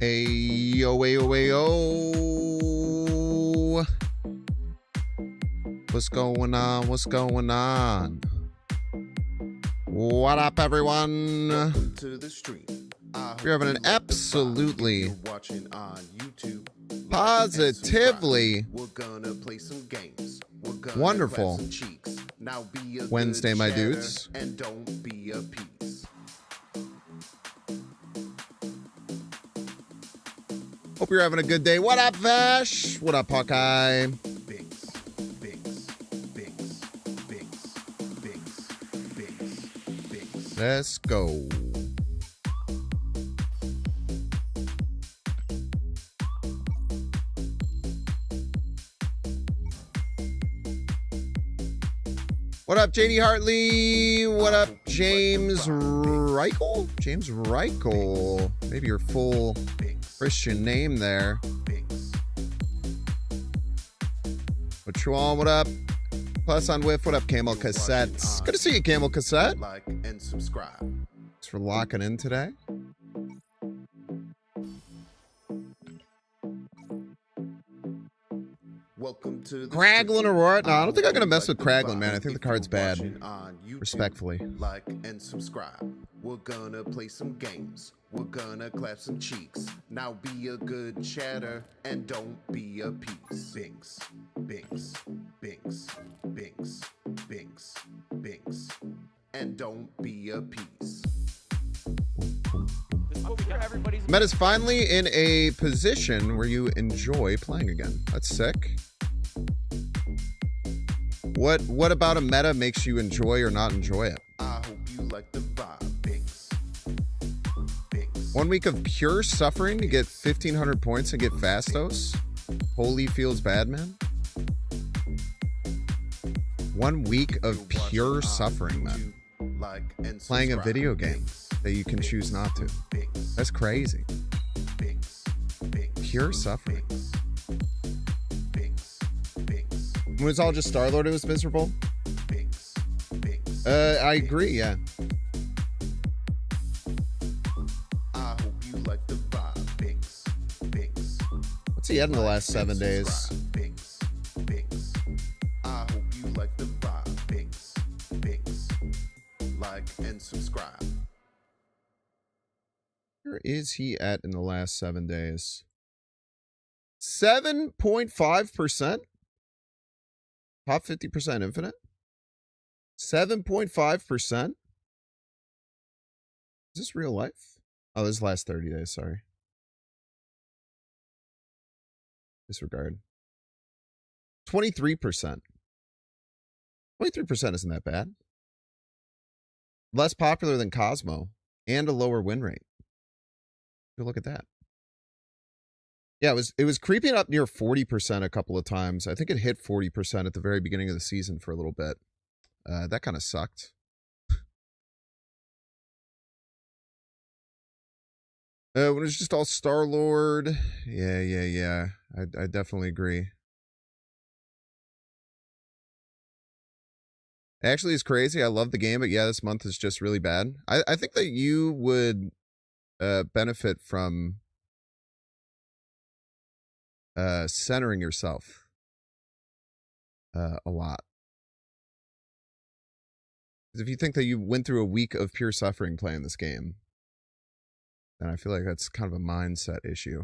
Ayo, ayo, ayo. What's going on? What's going on? What up, everyone? Welcome to the stream. You're having an absolutely positively we're gonna play some games. Wonderful Some cheeks. Now be a Wednesday, my dudes. And don't be a piece. Hope you're having a good day. What up, Vash? What up, Hawkeye? Binks, binks, binks, binks, binks, binks, binks. Let's go. What up, JD Hartley? What up, James Reichel? James Reichel. Maybe your full Christian name there. Patrol, what up? Plus on Whiff, what up, Camel Cassettes? Good to see you, Camel Cassette. Like and subscribe. Thanks for locking in today. Welcome to the Kraglin Aurora? No, I don't think I'm going to mess with Kraglin, man. I think the card's bad. Respectfully. Like and subscribe. We're gonna play some games. We're gonna clap some cheeks. Now be a good chatter and don't be a piece. Binks, binks, binks, binks, binks, binks, and don't be a piece. Meta's finally in a position where you enjoy playing again. That's sick. What about a meta makes you enjoy or not enjoy it? I hope you like the vibe. Binks, binks. 1 week of pure suffering to get 1,500 points and get Fastos? Holy feels bad, man. 1 week of pure suffering, man. Like and Playing a subscribe. video game that you can choose not to. Binks, That's crazy. binks, binks, Pure suffering. binks, binks, binks, When it was all just Star-Lord, it was miserable? binks, binks. I agree, yeah. I hope you like the vibe. Binks, binks. What's he had in the last 7 days? Binks, binks. I hope you like the vibe. Binks, binks. Like and subscribe. Where is he at in the last 7 days? 7.5%? Top 50% infinite? 7.5%? Is this real life? Oh, this is last 30 days, sorry. Disregard. 23%. 23% isn't that bad. Less popular than Cosmo and a lower win rate. Good look at that. Yeah, it was creeping up near 40% a couple of times. I think it hit 40% at the very beginning of the season for a little bit. That kind of sucked. When it was just all Star-Lord. Yeah. I definitely agree. Actually, it's crazy. I love the game, but yeah, this month is just really bad. I think that you would benefit from centering yourself a lot. Because if you think that you went through a week of pure suffering playing this game, then I feel like that's kind of a mindset issue.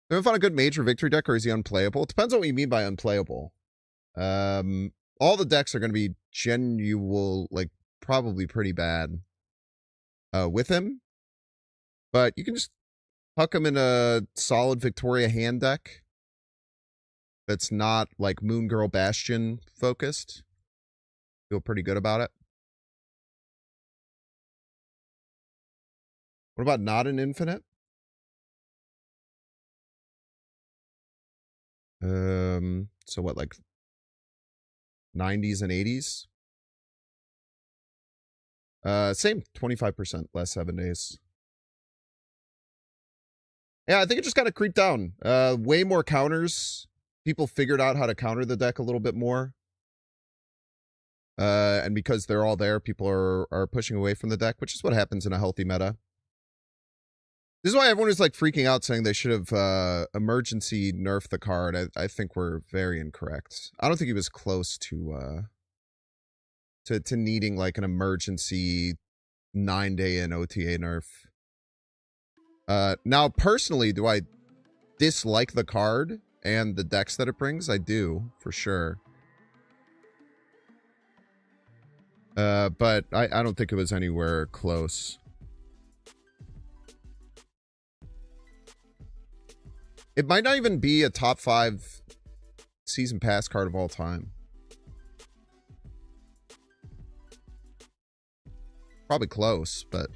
Have you found a good Major Victory deck, or is he unplayable? It depends on what you mean by unplayable. All the decks are going to be like probably pretty bad with him. But you can just huck him in a solid Victoria hand deck that's not like Moon Girl Bastion focused. Feel pretty good about it. What about not an infinite? So what, like 90s and 80s? Same, 25% last 7 days. Yeah, I think it just kind of creeped down. Way more counters. People figured out how to counter the deck a little bit more. And because they're all there, people are pushing away from the deck, which is what happens in a healthy meta. This is why everyone is like freaking out saying they should have emergency nerfed the card. I think we're very incorrect. I don't think he was close to needing like an emergency 9-day in OTA nerf. Now personally, do I dislike the card and the decks that it brings? I do, for sure. But I don't think it was anywhere close. It might not even be a top 5 season pass card of all time. Probably close, but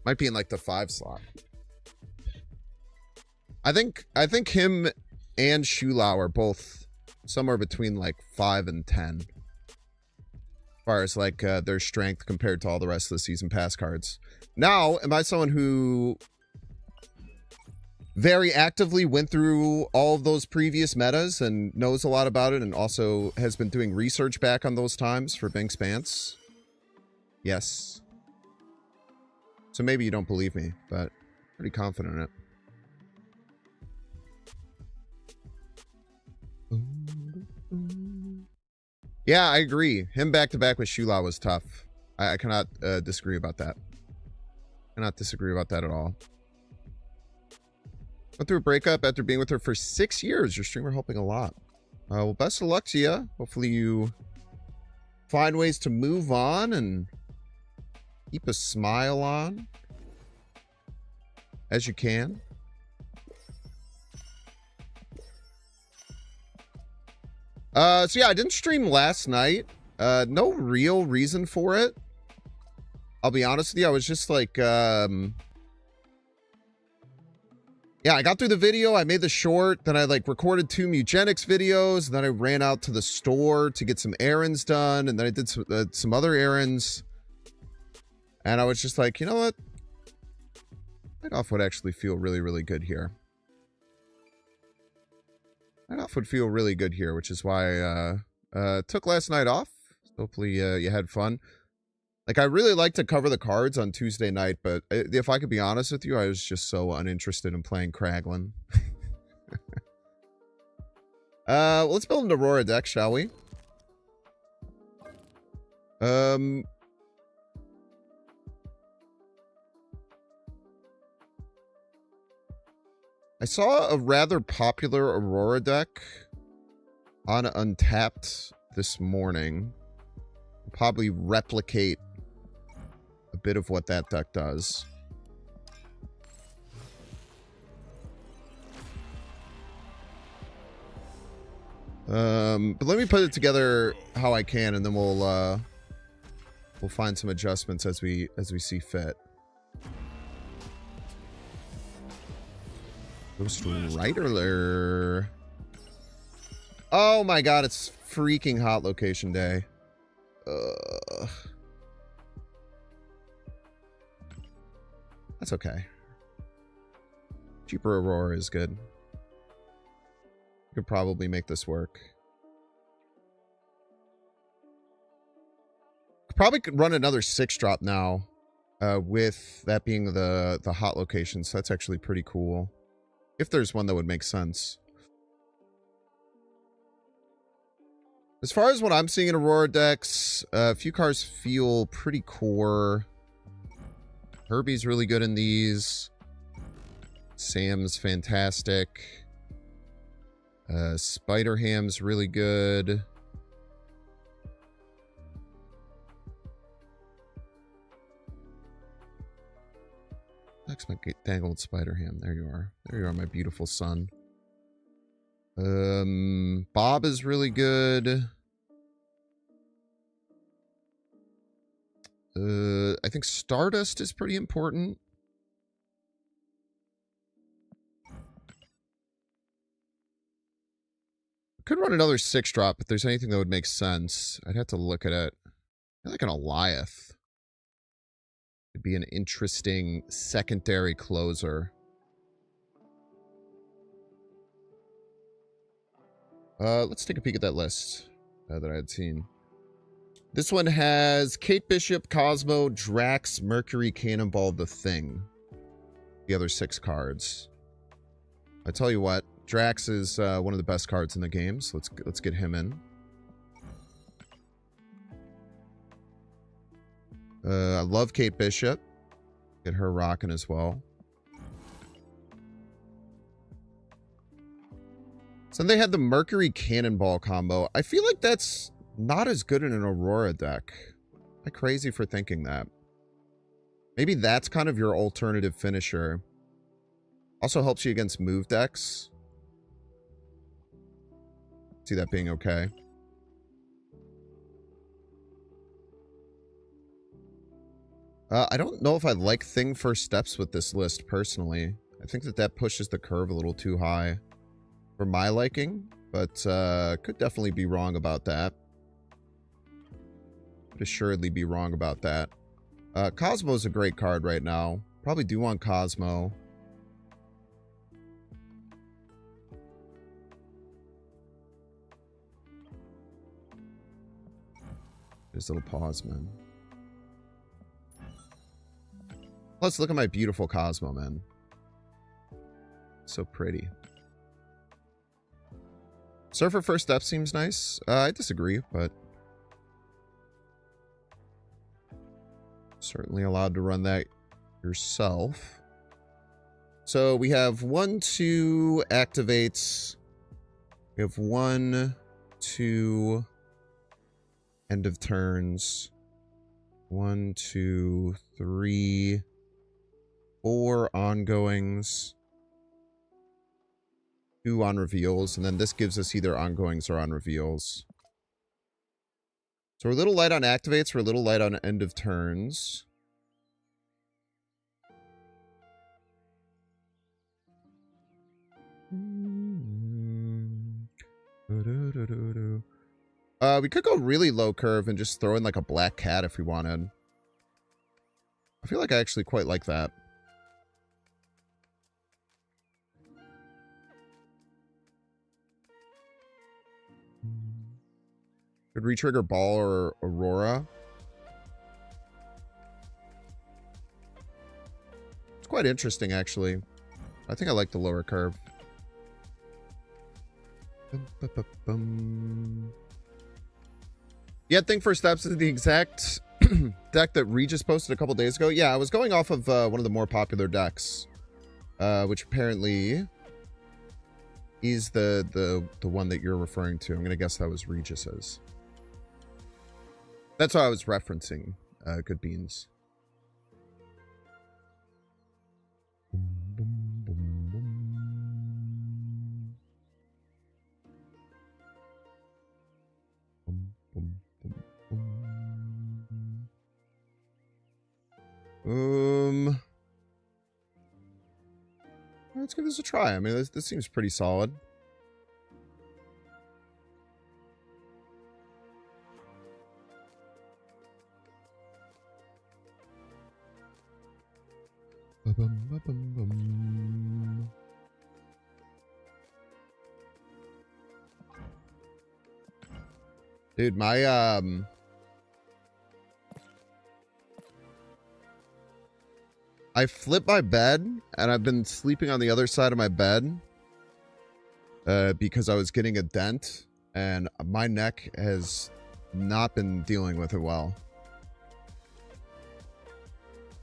might be in like the 5 slot. I think him and Shulau are both somewhere between like 5 and 10. As far as like their strength compared to all the rest of the season pass cards. Now, am I someone who very actively went through all of those previous metas and knows a lot about it and also has been doing research back on those times for Binks Bance? Yes. So maybe you don't believe me, but pretty confident in it. Yeah, I agree. Him back-to-back with Shula was tough. I cannot disagree about that. Cannot disagree about that at all. Went through a breakup after being with her for 6 years. Your streamer helping a lot. Well, best of luck to you. Hopefully you find ways to move on and keep a smile on as you can. So yeah, I didn't stream last night. No real reason for it. I'll be honest with you. I was just like, yeah, I got through the video. I made the short. Then I like recorded 2 Mugenics videos. And then I ran out to the store to get some errands done. And then I did some other errands. And I was just like, you know what? Night off would actually feel really, really good here. Night off would feel really good here, which is why I took last night off. Hopefully you had fun. Like, I really like to cover the cards on Tuesday night, but if I could be honest with you, I was just so uninterested in playing Kraglin. Let's build an Aurora deck, shall we? I saw a rather popular Aurora deck on Untapped this morning. I'll probably replicate a bit of what that deck does. But let me put it together how I can, and then we'll find some adjustments as we see fit. Ghost Rider. Oh my god, it's freaking hot location day. That's okay. Cheaper Aurora is good. Could probably make this work. Probably could run another 6-drop now, with that being the hot location, so that's actually pretty cool. If there's one that would make sense. As far as what I'm seeing in Aurora decks, a few cards feel pretty core. Herbie's really good in these. Sam's fantastic. Spider-Ham's really good. That's my dangled Spider-Ham. There you are. There you are, my beautiful son. Bob is really good. I think Stardust is pretty important. Could run another 6-drop if there's anything that would make sense. I'd have to look at it. I feel like an Eliath would be an interesting secondary closer. Let's take a peek at that list that I had seen. This one has Kate Bishop, Cosmo, Drax, Mercury, Cannonball, The Thing. the other 6 cards. I tell you what, Drax is one of the best cards in the game, so let's get him in. I love Kate Bishop. Get her rocking as well. So they had the Mercury Cannonball combo. I feel like that's not as good in an Aurora deck. Am I crazy for thinking that? Maybe that's kind of your alternative finisher. Also helps you against move decks. See that being okay. I don't know if I like Thing First Steps with this list, personally. I think that pushes the curve a little too high for my liking, but could definitely be wrong about that. Could assuredly be wrong about that. Cosmo's a great card right now. Probably do want Cosmo. Just a little pause, man. Let's look at my beautiful Cosmo, man. So pretty. Surfer First Step seems nice. I disagree, but certainly allowed to run that yourself. So we have 1, 2 activates. We have 1, 2 end of turns. 1, 2, 3, 4 ongoings. 2 on reveals, and then this gives us either ongoings or on reveals. So we're a little light on activates, we're a little light on end of turns. We could go really low curve and just throw in like a black cat if we wanted. I feel like I actually quite like that. Could retrigger Ball or Aurora. It's quite interesting, actually. I think I like the lower curve. Yeah, Thing First Steps is the exact deck that Regis posted a couple days ago. Yeah, I was going off of one of the more popular decks, which apparently is the one that you're referring to. I'm going to guess that was Regis's. That's what I was referencing, Good Beans. Let's give this a try. I mean, this seems pretty solid. Dude, my I flipped my bed and I've been sleeping on the other side of my bed because I was getting a dent and my neck has not been dealing with it well.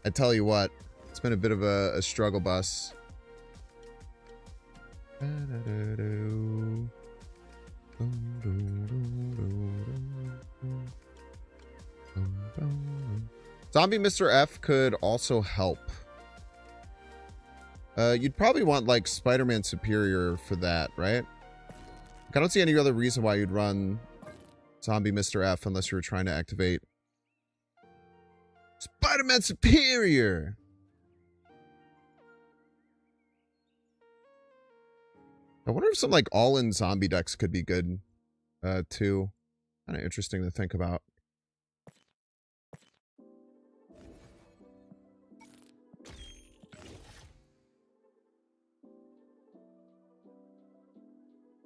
I tell you what, it's been a bit of a struggle bus. Zombie Mr. F could also help. You'd probably want like Spider-Man Superior for that, right? I don't see any other reason why you'd run Zombie Mr. F unless you were trying to activate Spider-Man Superior. I wonder if some like all-in zombie decks could be good too. Kind of interesting to think about.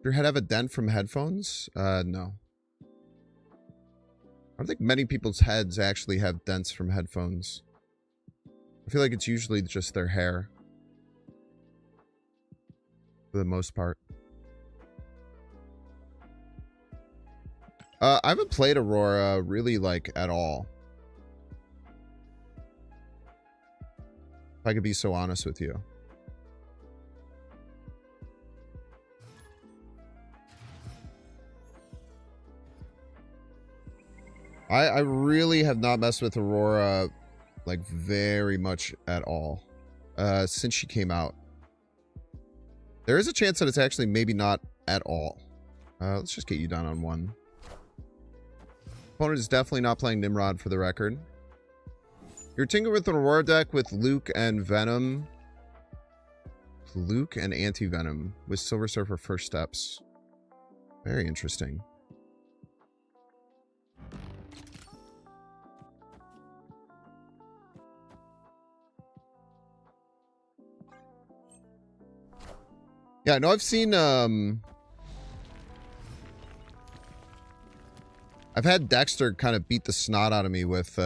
Your head have a dent from headphones? No. I don't think many people's heads actually have dents from headphones. I feel like it's usually just their hair. for the most part. I haven't played Aurora really, like, at all. If I could be so honest with you. I really have not messed with Aurora, like, very much at all. Since she came out. There is a chance that it's actually maybe not at all. Let's just get you down on 1. Opponent is definitely not playing Nimrod, for the record. You're tinkering with an Aurora deck with Luke and Venom. Luke and Anti-Venom with Silver Surfer First Steps. Very interesting. Yeah, no, I've seen, I've had Dexter kind of beat the snot out of me with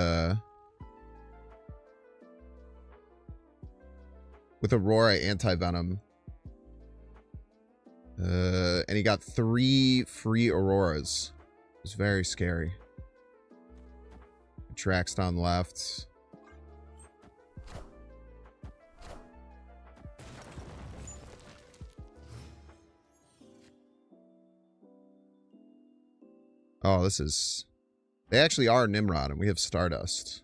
Aurora Anti-Venom. And he got 3 free Auroras. It was very scary. Tracks down left. Oh, this is... They actually are Nimrod, and we have Stardust.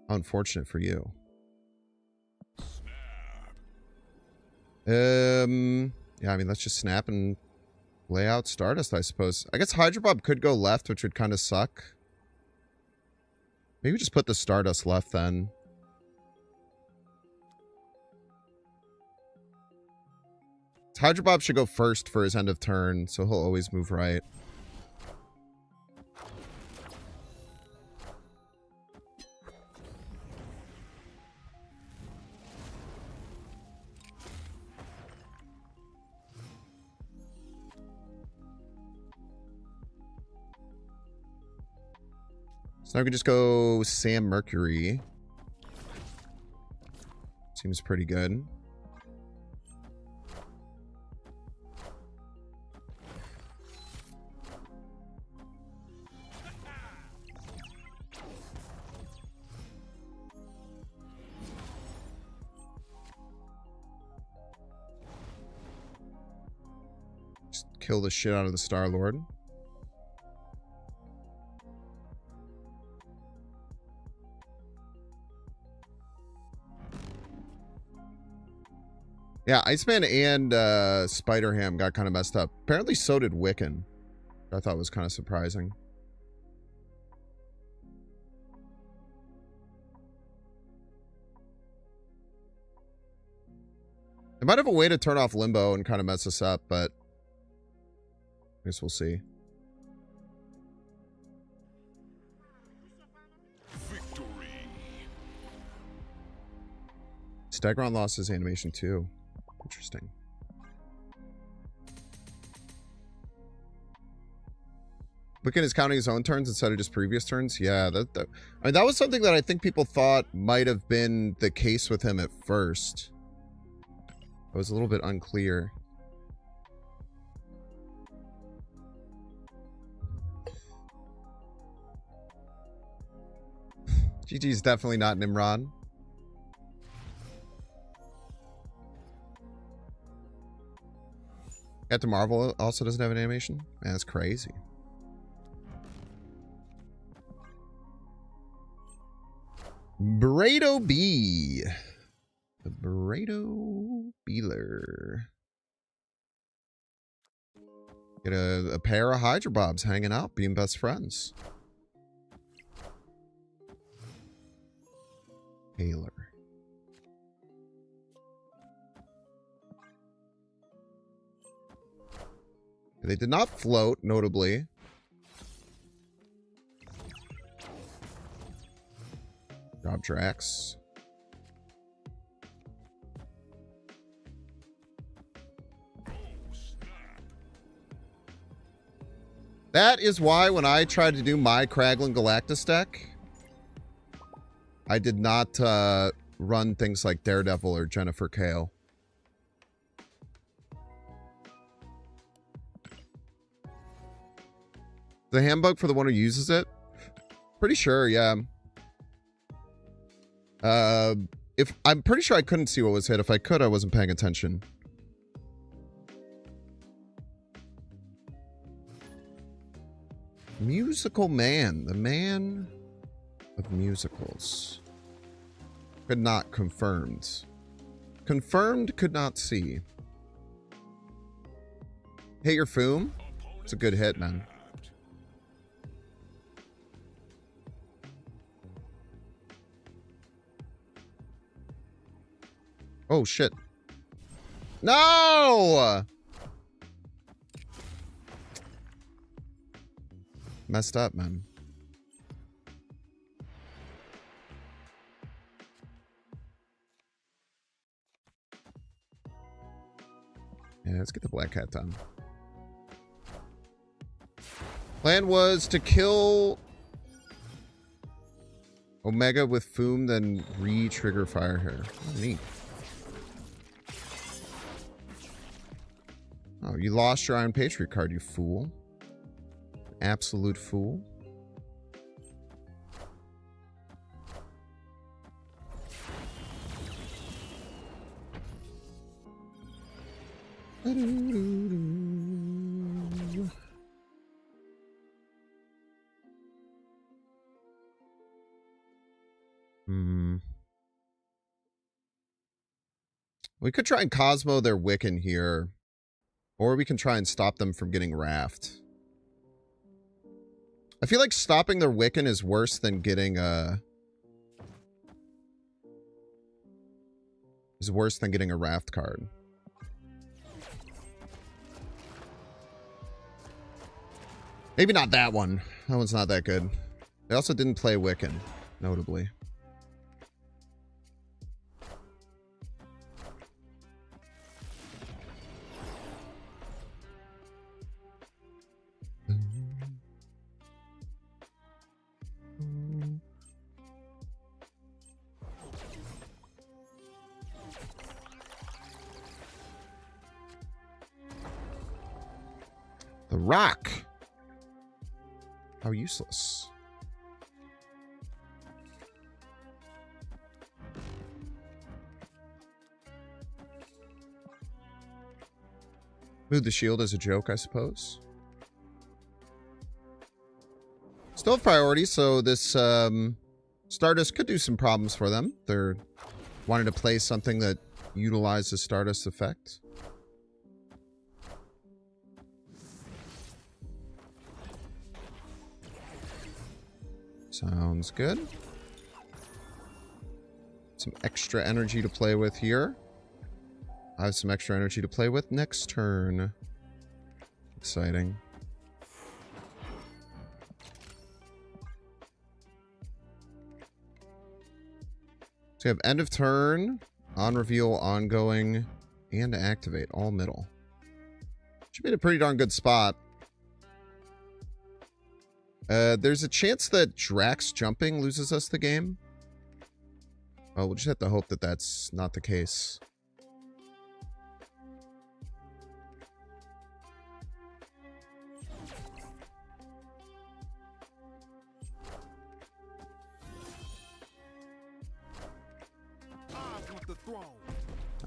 How unfortunate for you. Yeah, I mean, let's just snap and lay out Stardust, I suppose. I guess Hydro Bob could go left, which would kind of suck. Maybe just put the Stardust left, then. Hydro Bob should go first for his end of turn, so he'll always move right. So now we can just go Sam Mercury. Seems pretty good. Just kill the shit out of the Star-Lord. Yeah, Iceman and Spider-Ham got kind of messed up. Apparently so did Wiccan. I thought was kind of surprising. They might have a way to turn off Limbo and kind of mess us up, but I guess we'll see. Victory. Stegron lost his animation too. Interesting. Wiccan is counting his own turns instead of just previous turns. Yeah, I mean, that was something that I think people thought might have been the case with him at first. It was a little bit unclear. GG's definitely not Nimrod. Captain Marvel also doesn't have an animation? Man, that's crazy. Burrito B. The Burrito Beeler. Get a pair of Hydro Bobs hanging out, being best friends. Taylor. They did not float, notably. Job Drax. That is why when I tried to do my Kraglin Galactus deck, I did not run things like Daredevil or Jennifer Kale. The handbook for the one who uses it? Pretty sure, yeah. If I'm pretty sure I couldn't see what was hit. If I could, I wasn't paying attention. Musical man. The man of musicals. Could not confirmed. Confirmed, could not see. Hit your foom? It's a good hit, man. Oh, shit. No! Messed up, man. Yeah, let's get the black cat done. Plan was to kill Omega with Foom, then re-trigger fire hair. Oh, neat. Oh, you lost your Iron Patriot card, you fool. Absolute fool. We could try and Cosmo their Wiccan here. Or we can try and stop them from getting Raft. I feel like stopping their Wiccan is worse than getting a Raft card. Maybe not that one. That one's not that good. They also didn't play Wiccan, notably. The rock. How useless. Move the shield as a joke, I suppose. Still have priorities, so this Stardust could do some problems for them. They're wanting to play something that utilizes Stardust effect. Sounds good. Some extra energy to play with here. I have some extra energy to play with next turn. Exciting. So we have end of turn, on reveal, ongoing, and activate, all middle. Should be in a pretty darn good spot. There's a chance that Drax jumping loses us the game. Oh, we'll just have to hope that that's not the case.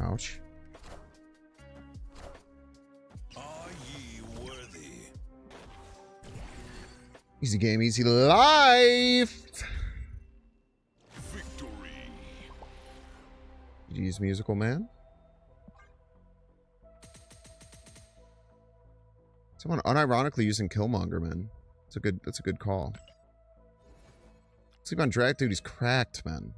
Ouch. Easy game, easy life. Victory. GG's musical man. Someone unironically using Killmonger, man. That's a good call. Sleep on Drac, dude, he's cracked, man.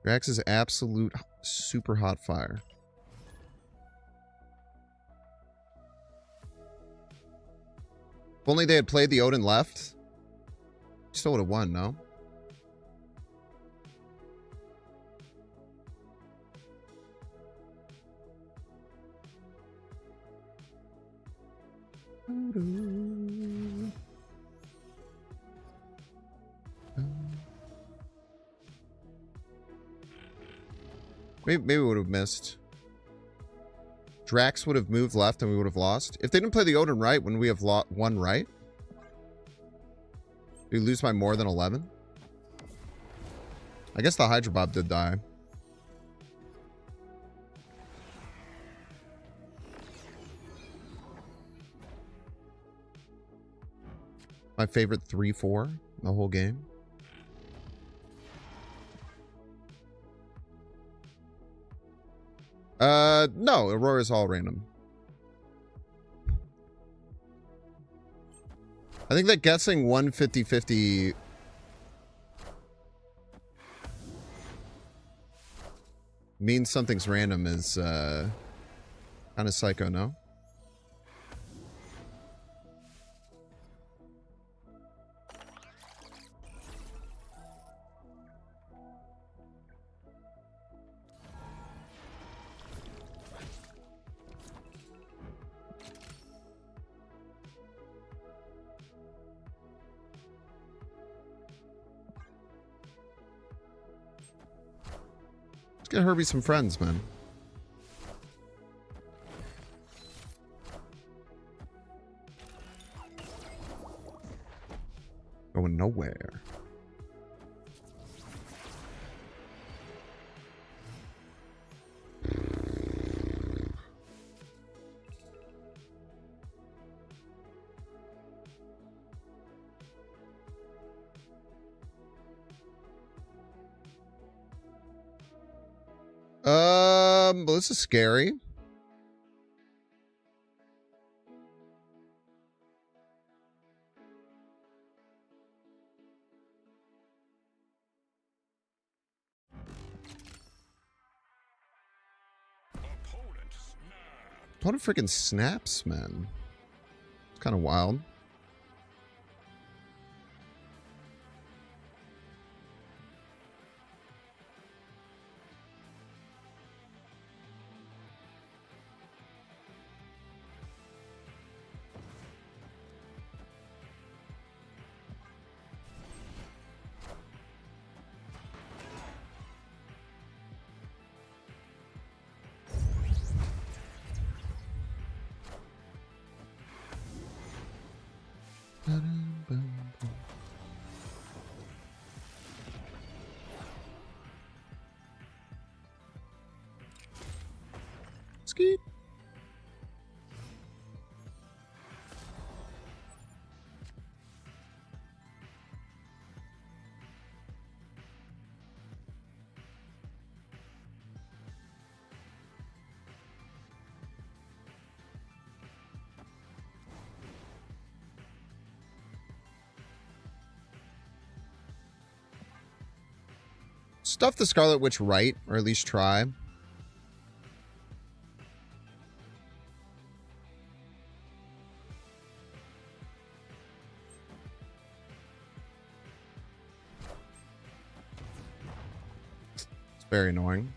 Drax is absolute super hot fire. If only they had played the Odin left, still would have won, no? Maybe we would have missed. Drax would have moved left and we would have lost. If they didn't play the Odin right, wouldn't we have won right? Did we lose by more than 11? I guess the Hydra Bob did die. My favorite 3-4 in the whole game. No, Aurora's all random. I think that guessing 150-50 means something's random is kind of psycho, no? Let's get Herbie some friends, man. Going nowhere. Well, this is scary. Opponent freaking snaps, man. It's kind of wild. Skeet. Stuff the Scarlet Witch right, or at least try. It's very annoying.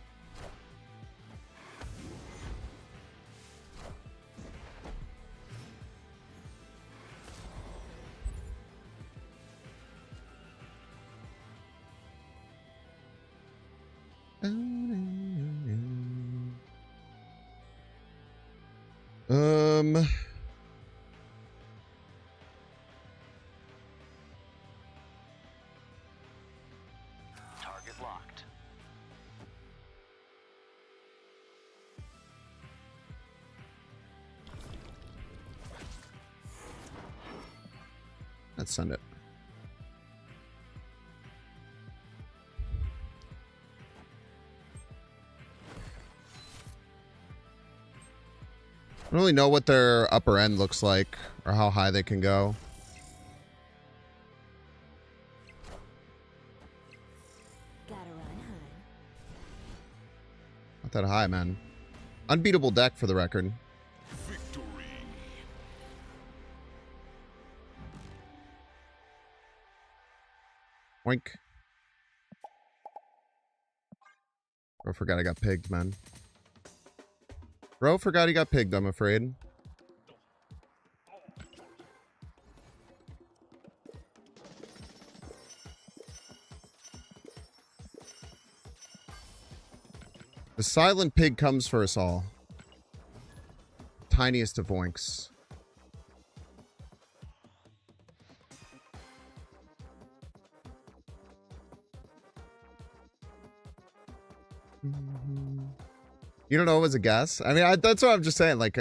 Target locked. Let's send it. I don't really know what their upper end looks like or how high they can go. Gotta run high. Not that high, man. Unbeatable deck for the record. Victory. Oink. Bro, forgot I got pigged, man. Bro, forgot he got pigged, I'm afraid. The silent pig comes for us all. tiniest of oinks. You don't know it was a guess? I mean, that's what I'm just saying. Like,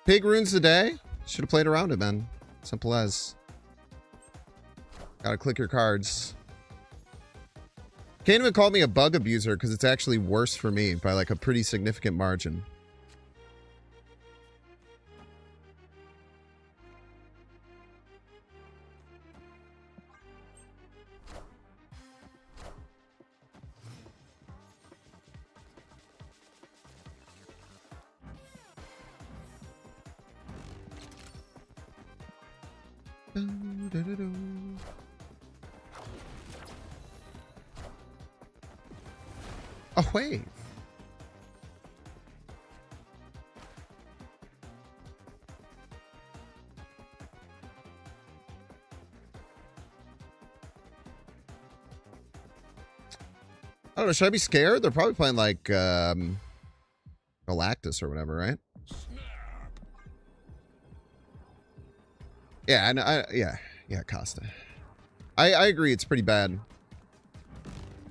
Pig ruins the day. Should have played around it, man. Simple as. Gotta click your cards. Can't even call me a bug abuser because it's actually worse for me by like a pretty significant margin. A wave. I don't know. Should I be scared? They're probably playing like Galactus or whatever, right? Yeah, yeah, Costa. I agree. It's pretty bad.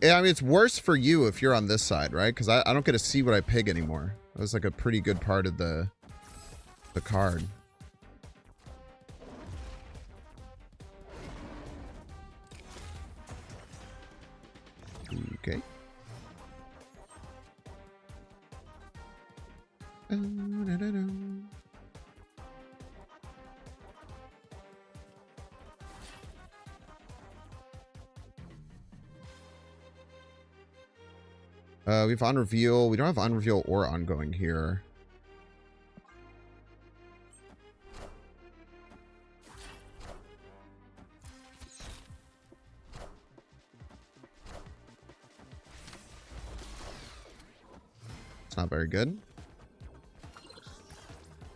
Yeah, I mean, it's worse for you if you're on this side, right? Because I don't get to see what I pig anymore. That was like a pretty good part of the card. Okay. We have on reveal. We don't have on reveal or ongoing here. It's not very good.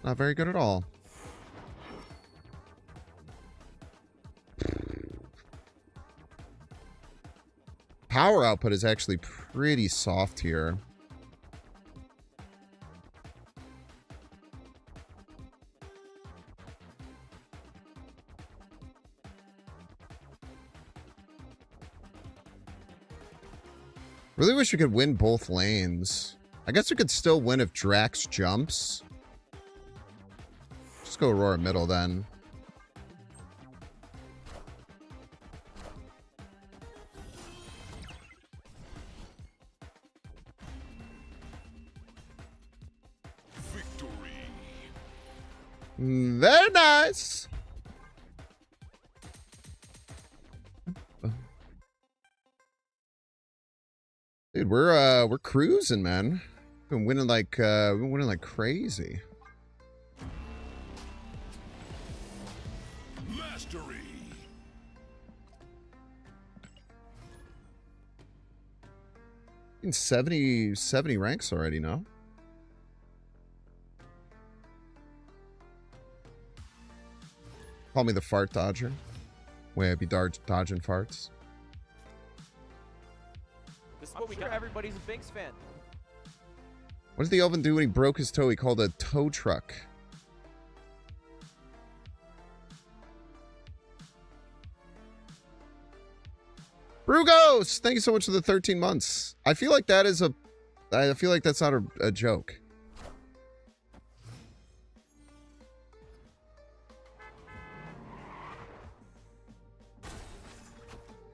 Not very good at all. Power output is actually pretty soft here. Really wish we could win both lanes. I guess we could still win if Drax jumps. Just go Aurora middle then. Very nice. Dude, we're cruising, man. We've been winning like crazy. Mastery. In 70 ranks already, no? Call me the fart dodger. Way I be dodging farts. This is what we got. Everybody's a Binks fan. What did the Elven do when he broke his toe? He called a tow truck. Brugos! Thank you so much for the 13 months. I feel like that is I feel like that's not a joke.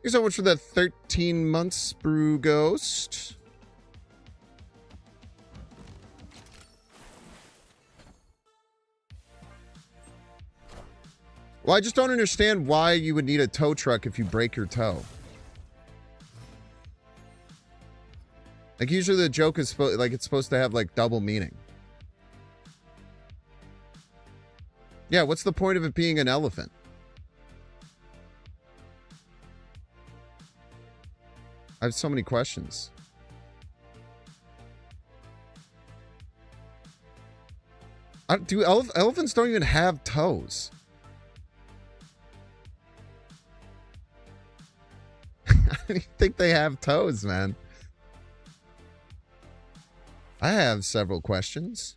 Thank you so much for the 13 months, Brew Ghost. Well, I just don't understand why you would need a tow truck if you break your toe. Like, usually the joke is it's supposed to have, like, double meaning. Yeah, what's the point of it being an elephant? I have so many questions. Elephants don't even have toes. How do you think they have toes, man? I have several questions.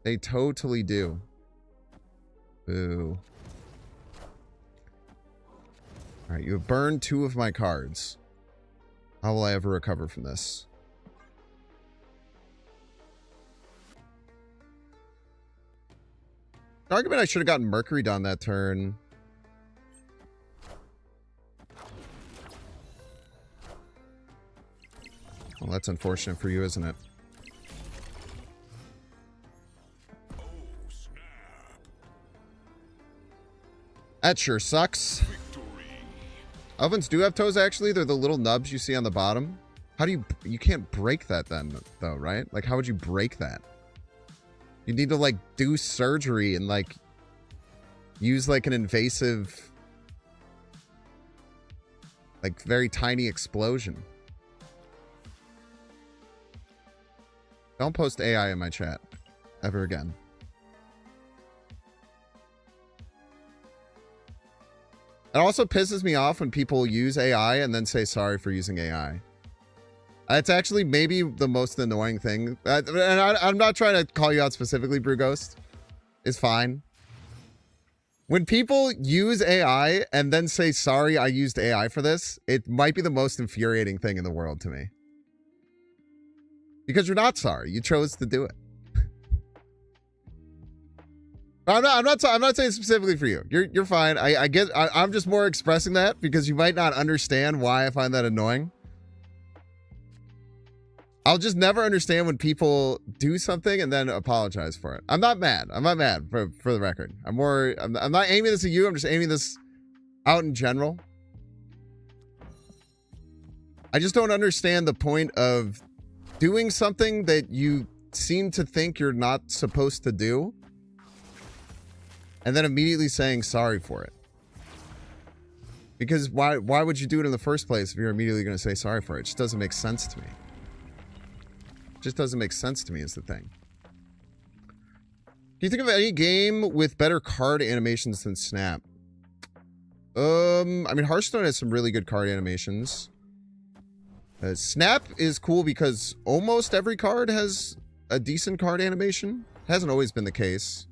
They totally do. Boo. Alright, you have burned 2 of my cards. How will I ever recover from this? Argument I should have gotten Mercury down that turn. Well, that's unfortunate for you, isn't it? That sure sucks. Ovens do have toes, actually. They're the little nubs you see on the bottom. How do you... You can't break that then, though, right? Like, how would you break that? You need to, like, do surgery and, like, use, like, an invasive, like, very tiny explosion. Don't post AI in my chat. Ever again. It also pisses me off when people use AI and then say sorry for using AI. It's actually maybe the most annoying thing. And I'm not trying to call you out specifically, Brew Ghost. It's fine. When people use AI and then say, sorry, I used AI for this, it might be the most infuriating thing in the world to me. Because you're not sorry. You chose to do it. I'm not saying specifically for you. You're fine. I'm just more expressing that because you might not understand why I find that annoying. I'll just never understand when people do something and then apologize for it. I'm not mad. I'm not mad for the record. I'm not aiming this at you. I'm just aiming this out in general. I just don't understand the point of doing something that you seem to think you're not supposed to do and then immediately saying sorry for it. Because why would you do it in the first place if you're immediately going to say sorry for it? It just doesn't make sense to me. Just doesn't make sense to me is the thing. Can you think of any game with better card animations than Snap? I mean, Hearthstone has some really good card animations. Snap is cool because almost every card has a decent card animation. Hasn't always been the case.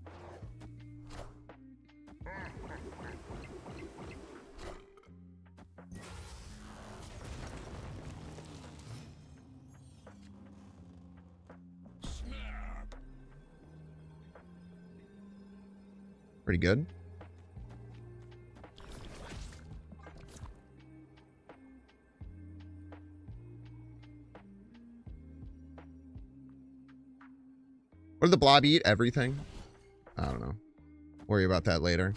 Pretty good. What did the blob eat? Everything? I don't know. Worry about that later.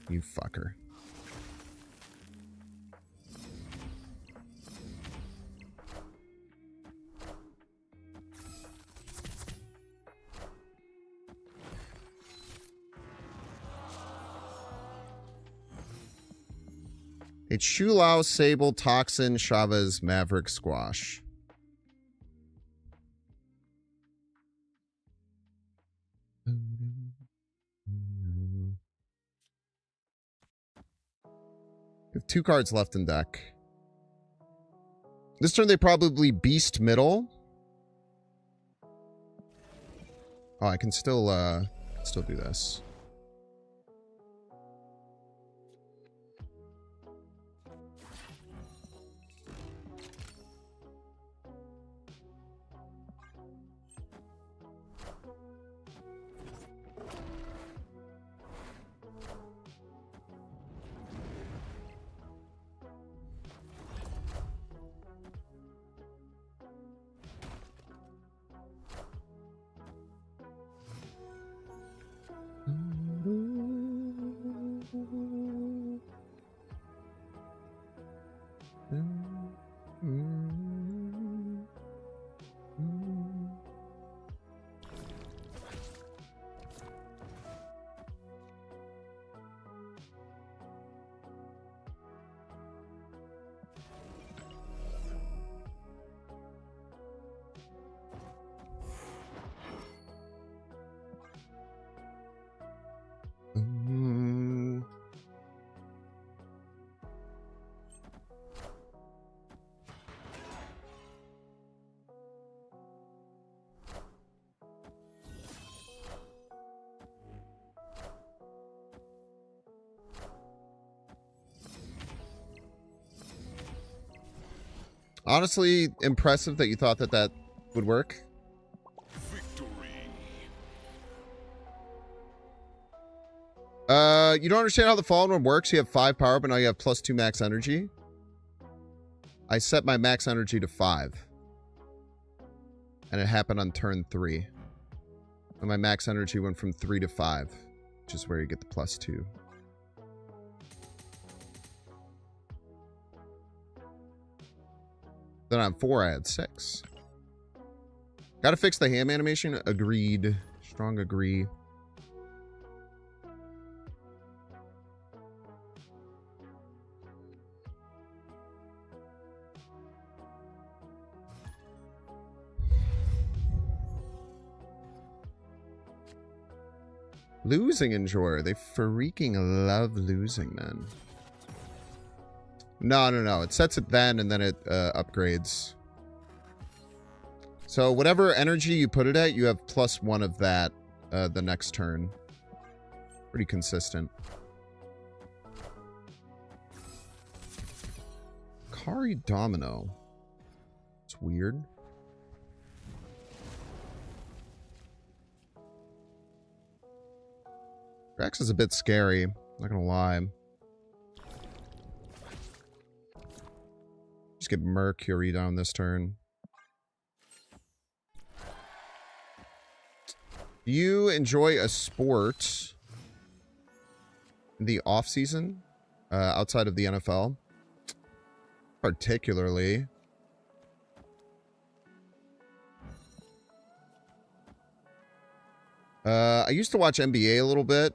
You fucker. It's Shulao, Sable, Toxin, Chavez, Maverick, Squash. We have 2 cards left in deck. This turn they probably beast middle. Oh, I can still do this. Honestly, impressive that you thought that that would work. Victory. You don't understand how the Fallen One works? You have 5 power, but now you have +2 max energy. I set my max energy to 5. And it happened on turn 3. And my max energy went from 3 to 5, which is where you get the +2. Then on 4, I had 6. Gotta fix the ham animation. Agreed. Strong agree. Losing enjoyer. They freaking love losing, man. No. It sets it then, and then it upgrades. So whatever energy you put it at, you have +1 of that the next turn. Pretty consistent. Kari Domino. It's weird. Rex is a bit scary, not gonna lie. Just get Mercury down this turn. Do you enjoy a sport in the off-season outside of the NFL? Particularly. I used to watch NBA a little bit.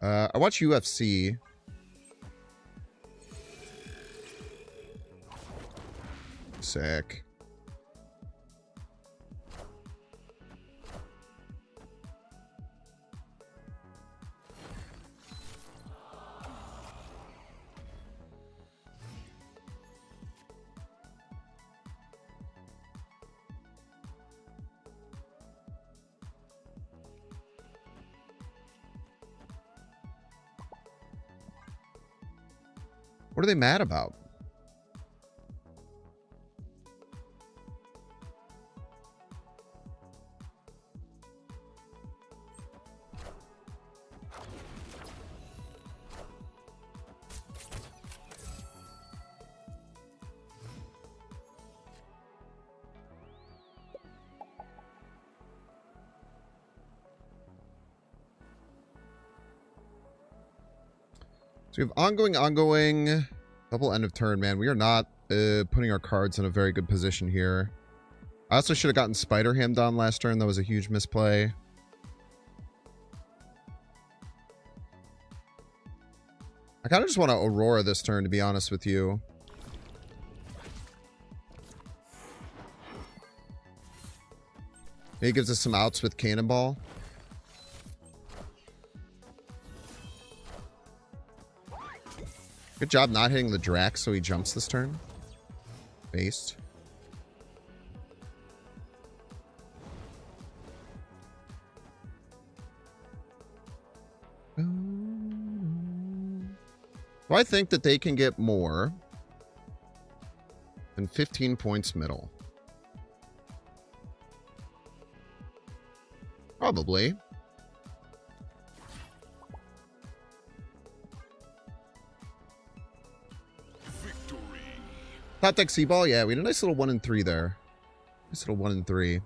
I watch UFC. Sick. What are they mad about? So we have ongoing, double end of turn, man. We are not putting our cards in a very good position here. I also should have gotten Spider Ham down last turn. That was a huge misplay. I kind of just want to Aurora this turn, to be honest with you. He gives us some outs with Cannonball. Good job not hitting the Drax so he jumps this turn. Based. So I think that they can get more than 15 points middle. Probably. Top deck C-Ball? Yeah, we had a nice little 1 and 3 there. Nice little 1 and 3.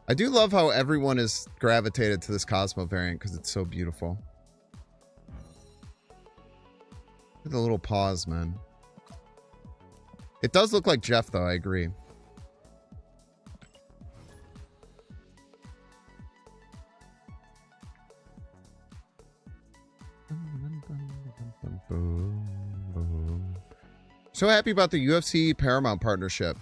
I do love how everyone is gravitated to this Cosmo variant because it's so beautiful. Look at the little paws, man. It does look like Jeff, though. I agree. So happy about the UFC Paramount partnership.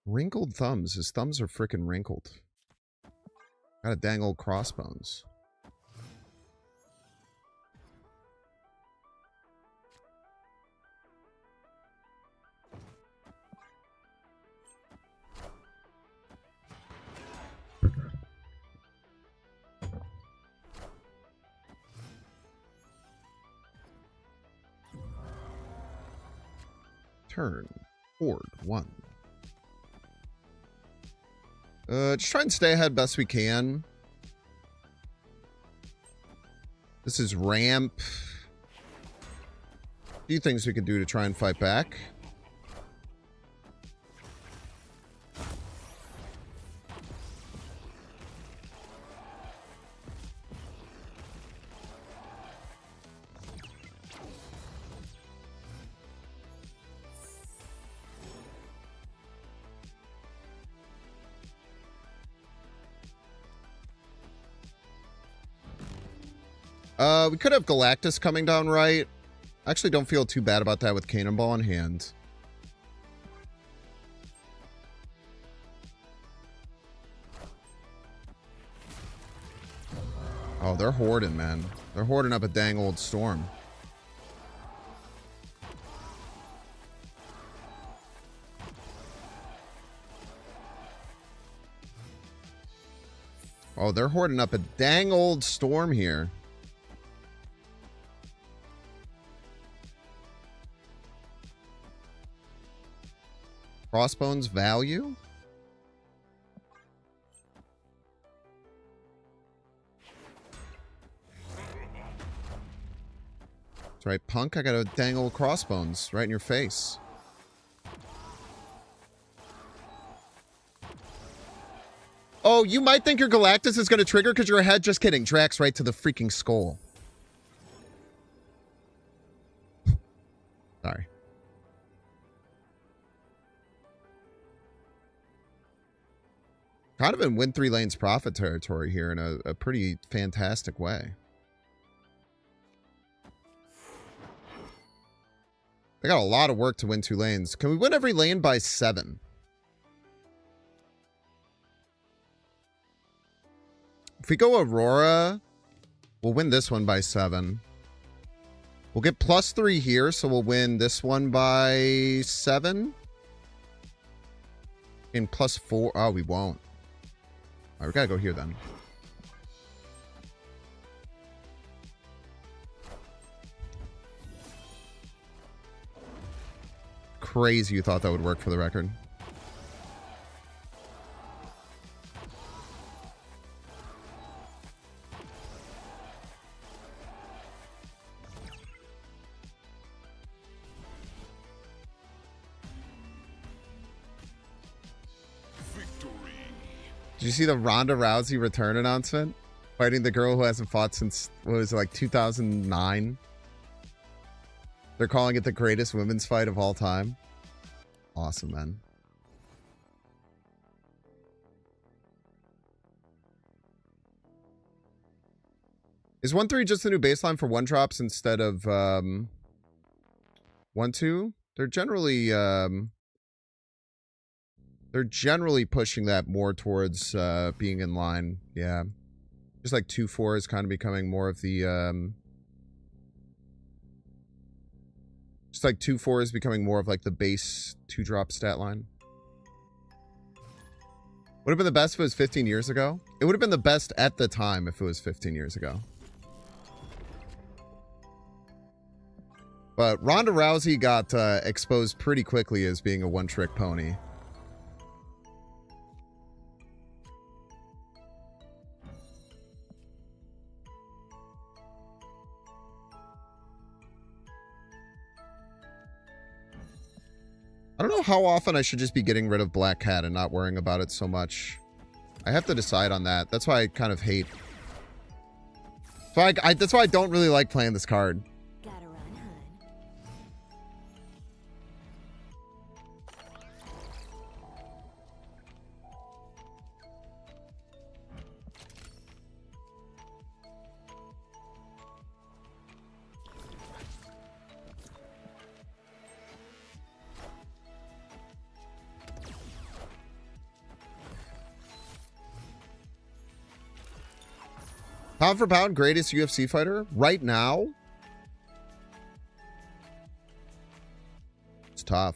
Wrinkled thumbs. His thumbs are freaking wrinkled. Got a dang old crossbones. turn. Horde 1. Just try and stay ahead best we can. This is ramp. A few things we could do to try and fight back. We could have Galactus coming down right. I actually don't feel too bad about that with Cannonball in hand. Oh, they're hoarding, man. They're hoarding up a dang old storm. Oh, they're hoarding up a dang old storm here. Crossbones value? That's right, punk. I got a dang old crossbones right in your face. Oh, you might think your Galactus is going to trigger because you're ahead. Just kidding. Drax right to the freaking skull. Sorry. Kind of in win 3 lanes profit territory here in a pretty fantastic way. They got a lot of work to win 2 lanes. Can we win every lane by 7? If we go Aurora, we'll win this one by 7. We'll get +3 here, so we'll win this one by 7. And +4. Oh, we won't. All right, we gotta go here then. Crazy you thought that would work for the record. Did you see the Ronda Rousey return announcement? Fighting the girl who hasn't fought since, what was it, like 2009? They're calling it the greatest women's fight of all time. Awesome, man. Is 1-3 just the new baseline for 1-drops instead of 1-2? They're generally pushing that more towards being in line. Yeah. Just like 2-4 is kind of becoming more of the just like 2-4 is becoming more of like the base 2-drop stat line. Would have been the best if it was 15 years ago. It would have been the best at the time if it was 15 years ago. But Ronda Rousey got exposed pretty quickly as being a one-trick pony. I don't know how often I should just be getting rid of Black Cat and not worrying about it so much. I have to decide on that. That's why I kind of hate. So that's why I don't really like playing this card. Gotta run, hun. Pound for pound, greatest UFC fighter right now? It's tough.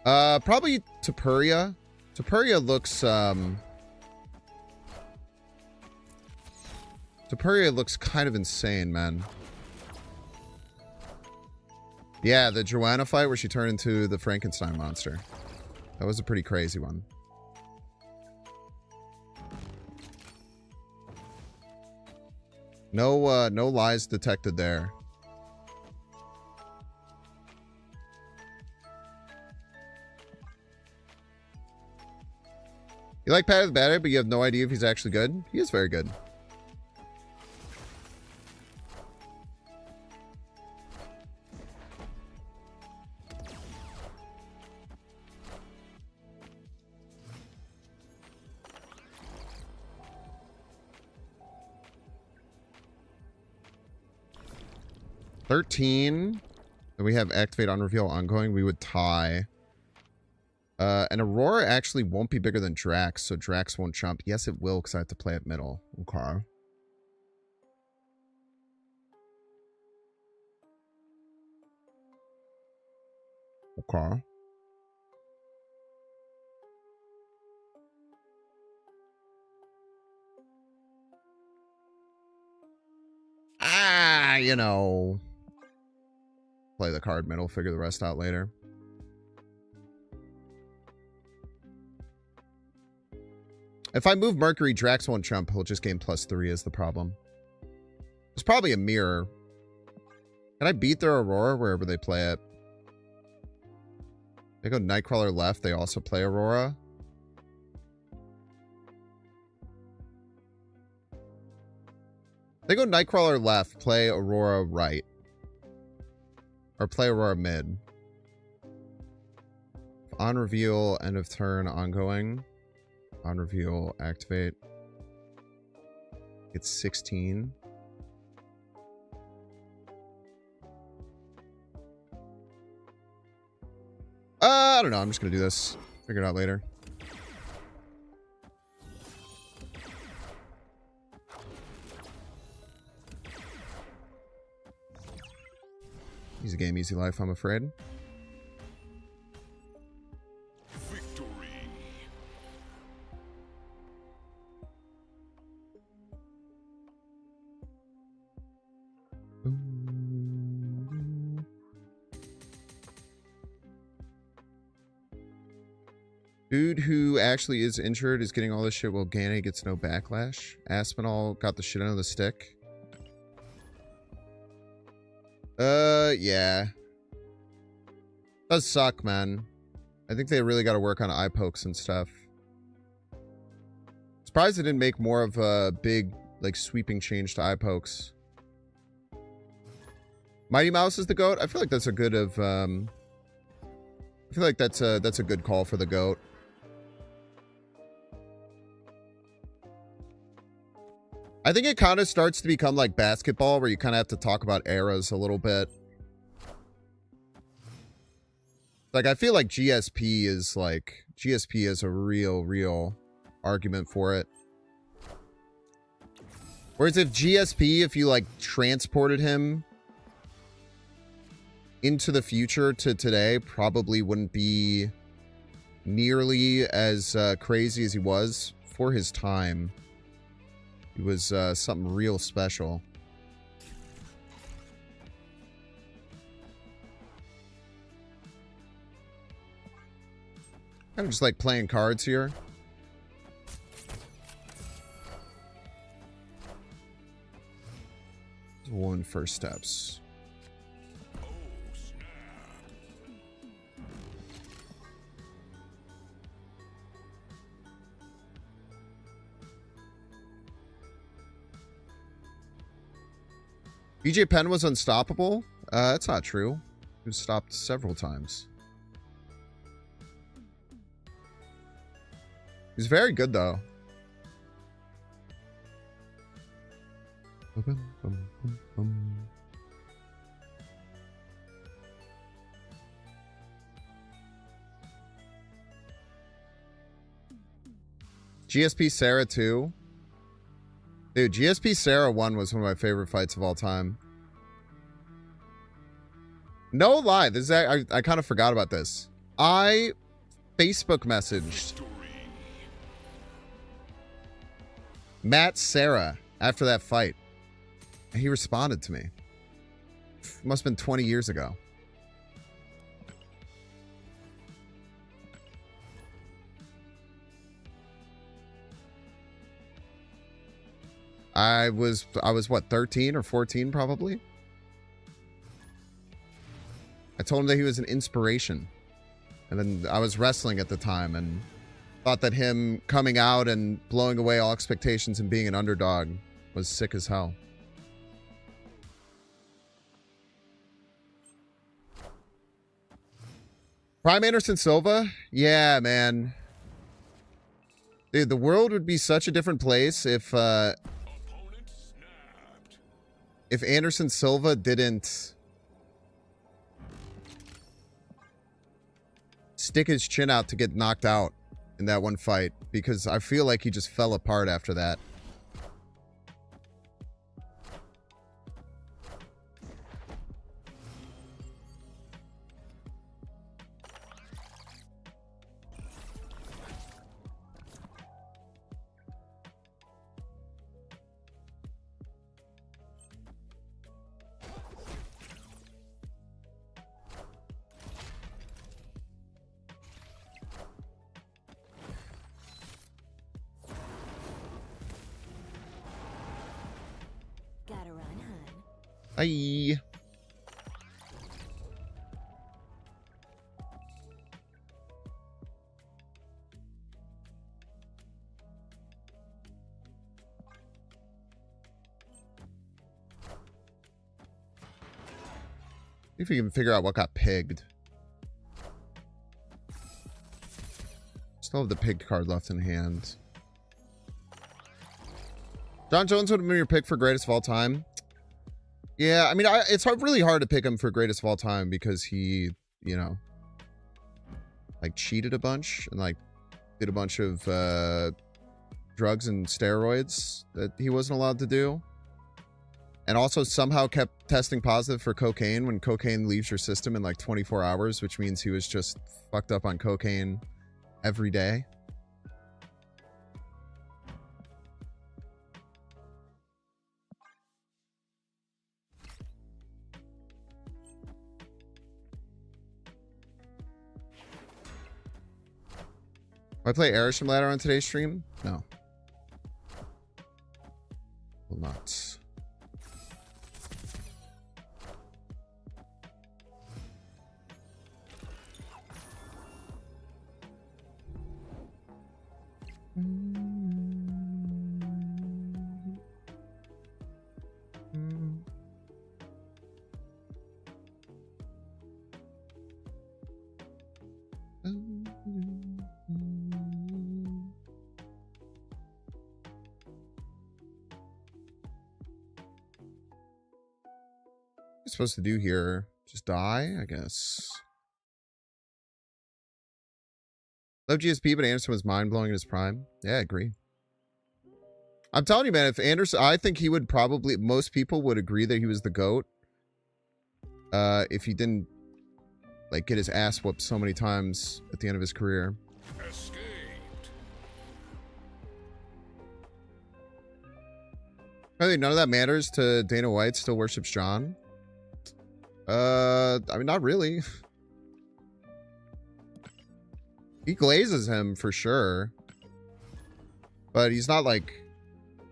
Probably Tapuria. Tapuria looks kind of insane, man. Yeah, the Joanna fight where she turned into the Frankenstein monster. That was a pretty crazy one. No, no lies detected there. You like Patty the Bad Guy, but you have no idea if he's actually good? He is very good. $13. And we have activate on reveal ongoing. We would tie. And Aurora actually won't be bigger than Drax, so Drax won't jump. Yes, it will, because I have to play at middle. Okay. Okay. Ah, you know. Play the card middle, figure the rest out later. If I move Mercury, Drax won't jump. He'll just gain +3 is the problem. There's probably a mirror. Can I beat their Aurora wherever they play it? They go Nightcrawler left. They also play Aurora. They go Nightcrawler left, play Aurora right. Or play Aurora mid. On reveal, end of turn, ongoing. On reveal, activate. It's 16. I don't know. I'm just going to do this. Figure it out later. Easy game, easy life, I'm afraid. Victory. Dude who actually is injured is getting all this shit while Gane gets no backlash. Aspinall got the shit out of the stick. Yeah. Does suck, man. I think they really got to work on eye pokes and stuff. Surprised they didn't make more of a big, like, sweeping change to eye pokes. Mighty Mouse is the GOAT? I feel like that's a good of, I feel like that's a good call for the GOAT. I think it kind of starts to become like basketball, where you kind of have to talk about eras a little bit. Like, I feel like GSP is a real argument for it. Whereas if GSP, if you like transported him into the future to today, probably wouldn't be nearly as crazy as he was for his time. He was something real special. Kind of just like playing cards here. One first steps. BJ Penn was unstoppable? That's not true. He was stopped several times. He's very good, though. GSP Sarah 2. Dude, GSP Sarah 1 was one of my favorite fights of all time. No lie, this is I kind of forgot about this. I Facebook messaged Matt Sarah after that fight. And he responded to me. It must have been 20 years ago. I was what, 13 or 14 probably? I told him that he was an inspiration. And then I was wrestling at the time and thought that him coming out and blowing away all expectations and being an underdog was sick as hell. Prime Anderson Silva? Yeah, man. Dude, the world would be such a different place if Anderson Silva didn't stick his chin out to get knocked out in that one fight, because I feel like he just fell apart after that. Gotta run, hun. Bye. See if we can figure out what got pigged. Still have the pig card left in hand. John Jones would have been your pick for greatest of all time. Yeah, I mean, it's really hard to pick him for greatest of all time because he, you know, like cheated a bunch and like did a bunch of drugs and steroids that he wasn't allowed to do. And also somehow kept testing positive for cocaine when cocaine leaves your system in like 24 hours, which means he was just fucked up on cocaine every day. Will I play Airship Ladder on today's stream? No. Will not. Supposed to do here? Just die, I guess. Love GSP, but Anderson was mind-blowing in his prime. Yeah, I agree. I'm telling you, man, if Anderson, I think he would probably, most people would agree that he was the GOAT. If he didn't, like, get his ass whooped so many times at the end of his career. Escaped. I think none of that matters to Dana White. Still worships John. I mean, not really. He glazes him for sure. But he's not like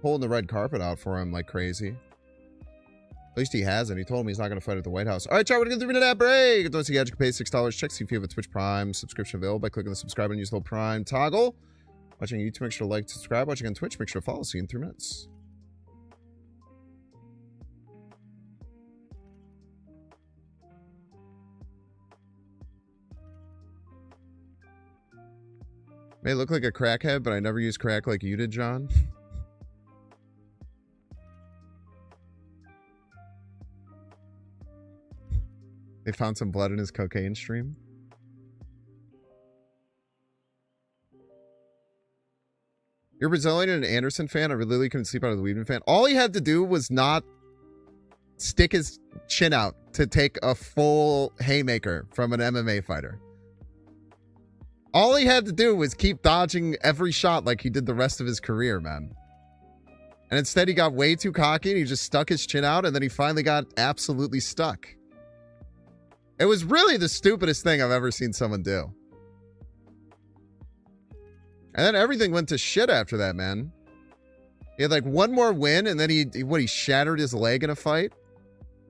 pulling the red carpet out for him like crazy. At least he hasn't. He told me he's not going to fight at the White House. All right, chat, we're going to get 3-minute ad break. Don't see you can pay $6. Check see if you have a Twitch Prime subscription available by clicking the subscribe and use the little Prime toggle. Watching YouTube, make sure to like, subscribe. Watching on Twitch, make sure to follow. See you in 3 minutes. May look like a crackhead, but I never use crack like you did, John. They found some blood in his cocaine stream. You're Brazilian and an Anderson fan? I literally couldn't sleep out of the Weedman fan. All he had to do was not stick his chin out to take a full haymaker from an MMA fighter. All he had to do was keep dodging every shot like he did the rest of his career, man. And instead he got way too cocky and he just stuck his chin out and then he finally got absolutely stuck. It was really the stupidest thing I've ever seen someone do. And then everything went to shit after that, man. He had like one more win and then he shattered his leg in a fight.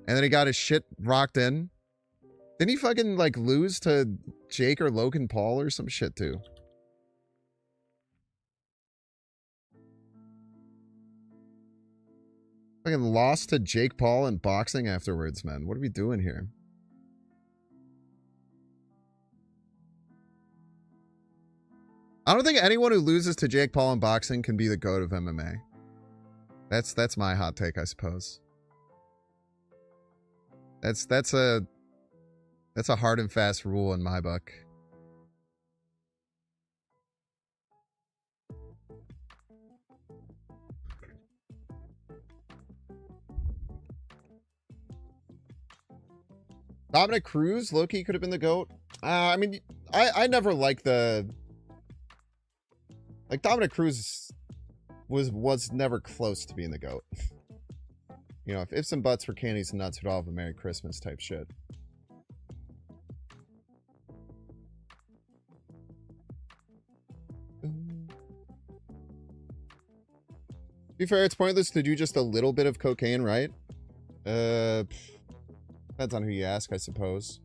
And then he got his shit rocked in. Didn't he fucking like lose to Jake or Logan Paul or some shit too? Fucking lost to Jake Paul in boxing afterwards, man. What are we doing here? I don't think anyone who loses to Jake Paul in boxing can be the GOAT of MMA. That's my hot take, I suppose. That's a hard and fast rule in my book. Dominic Cruz, Loki could have been the GOAT. I mean, I never liked the... Like, Dominic Cruz was never close to being the GOAT. You know, if ifs and buts were candies and nuts, we'd all have a Merry Christmas type shit. To be fair, it's pointless to do just a little bit of cocaine, right? Depends on who you ask, I suppose.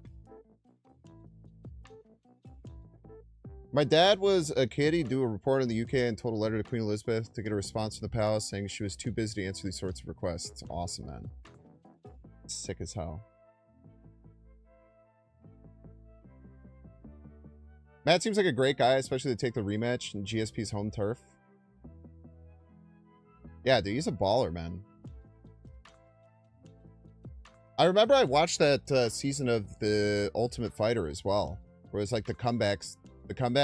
My dad was a kid. He'd do a report in the UK and told a letter to Queen Elizabeth to get a response from the palace saying she was too busy to answer these sorts of requests. It's awesome, man. It's sick as hell. Matt seems like a great guy, especially to take the rematch in GSP's home turf. Yeah, dude, he's a baller, man. I remember I watched that season of The Ultimate Fighter as well, where it was like the comeback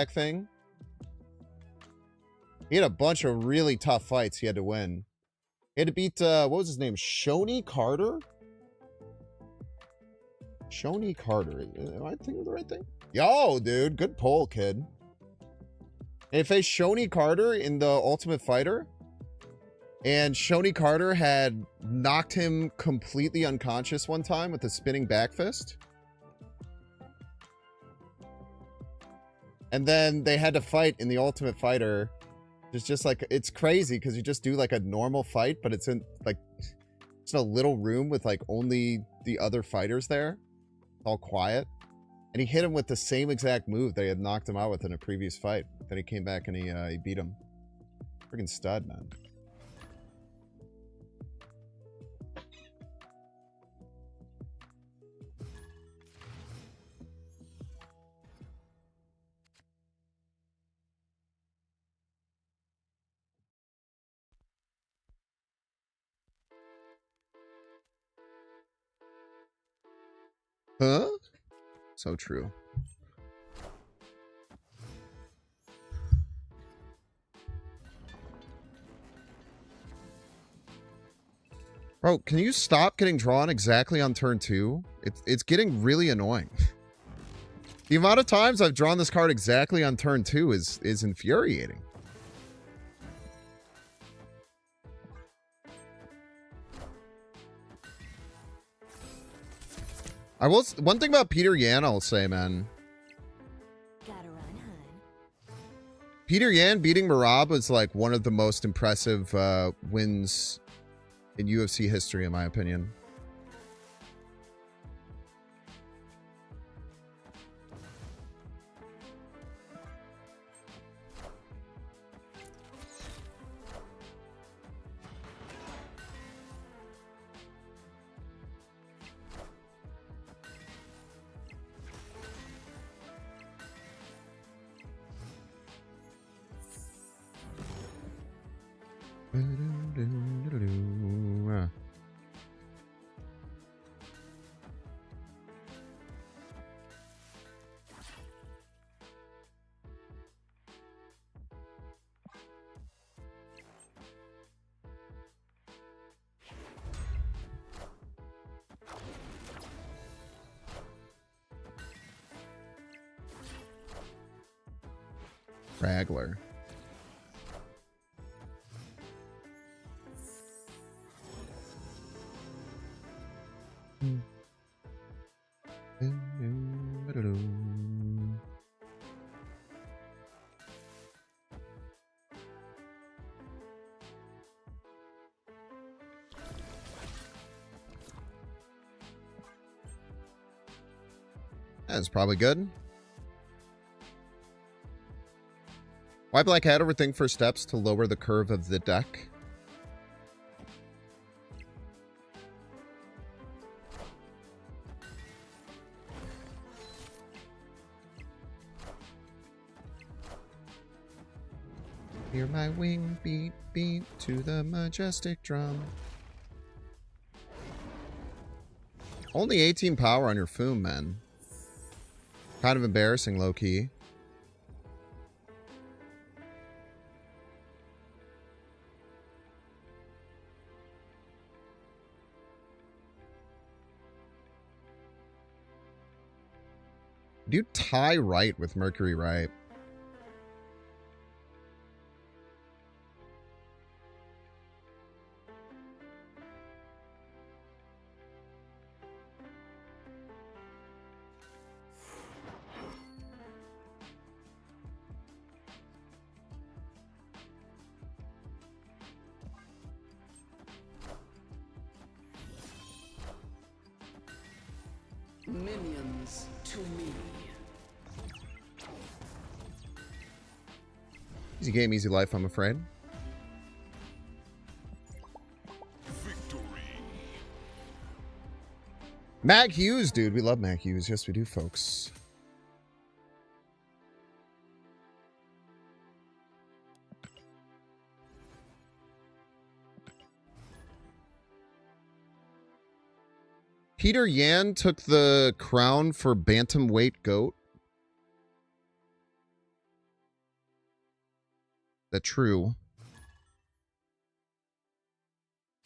thing. He had a bunch of really tough fights he had to win. He had to beat, what was his name? Shoney Carter? Shoney Carter. Am I thinking of the right thing? Yo, dude. Good pull, kid. He faced Shoney Carter in The Ultimate Fighter. And Shoney Carter had knocked him completely unconscious one time with a spinning back fist. And then they had to fight in The Ultimate Fighter. It's just like, it's crazy because you just do like a normal fight, but it's in like, it's in a little room with like only the other fighters there. All quiet. And he hit him with the same exact move they had knocked him out with in a previous fight. Then he came back and he beat him. Freaking stud, man. Huh? So true. Bro, can you stop getting drawn exactly on turn 2? It's getting really annoying. The amount of times I've drawn this card exactly on turn 2 is infuriating. One thing about Peter Yan I'll say, man. Gotta run, hun. Peter Yan beating Marab was like one of the most impressive wins in UFC history, in my opinion. Straggler. That's probably good. Why black hat overthink for steps to lower the curve of the deck? Hear my wing beat, beat to the majestic drum. Only 18 power on your Foom, man. Kind of embarrassing, low-key. Do you tie right with Mercury right? Minions to me. Easy game, easy life, I'm afraid. Victory. Mac Hughes, dude. We love Mac Hughes. Yes, we do, folks. Peter Yan took the crown for bantamweight GOAT. That true.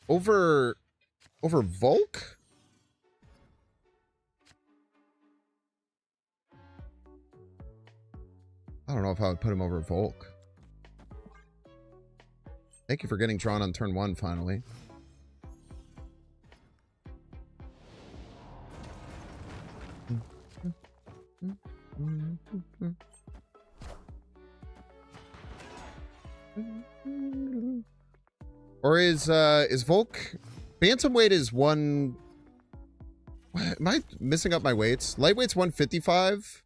Over Volk? I don't know if I would put him over Volk. Thank you for getting drawn on turn 1 finally. Or is Volk bantamweight is one? Am I missing up my weights? Lightweight's 155.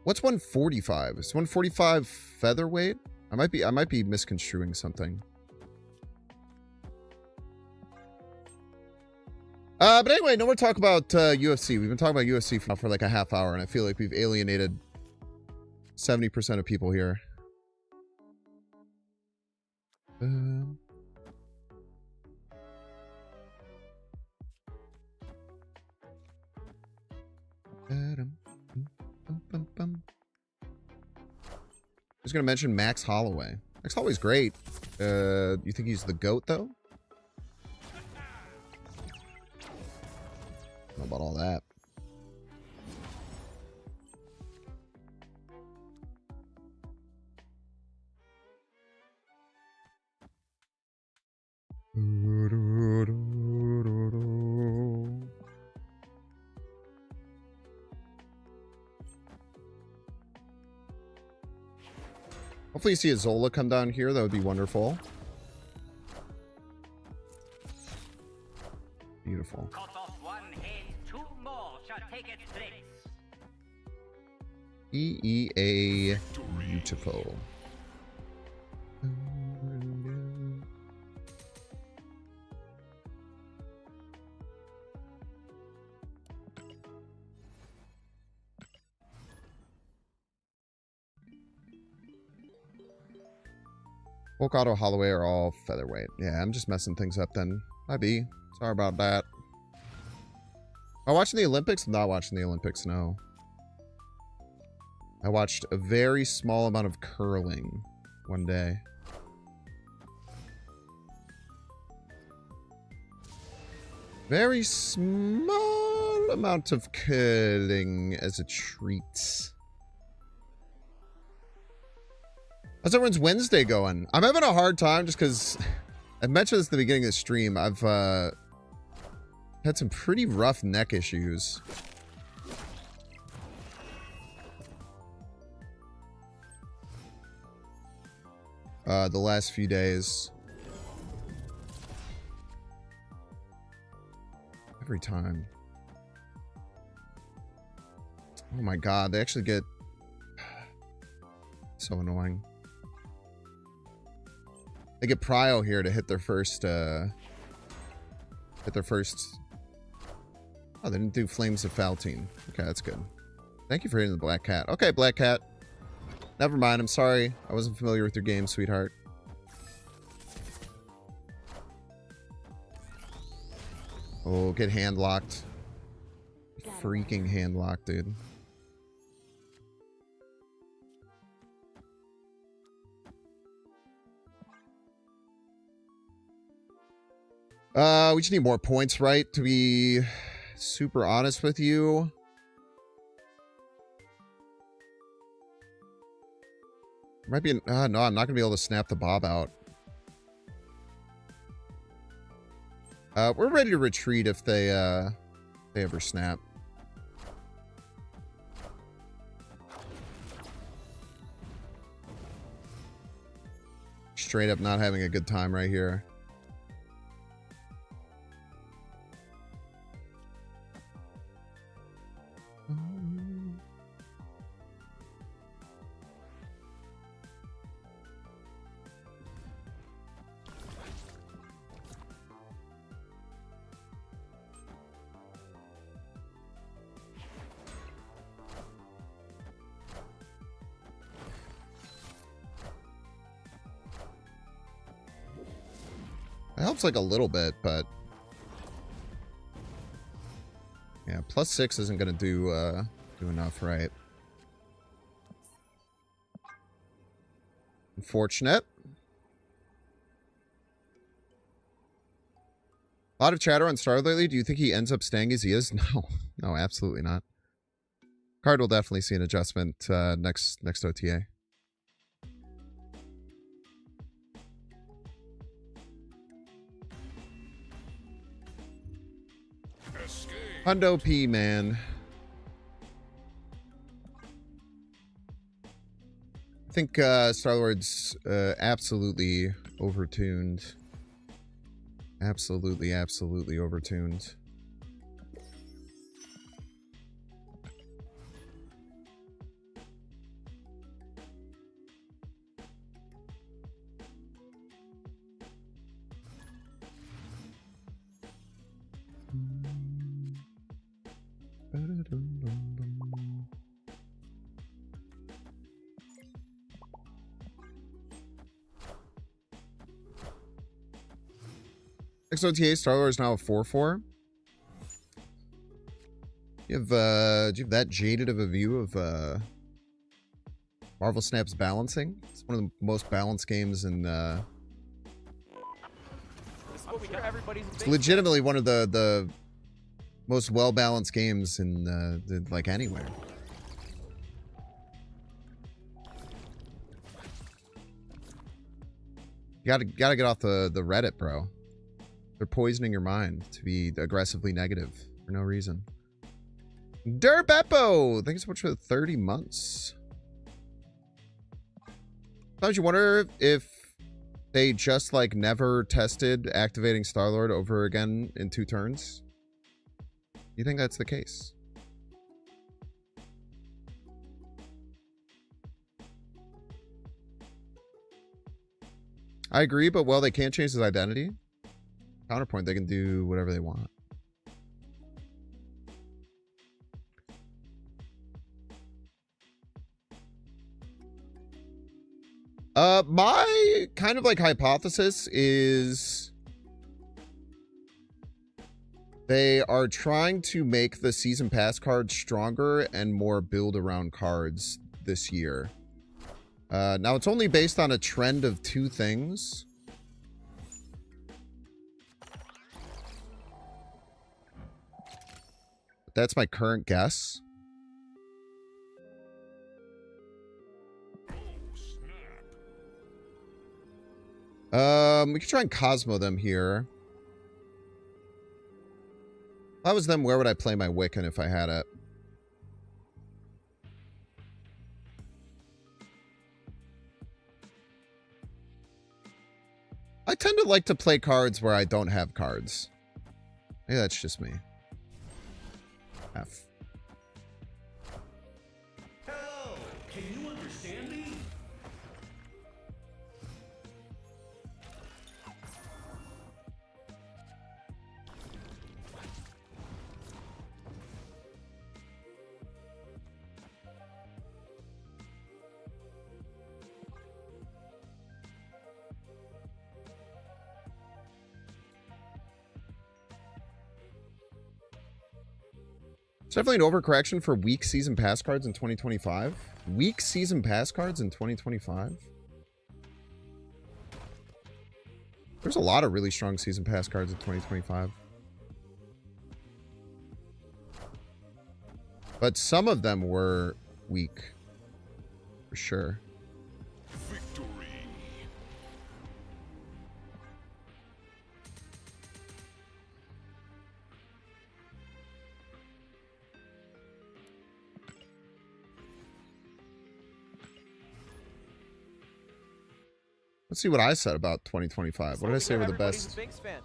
What's 145? Is 145 featherweight? I might be misconstruing something. But anyway, no more talk about UFC. We've been talking about UFC for like a half hour, and I feel like we've alienated 70% of people here. I was gonna mention Max Holloway. Max Holloway's great. You think he's the GOAT though? I don't know about all that. Hopefully you see a Zola come down here. That would be wonderful. Beautiful. Cut off one head, 2 more shall take its place. EEA. Beautiful. Volk, Otto, Holloway are all featherweight. Yeah, I'm just messing things up then. Might be. Sorry about that. Am I watching the Olympics? I'm not watching the Olympics, no. I watched a very small amount of curling one day. Very small small amount of curling as a treat. How's everyone's Wednesday going? I'm having a hard time just because I mentioned this at the beginning of the stream. I've had some pretty rough neck issues. The last few days. Every time. Oh my god, they actually get so annoying. They get Prio here to hit their first Oh, they didn't do Flames of Faltine. Okay, that's good. Thank you for hitting the Black Cat. Okay, Black Cat. Never mind, I'm sorry. I wasn't familiar with your game, sweetheart. Oh, get hand locked. Freaking hand locked, dude. We just need more points, right? To be super honest with you. Might be no, I'm not gonna be able to snap the bob out. We're ready to retreat if they ever snap. Straight up not having a good time right here. It helps like a little bit, but yeah, +6 isn't gonna do enough, right? Unfortunate. A lot of chatter on Star lately. Do you think he ends up staying as he is? No, no, absolutely not. Card will definitely see an adjustment next OTA. Hundo P, man. I think Star-Lord's absolutely overtuned. Absolutely, absolutely overtuned. XOTA Star-Lord is now a 4/4. Do you have that jaded of a view of Marvel Snap's balancing? It's one of the most balanced games in it's legitimately one of the most well-balanced games in like anywhere. You gotta get off the Reddit, bro. They're poisoning your mind to be aggressively negative for no reason. Derbeppo! Thank you so much for the 30 months. Sometimes you wonder if they just like never tested activating Star-Lord over again in 2 turns. You think that's the case? I agree, but well, they can't change his identity. Counterpoint, they can do whatever they want. My kind of like hypothesis is they are trying to make the season pass cards stronger and more build around cards this year. Now it's only based on a trend of 2 things. That's my current guess. We could try and Cosmo them here. If I was them, where would I play my Wiccan if I had it? I tend to like to play cards where I don't have cards. Maybe that's just me. F. Hello, can you understand me? It's definitely an overcorrection for weak season pass cards in 2025. Weak season pass cards in 2025? There's a lot of really strong season pass cards in 2025. But some of them were weak. For sure. Victory. Let's see what I said about 2025. What did I say were the Everybody's best? a Binks fan.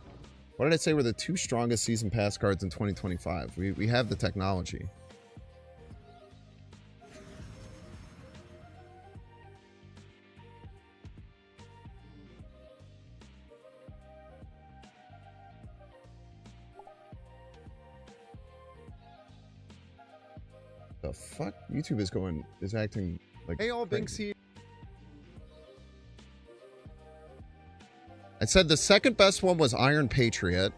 What did I say were the 2 strongest season pass cards in 2025? We have the technology. The fuck? YouTube is acting like Hey, all crazy. Binksy. I said the second best one was Iron Patriot.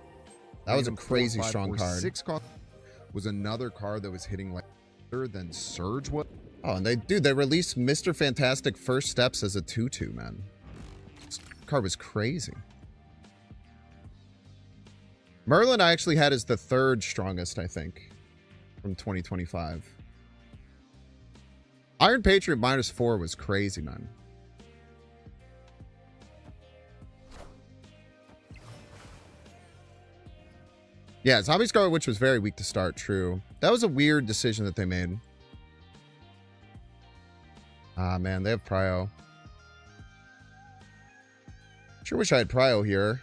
That was a Item crazy 4, 5, strong 4, card. 6 cost was another card that was hitting like better than Surge was. Oh, and they released Mr. Fantastic First Steps as a 2/2, man. This card was crazy. Merlin I actually had as the 3rd strongest, I think, from 2025. Iron Patriot -4 was crazy, man. Yeah, Zombie Scarlet Witch was very weak to start, true. That was a weird decision that they made. Ah, man, they have Prio. Sure wish I had Prio here.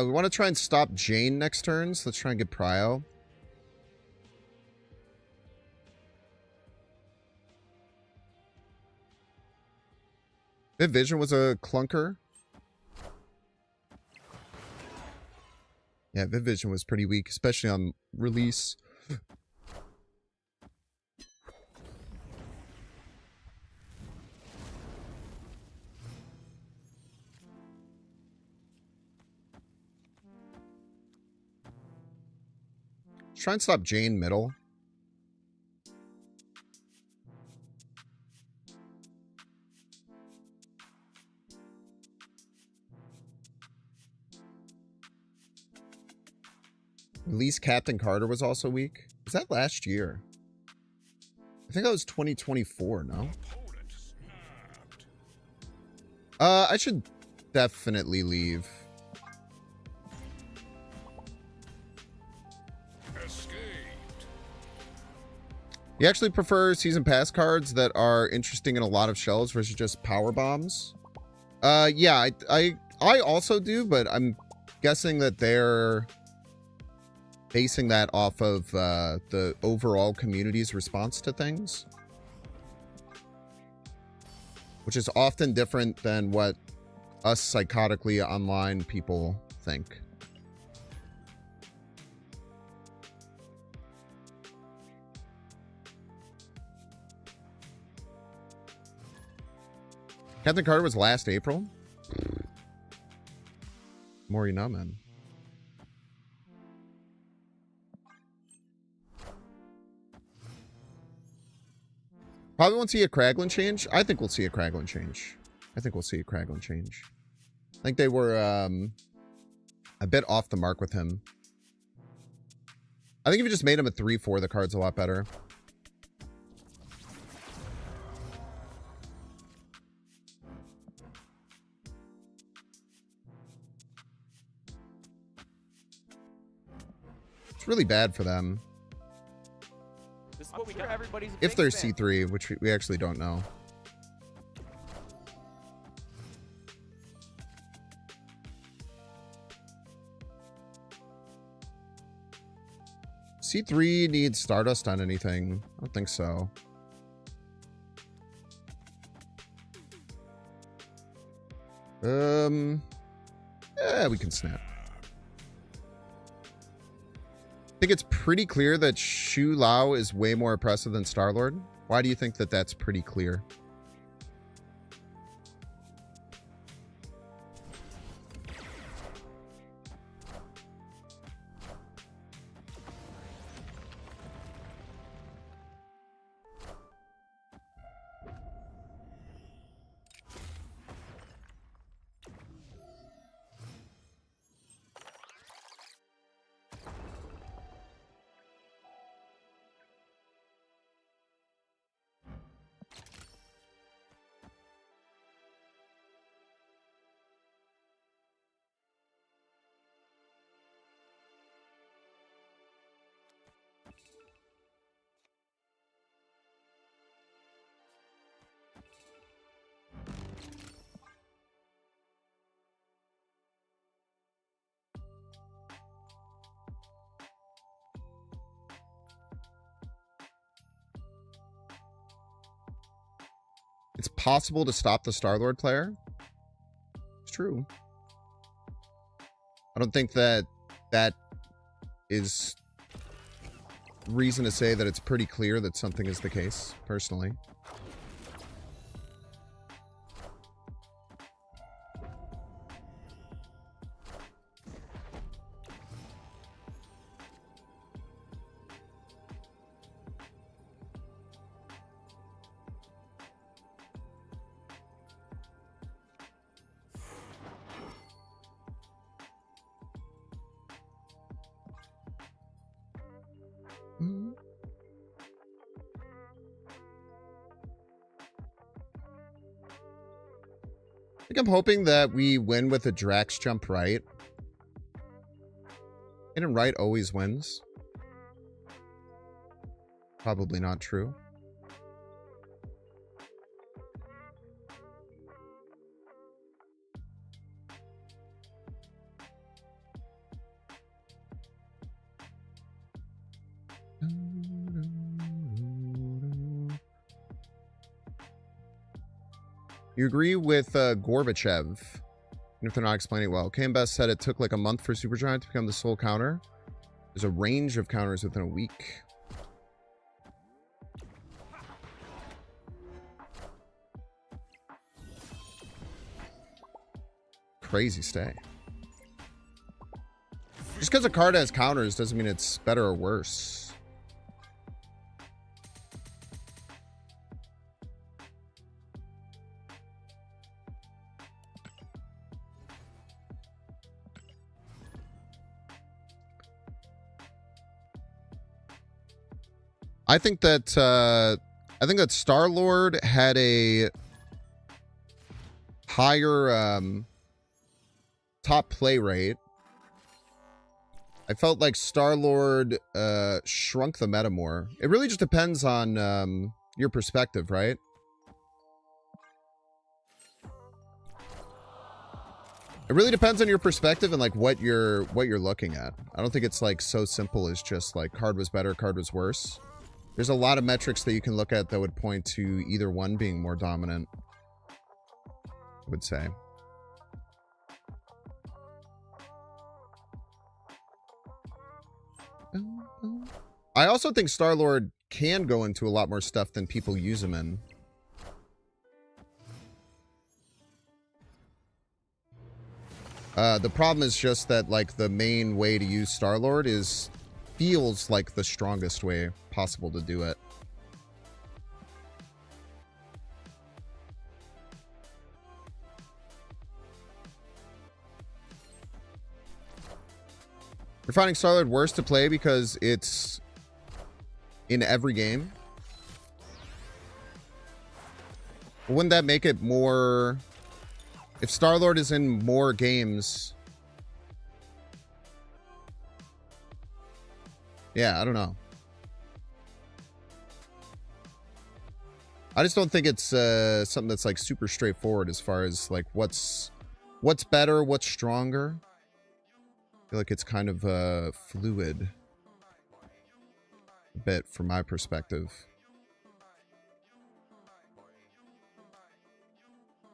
We want to try and stop Jane next turn, so let's try and get Prio. Vivid Vision was a clunker. Yeah, Vivid Vision was pretty weak, especially on release. Try and stop Jane middle. Release Captain Carter was also weak. Was that last year? I think that was 2024, no? Opponent snapped. I should definitely leave. Escaped. You actually prefer season pass cards that are interesting in a lot of shells versus just power bombs? Yeah, I also do, but I'm guessing that they're basing that off of the overall community's response to things, which is often different than what us psychotically online people think. Captain Carter was last April. More you know, man. Probably won't see a Kraglin change. I think we'll see a Kraglin change. I think they were a bit off the mark with him. I think if you just made him a 3/4, the card's a lot better. It's really bad for them. This is what we got. Everybody's a If they're Binks fan. C3, which we actually don't know. C3 needs Stardust on anything. I don't think so. Yeah, we can snap. I think it's pretty clear that Shu Lao is way more oppressive than Star-Lord. Why do you think that that's pretty clear? It's possible to stop the Star-Lord player. It's true. I don't think that that is reason to say that it's pretty clear that something is the case, personally. I think I'm hoping that we win with a Drax jump right. Hitting right always wins. Probably not true. You agree with Gorbachev, even if they're not explaining it well. KMBest said it took like a month for Supergiant to become the sole counter. There's a range of counters within a week. Crazy stay. Just because a card has counters doesn't mean it's better or worse. I think that Star-Lord had a higher top play rate. I felt like Star-Lord shrunk the meta more. It really just depends on your perspective, right? It really depends on your perspective and like what you're looking at. I don't think it's like so simple as just like card was better, card was worse. There's a lot of metrics that you can look at that would point to either one being more dominant, I would say. I also think Star-Lord can go into a lot more stuff than people use him in. The problem is just that like the main way to use Star-Lord feels like the strongest way possible to do it. You're finding Star-Lord worse to play because it's in every game? Wouldn't that make it more... If Star-Lord is in more games... Yeah, I don't know. I just don't think it's something that's like super straightforward as far as like what's better, what's stronger. I feel like it's kind of fluid a bit from my perspective.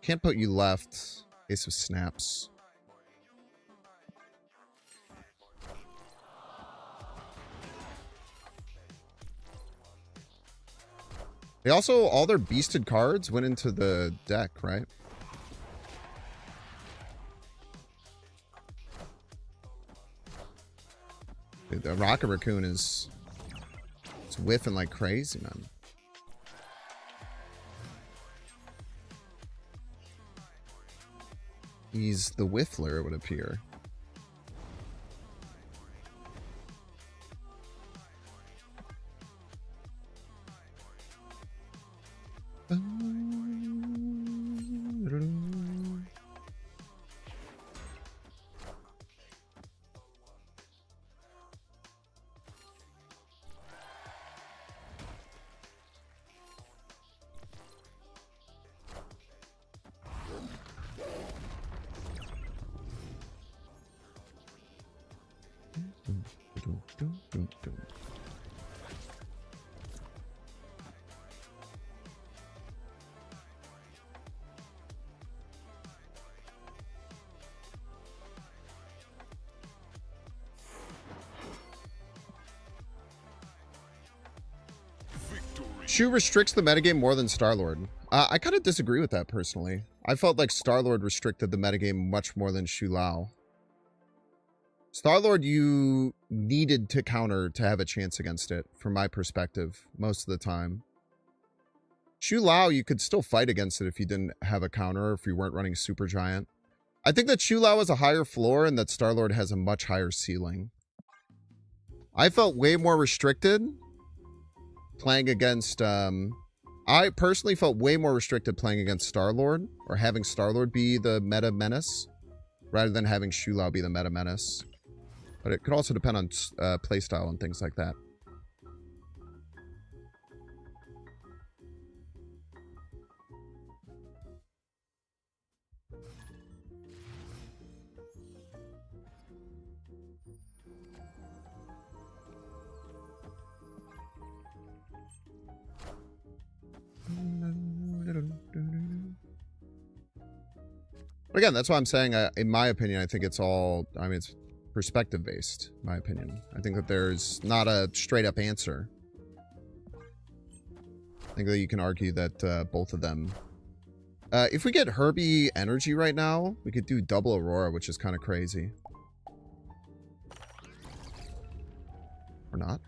Can't put you left. Ace of snaps. They also, all their beasted cards went into the deck, right? Dude, the Rocket Raccoon is it's whiffing like crazy, man. He's the Whiffler, it would appear. Shu restricts the metagame more than Star-Lord. I kind of disagree with that personally. I felt like Star-Lord restricted the metagame much more than Shu Lao. Star-Lord, you needed to counter to have a chance against it, from my perspective, most of the time. Shu Lao, you could still fight against it if you didn't have a counter or if you weren't running Super Giant. I think that Shu Lao has a higher floor and that Star-Lord has a much higher ceiling. I felt way more restricted playing against... I personally felt way more restricted playing against Star-Lord, or having Star-Lord be the meta menace, rather than having Shu Lao be the meta menace. But it could also depend on playstyle and things like that. But again, that's why I'm saying, in my opinion, I think it's all, I mean, it's perspective based, in my opinion. I think that there's not a straight up answer. I think that you can argue that both of them. If we get Herbie energy right now, we could do double Aurora, which is kind of crazy. Or not.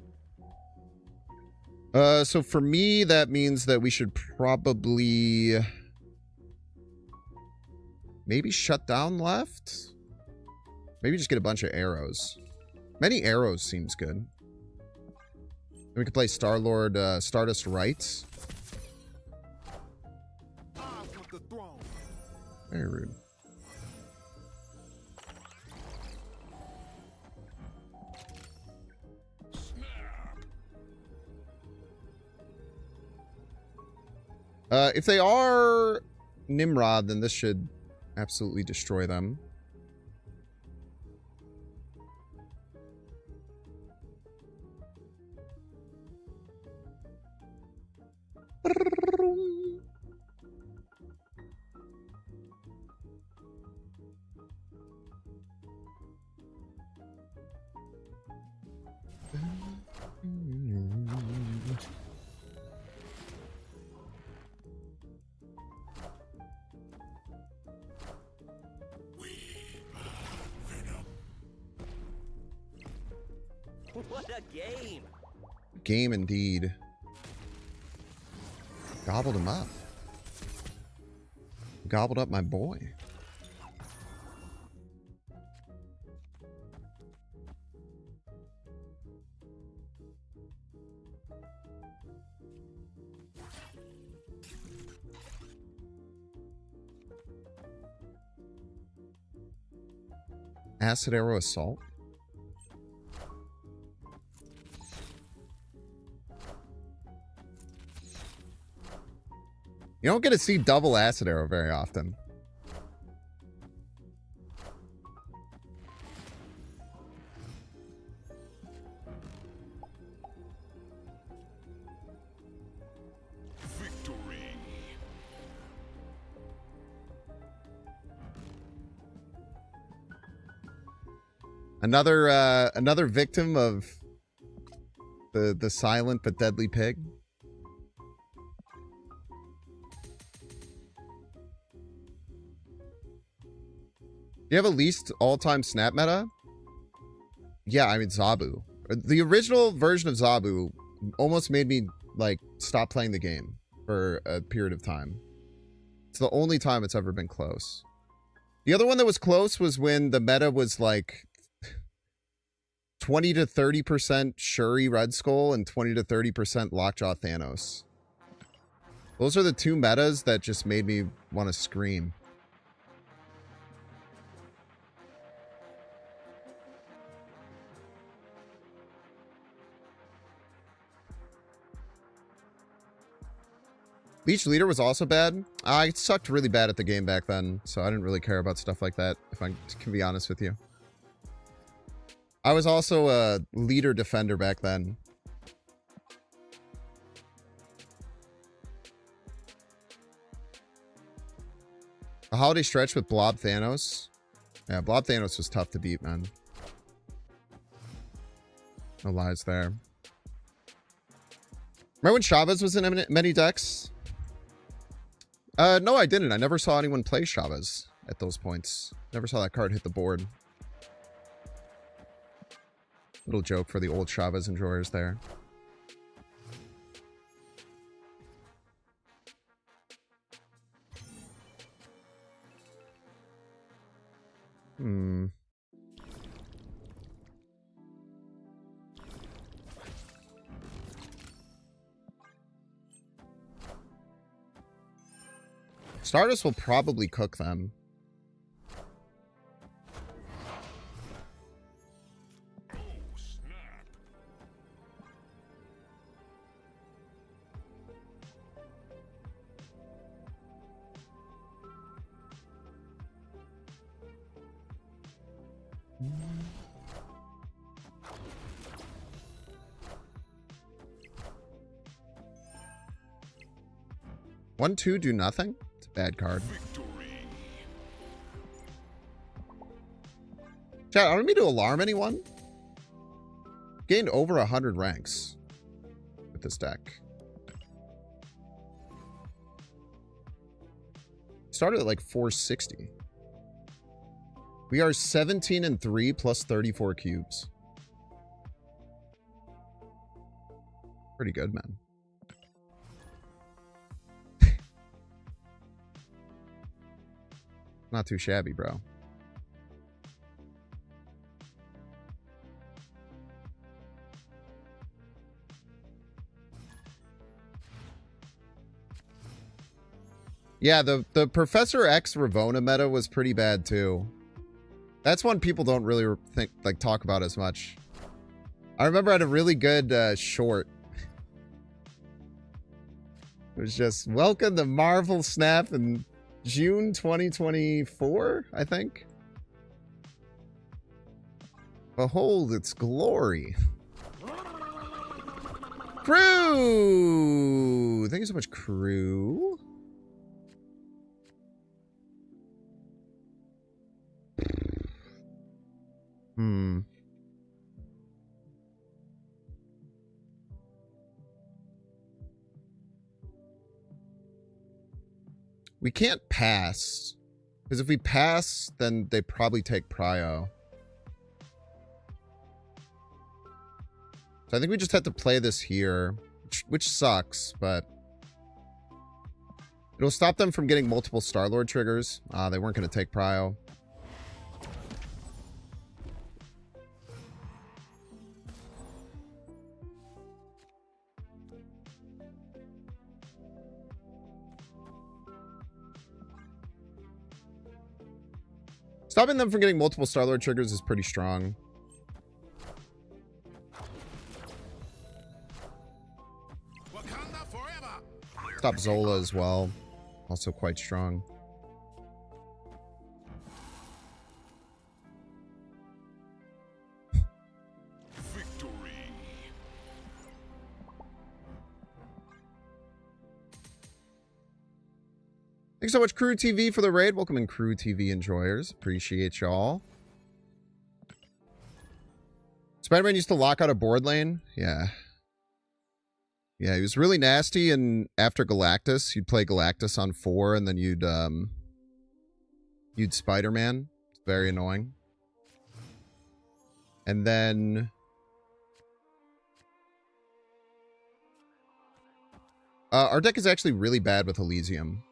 So for me, that means that we should probably maybe shut down left. Maybe just get a bunch of arrows. Many arrows seems good. We could play Star-Lord, Stardust right. Very rude. If they are Nimrod, then this should absolutely destroy them. What a game! Game indeed. Gobbled him up. Gobbled up my boy. Acid Arrow Assault. You don't get to see double Acid Arrow very often. Victory. Another victim of the silent but deadly pig. Do you have a least all-time snap meta? Yeah, I mean Zabu. The original version of Zabu almost made me like stop playing the game for a period of time. It's the only time it's ever been close. The other one that was close was when the meta was like 20 to 30% Shuri Red Skull and 20 to 30% Lockjaw Thanos. Those are the two metas that just made me want to scream. Leech Leader was also bad. I sucked really bad at the game back then, so I didn't really care about stuff like that, if I can be honest with you. I was also a leader defender back then. A holiday stretch with Blob Thanos. Yeah, Blob Thanos was tough to beat, man. No lies there. Remember when Chavez was in many decks? No, I didn't. I never saw anyone play Chavez at those points. Never saw that card hit the board. Little joke for the old Chavez enjoyers there. Stardust will probably cook them. Oh, snap. One, two, do nothing? It's a bad card. Victory. Chat, I don't mean to alarm anyone. Gained over 100 ranks with this deck. Started at like 460. We are 17-3 plus 34 cubes. Pretty good, man. Not too shabby, bro. Yeah, the Professor X Ravona meta was pretty bad too. That's one people don't really talk about as much. I remember I had a really good short. It was just welcome to Marvel Snap in June 2024, I think. Behold its glory. Crew! Thank you so much, Crew. We can't pass. Because if we pass, then they probably take Prio. So I think we just have to play this here. Which sucks, but... it'll stop them from getting multiple Star-Lord triggers. They weren't going to take Prio. Stopping them from getting multiple Star-Lord triggers is pretty strong. Wakanda forever. Stop Zola as well. Also quite strong. Victory. Thanks so much, Crew TV, for the raid. Welcome in, Crew TV enjoyers. Appreciate y'all. Spider-Man used to lock out a board lane. Yeah. Yeah, he was really nasty, and after Galactus, you'd play Galactus on 4, and then you'd Spider-Man. It's very annoying. And then our deck is actually really bad with Elysium.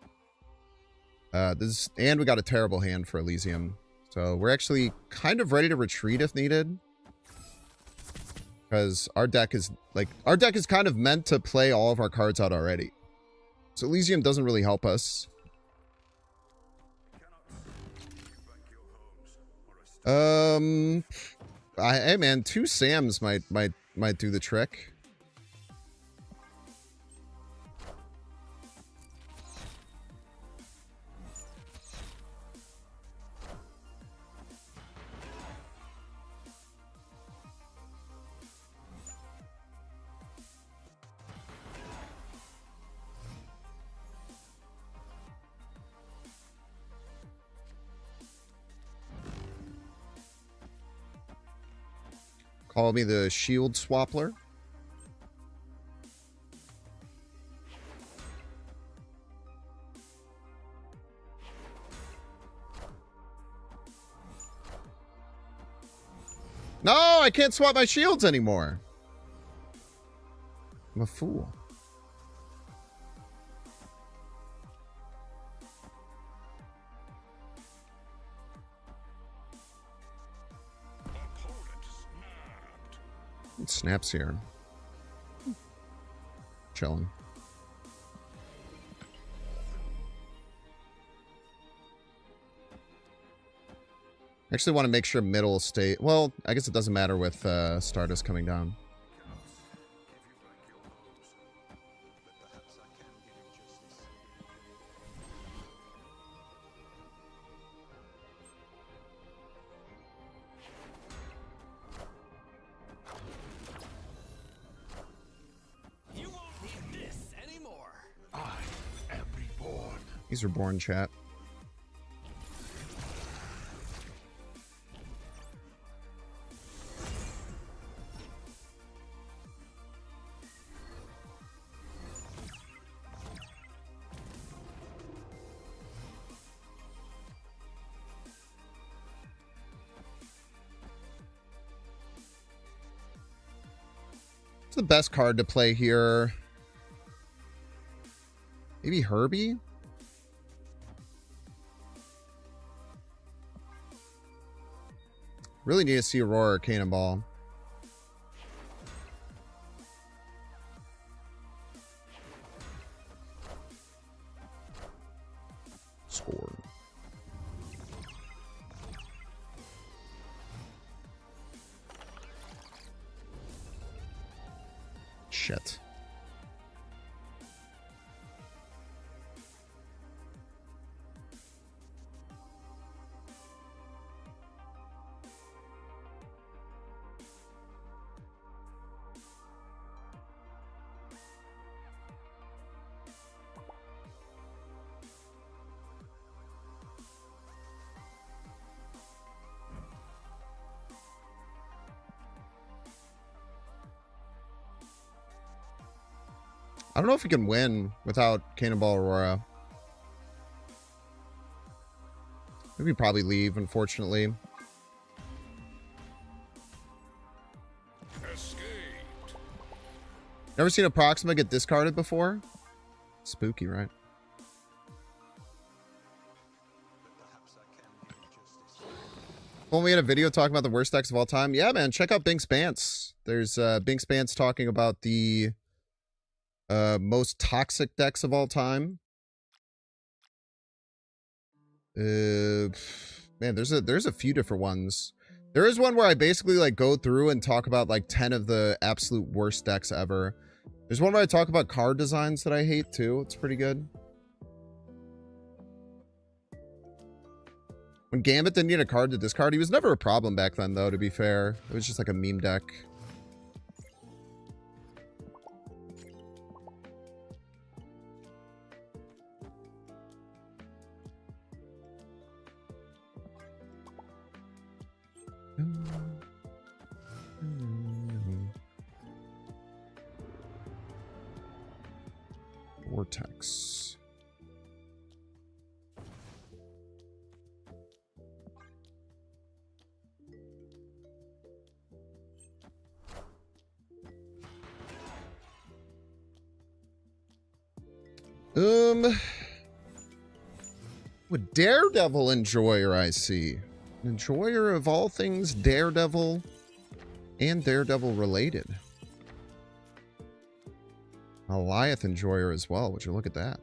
And we got a terrible hand for Elysium. So we're actually kind of ready to retreat if needed. Because our deck is kind of meant to play all of our cards out already. So Elysium doesn't really help us. Hey man, 2 Sams might do the trick. Call me the Shield Swappler. No, I can't swap my shields anymore. I'm a fool. It snaps here. Chilling. I actually want to make sure middle stay. Well, I guess it doesn't matter with Stardust coming down. These are born, chat. What's the best card to play here? Maybe Herbie? Really need to see Aurora or Cannonball. Score. Shit. I don't know if we can win without Cannonball Aurora. Maybe probably leave, unfortunately. Escaped. Never seen a Proxima get discarded before? Spooky, right? When we had a video talking about the worst decks of all time. Yeah, man, check out Bink's Bants. There's Bink's Bants talking about the most toxic decks of all time. Man, there's a few different ones. There is one where I basically like go through and talk about like 10 of the absolute worst decks ever. There's one where I talk about card designs that I hate too. It's pretty good. When Gambit didn't need a card to discard, he was never a problem back then though, to be fair. It was just like a meme deck. Vortex. With Daredevil enjoyer, I see. An enjoyer of all things Daredevil and Daredevil related. Goliath enjoyer as well. Would you look at that?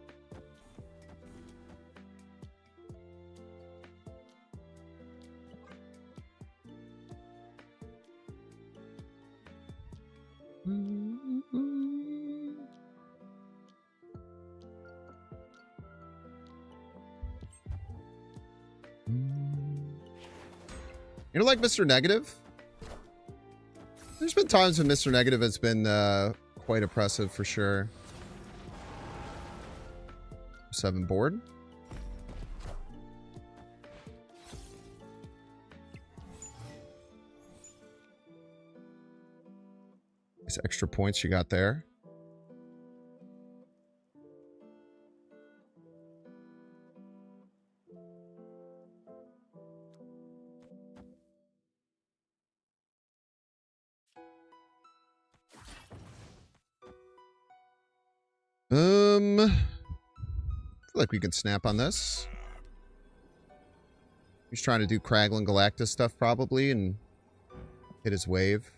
You know, like Mr. Negative? There's been times when Mr. Negative has been quite oppressive for sure. 7 board. These extra points you got there. I feel like we can snap on this. He's trying to do Kraglin Galactus stuff probably and hit his wave.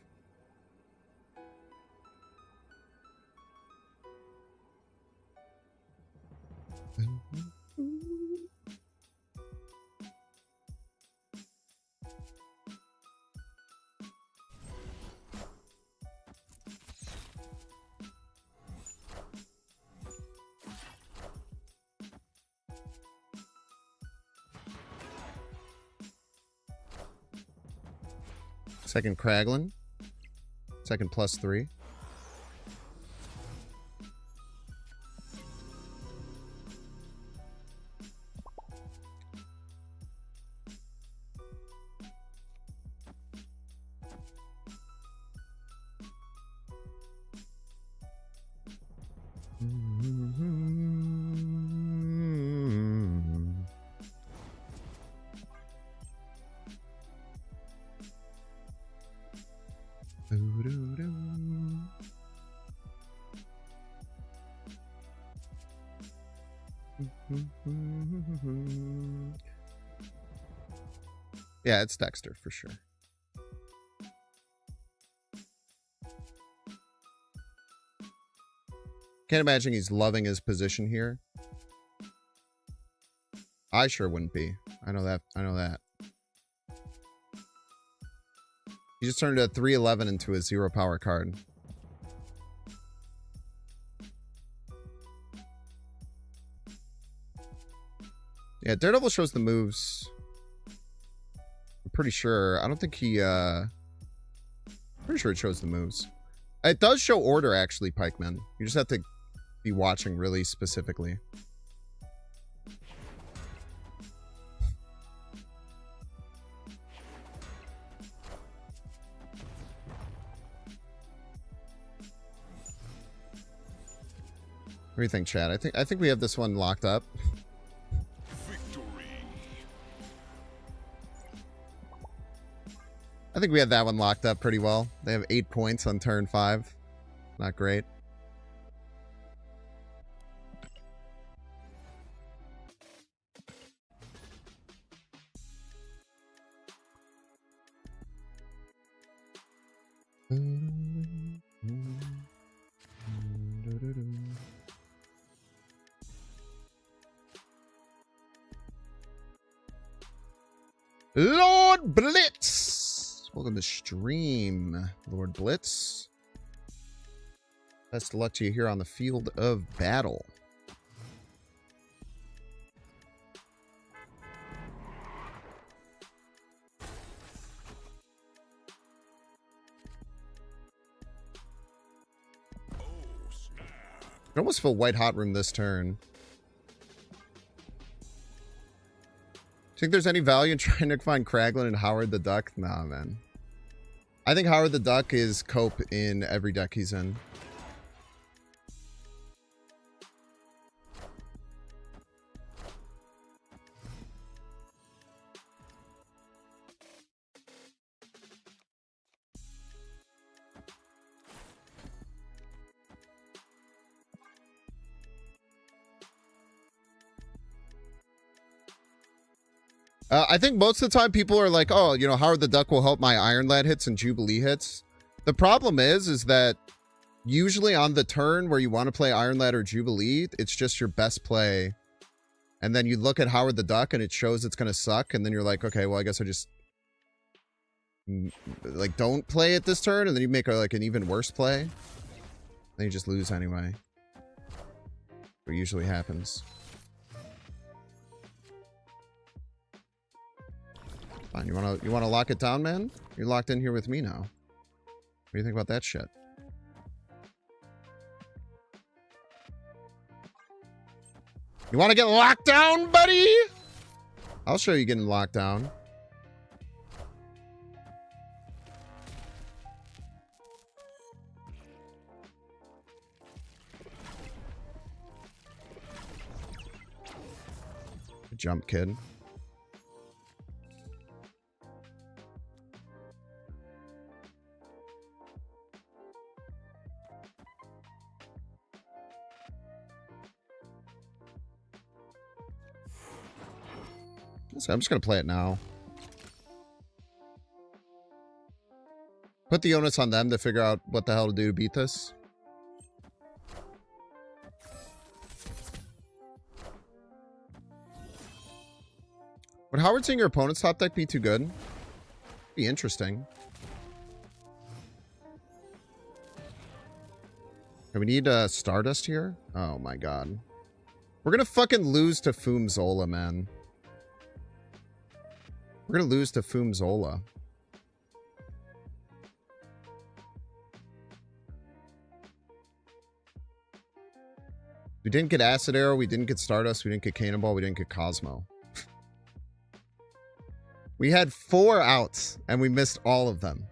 Second Kraglin. Second +3. Yeah, it's Dexter for sure. Can't imagine he's loving his position here. I sure wouldn't be. I know that. I know that. He just turned a 3/11 into a 0 power card. Yeah, Daredevil shows the moves. I'm pretty sure. I don't think he, pretty sure it shows the moves. It does show order, actually, Pikeman. You just have to be watching really specifically. What do you think, Chad? I think we have this one locked up. Victory. I think we have that one locked up pretty well. They have 8 points on turn 5. Not great. Lord Blitz. Welcome to stream, Lord Blitz. Best of luck to you here on the field of battle. I almost feel white hot room this turn. Think there's any value in trying to find Kraglin and Howard the Duck? Nah, man. I think Howard the Duck is cope in every deck he's in. I think most of the time people are like, oh, you know, Howard the Duck will help my Iron Lad hits and Jubilee hits. The problem is that usually on the turn where you want to play Iron Lad or Jubilee, it's just your best play. And then you look at Howard the Duck and it shows it's going to suck. And then you're like, okay, well, I guess I just like don't play it this turn. And then you make like an even worse play. Then you just lose anyway. What usually happens. Fine, you wanna lock it down, man? You're locked in here with me now. What do you think about that shit? You wanna get locked down, buddy? I'll show you getting locked down. Good jump, kid. So I'm just going to play it now. Put the onus on them to figure out what the hell to do to beat this. Would Howard seeing your opponent's top deck be too good? Be interesting. Okay, we need Stardust here. Oh my god. We're going to fucking lose to Zola, man. We're going to lose to Zola. We didn't get Acid Arrow. We didn't get Stardust. We didn't get Cannonball. We didn't get Cosmo. We had 4 outs, and we missed all of them.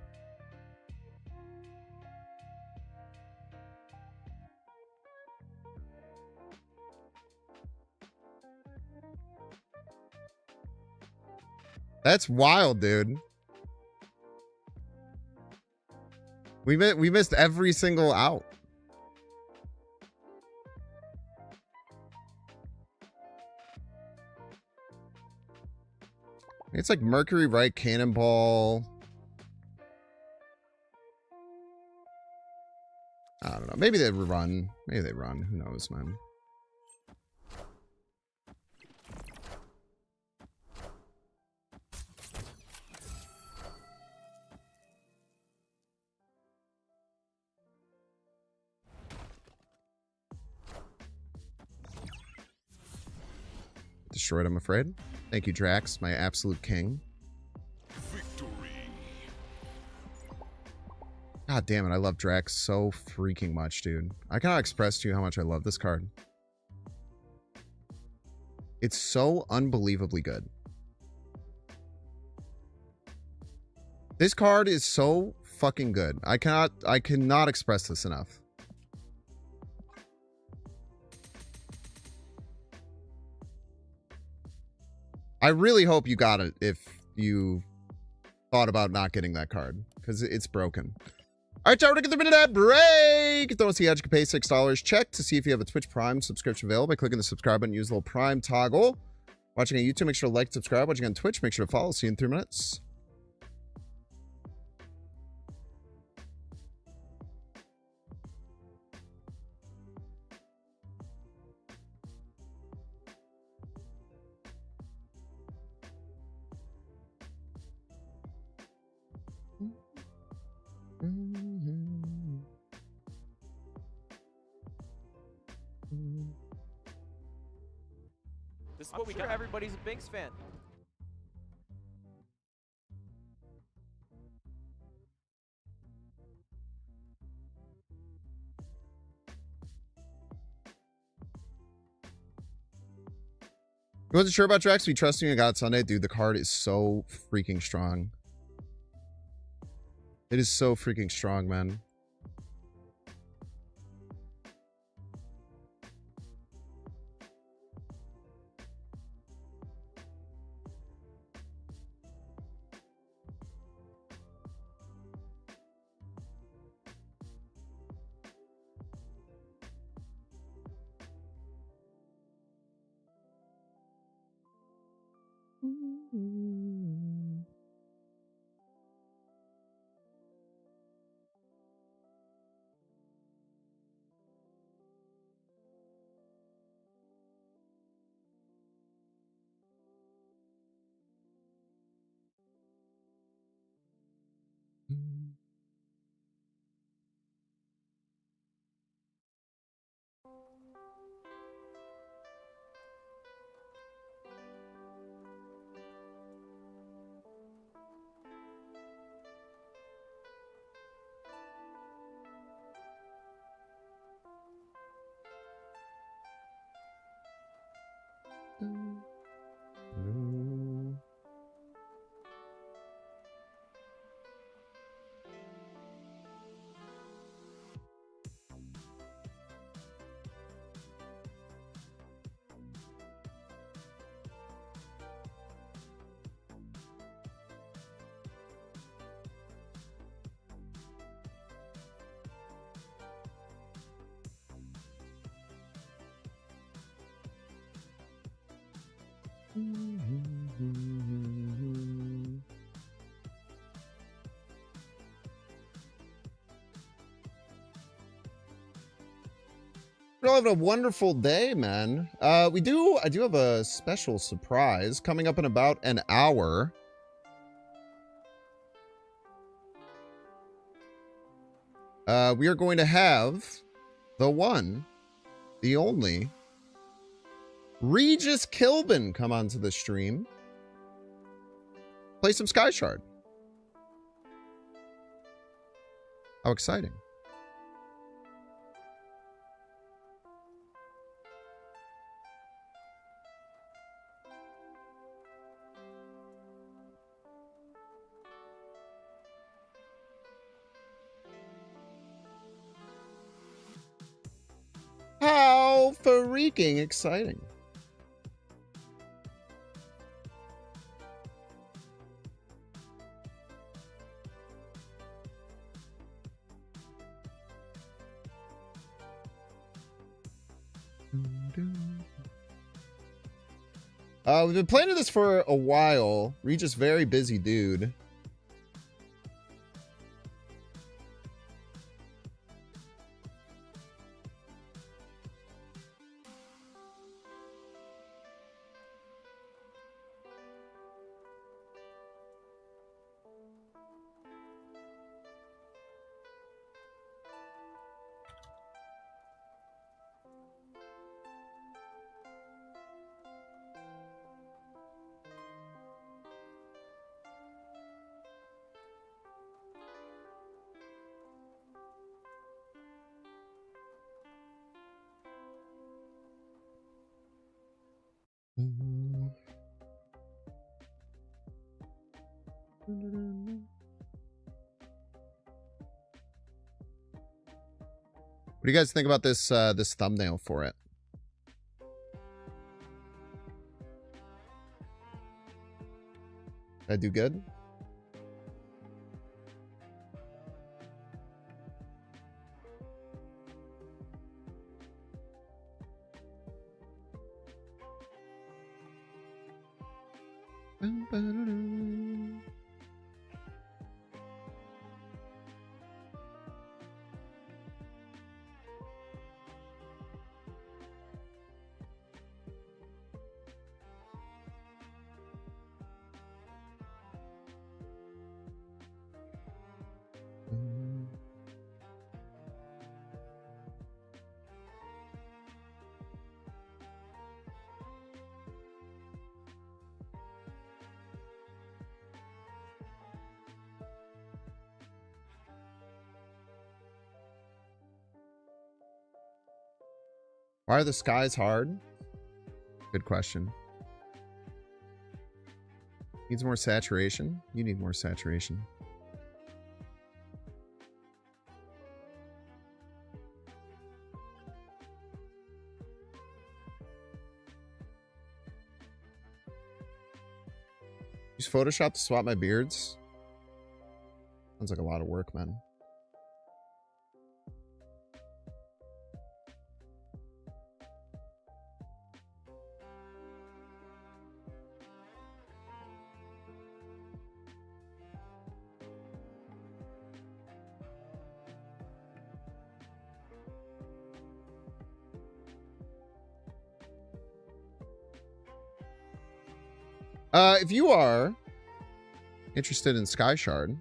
That's wild, dude. We missed every single out. It's like Mercury, right? Cannonball. I don't know. Maybe they run. Maybe they run. Who knows, man? Destroyed, I'm afraid. Thank you, Drax, my absolute king. Victory. God damn it, I love Drax so freaking much, dude. I cannot express to you how much I love this card. It's so unbelievably good. This card is so fucking good. I cannot express this enough. I really hope you got it if you thought about not getting that card, because it's broken. All right, y'all, we're going to get the minute ad break. Don't see how you can pay $6. Check to see if you have a Twitch Prime subscription available by clicking the subscribe button. Use the little Prime toggle. Watching on YouTube, make sure to like, subscribe. Watching on Twitch, make sure to follow. See you in 3 minutes. This is what we got. Everybody's a Binks fan. You wasn't sure about Drax? We trust you and got it Sunday. Dude, the card is so freaking strong. It is so freaking strong, man. We're all having a wonderful day, man. I do have a special surprise coming up in about an hour. We are going to have the one, the only, Regis Kilbin come onto the stream. Play some Skyshard. How exciting. How freaking exciting. We've been playing this for a while. Regis, very busy dude. What do you guys think about this this thumbnail for it? Did I do good? Why are the skies hard? Good question. Needs more saturation? You need more saturation. Use Photoshop to swap my beards? Sounds like a lot of work, man. If you are interested in Skyshard,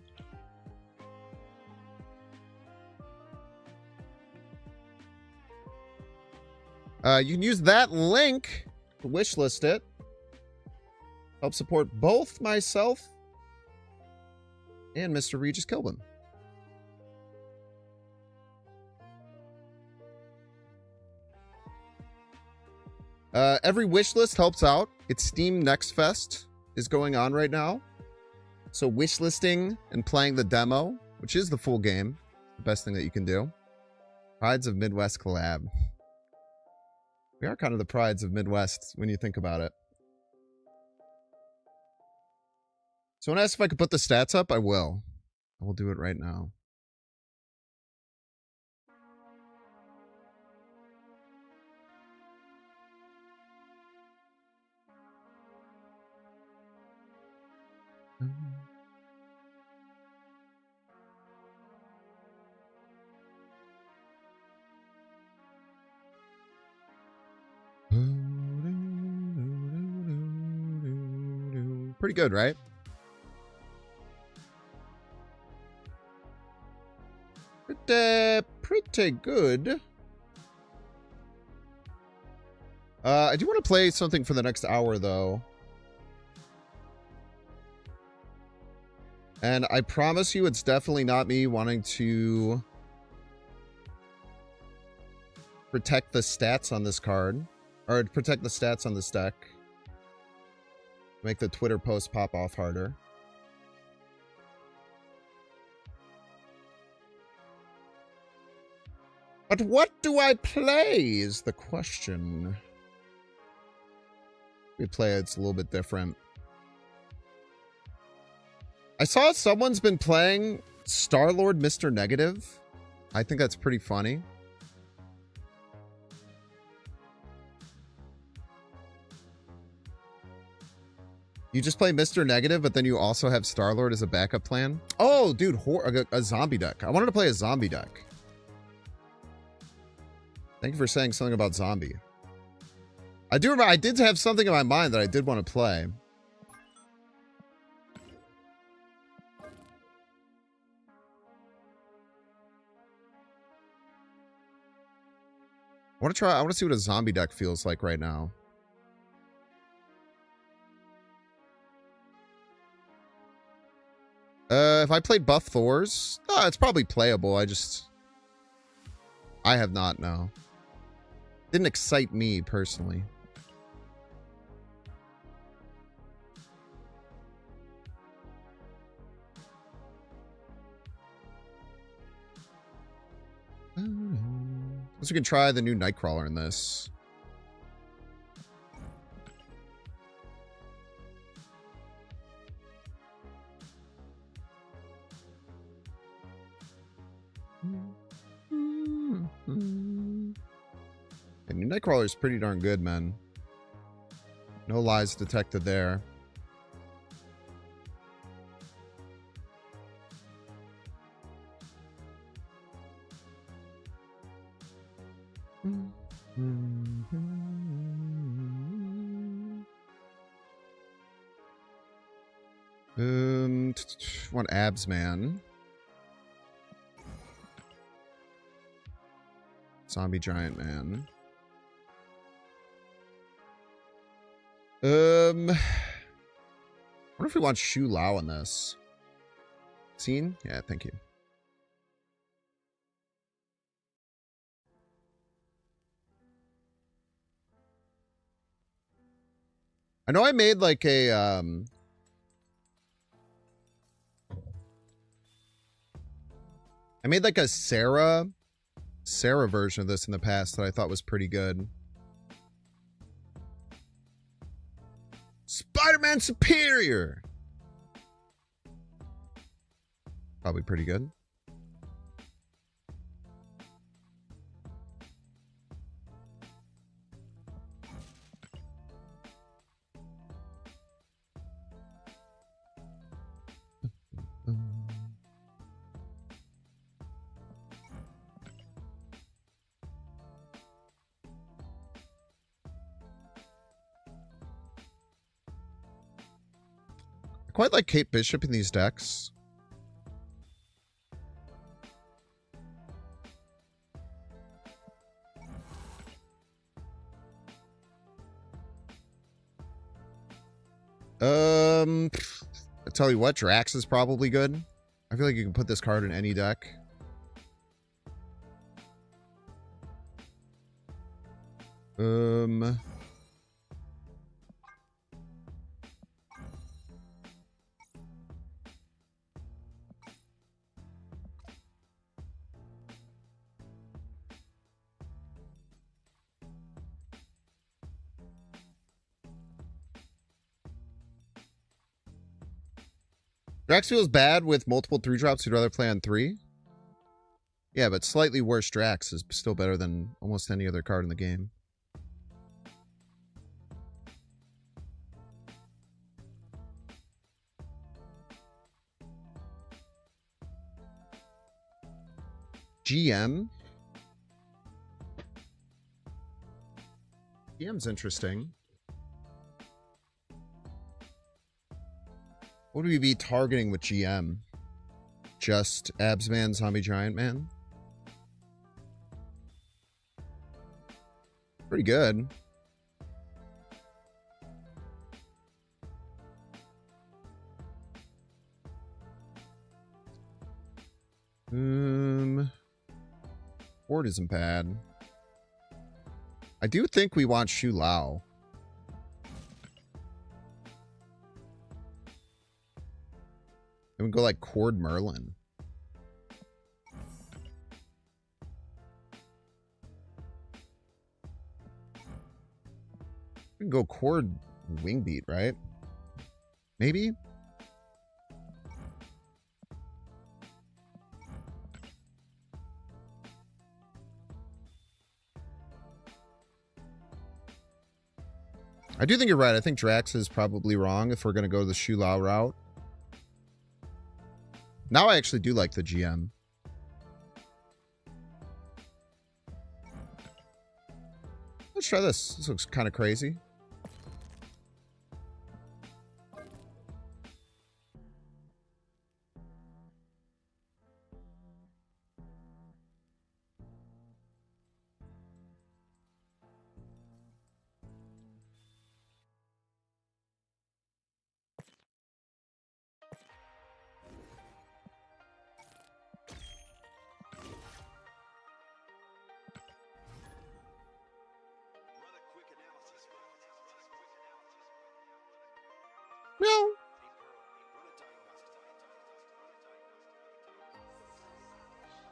you can use that link to wishlist it. Help support both myself and Mr. Regis Kilbin. Every wish list helps out. It's Steam Next Fest is going on right now. So wishlisting and playing the demo, which is the full game, the best thing that you can do. Prides of Midwest collab. We are kind of the prides of Midwest when you think about it. So when asked if I could put the stats up, I will. I will do it right now. Pretty good, right? Pretty good. I do want to play something for the next hour, though. And I promise you it's definitely not me wanting to protect the stats on this card. Or protect the stats on this deck. Make the Twitter post pop off harder. But what do I play is the question. We play it's a little bit different. I saw someone's been playing Star-Lord Mr. Negative. I think that's pretty funny. You just play Mr. Negative, but then you also have Star-Lord as a backup plan? Oh, dude, a zombie deck. I wanted to play a zombie deck. Thank you for saying something about zombie. I do remember I did have something in my mind that I did want to play. I want to see what a zombie deck feels like right now. If I played buff Thors, it's probably playable. I have not, no. Didn't excite me personally. Guess we can try the new Nightcrawler in this. And new Nightcrawler is pretty darn good, man. No lies detected there. Want abs, man. Zombie giant man. Wonder if we want Shu Lao in this. Scene? Yeah, thank you. I know I made like a I made like a Sarah version of this in the past that I thought was pretty good. Spider-Man Superior. Probably pretty good. I quite like Kate Bishop in these decks. I tell you what, Drax is probably good. I feel like you can put this card in any deck. Drax feels bad with multiple 3-drops. You'd rather play on 3? Yeah, but slightly worse Drax is still better than almost any other card in the game. GM? GM's interesting. What would we be targeting with GM? Just Absman, Zombie Giant Man? Pretty good. Board isn't bad. I do think we want Shu Lao. And we go like Cord Merlin. We can go Cord Wingbeat, right? Maybe? I do think you're right. I think Drax is probably wrong if we're going to go the Shu Lao route. Now I actually do like the GM. Let's try this. This looks kind of crazy.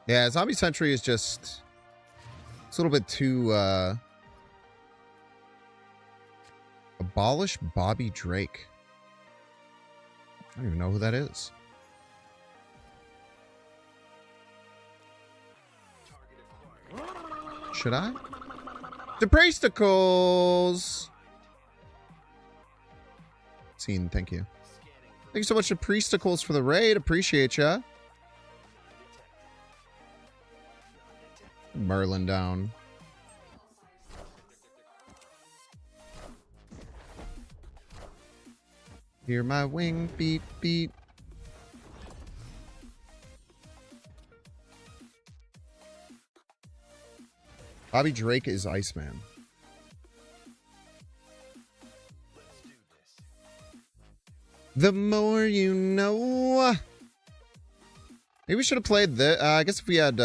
Yeah, Zombie Sentry is just... It's a little bit too, Abolish Bobby Drake. I don't even know who that is. Should I? The Priesticles! Scene, thank you. Thank you so much to Priesticles for the raid. Appreciate ya. Merlin down. Hear my wing beat beat. Bobby Drake is Iceman. The more you know. Maybe we should have played the... I guess if we had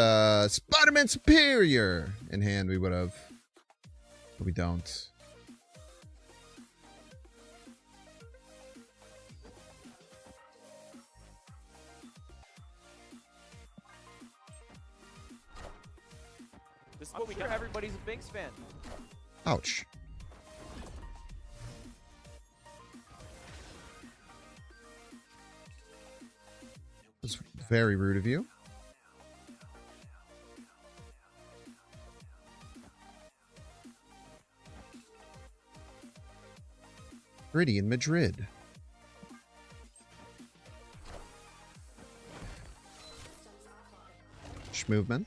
Spider-Man Superior in hand, we would have. But we don't. This is what we got. Everybody's a Binks fan. Ouch. That's very rude of you. Gritty in Madrid. Movement.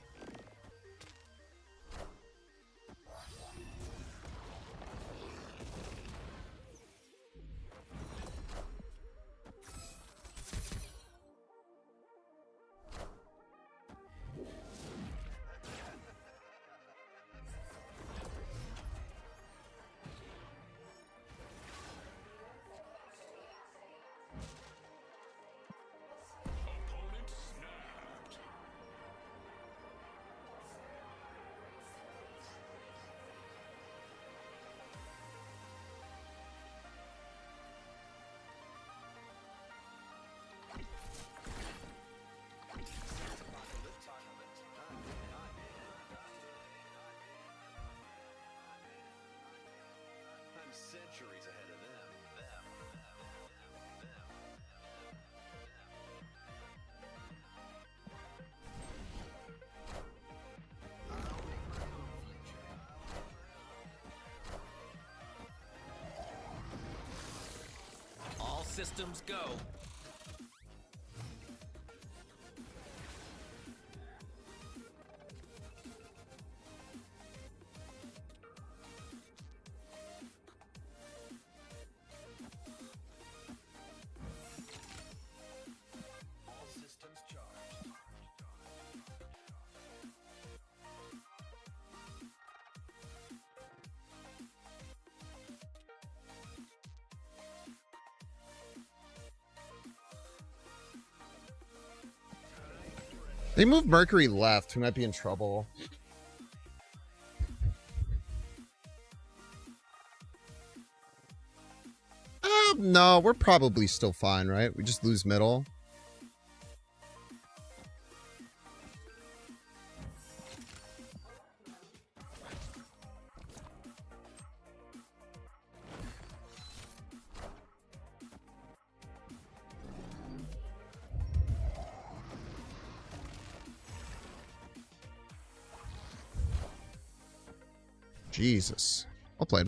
Centuries ahead of them. All systems go. They moved Mercury left. We might be in trouble. No, we're probably still fine, right? We just lose middle. Jesus. Well played.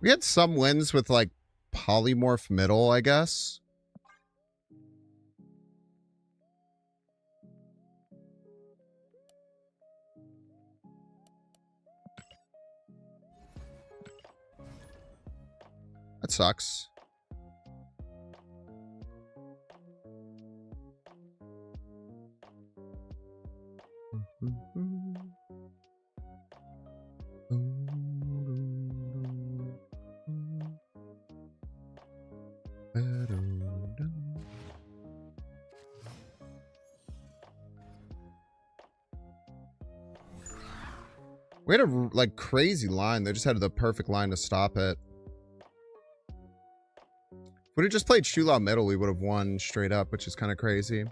We had some wins with, like, polymorph middle, I guess. That sucks. We had a, like, crazy line. They just had the perfect line to stop it. If we'd have just played Shula middle, we would have won straight up, which is kind of crazy.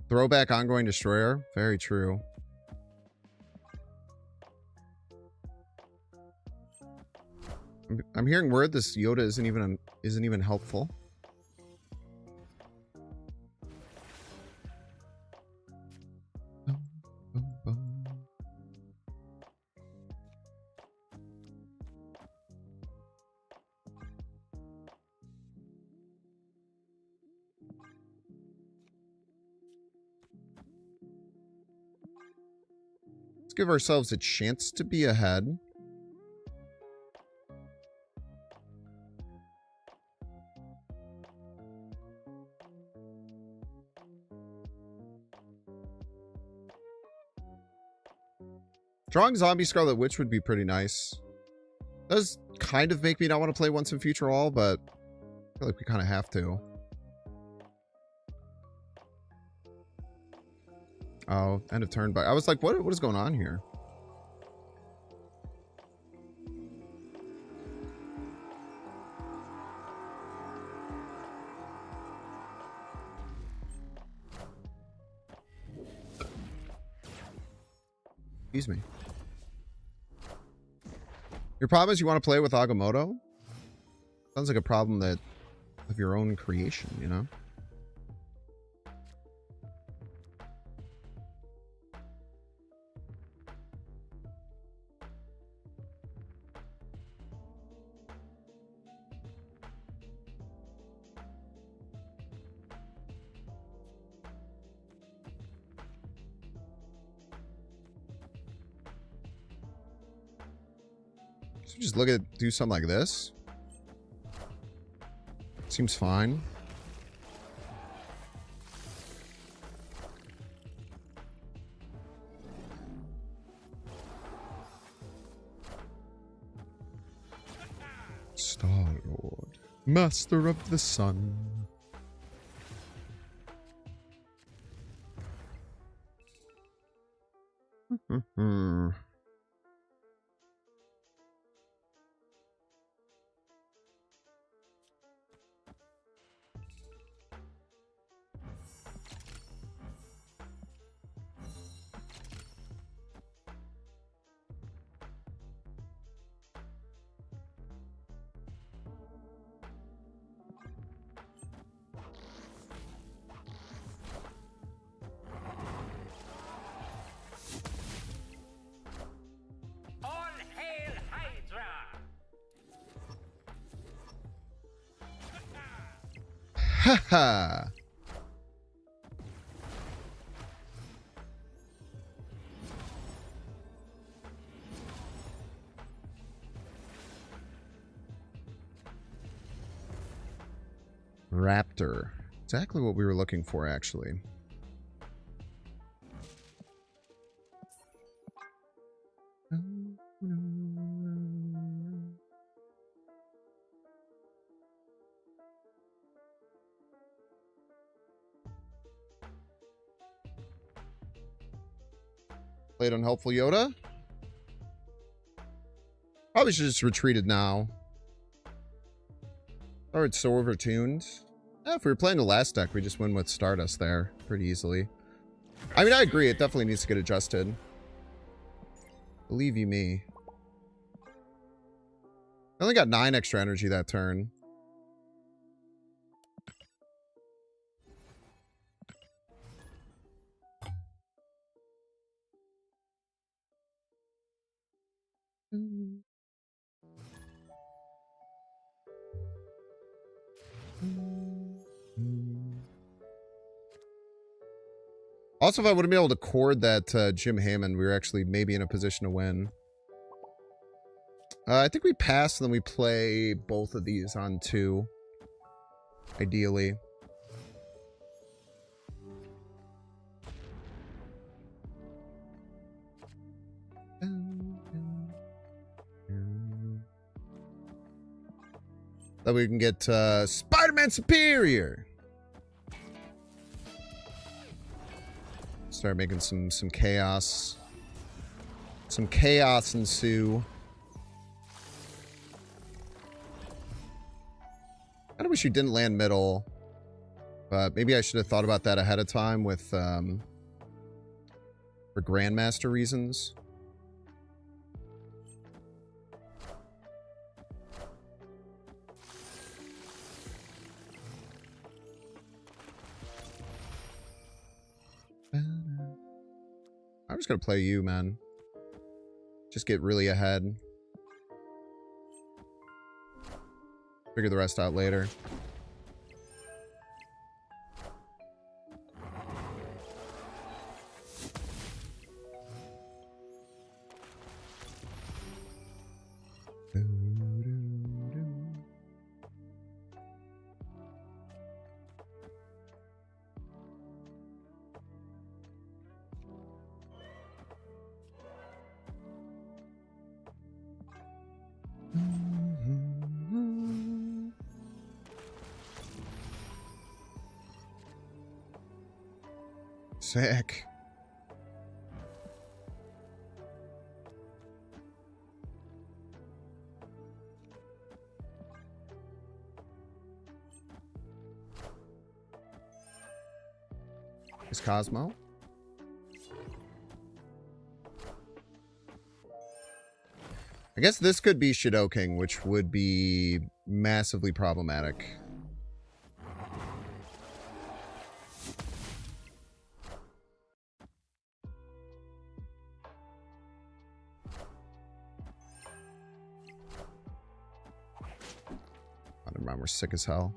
Throwback ongoing destroyer. Very true. I'm hearing word this Yoda isn't even helpful. Let's give ourselves a chance to be ahead. Drawing Zombie Scarlet Witch would be pretty nice. Does kind of make me not want to play Once and Future All, but I feel like we kind of have to. Oh, end of turn by. I was like, what is going on here? Excuse me. Your problem is you want to play with Agamotto? Sounds like a problem that of your own creation, you know? So just look at do something like this. Seems fine. Star-Lord, Master of the Sun. All hail Hydra! Haha. Raptor. Exactly what we were looking for, actually. Played unhelpful Yoda. Probably should just retreated now. Or it's so overtuned. If we were playing the last deck, we just win with Stardust there pretty easily. I mean, I agree. It definitely needs to get adjusted. Believe you me. I only got 9 extra energy that turn. Also, if I would have been able to cord that Jim Hammond, we were actually maybe in a position to win. I think we pass, and then we play both of these on 2. Ideally. That we can get Spider-Man Superior. Start making some chaos. Some chaos ensue. I kind of wish you didn't land middle. But maybe I should have thought about that ahead of time with for Grandmaster reasons. I'm just gonna play you, man. Just get really ahead. Figure the rest out later. Sick. Is Cosmo? guess this could be Shidoking, which would be massively problematic. Oh, never mind, we're sick as hell.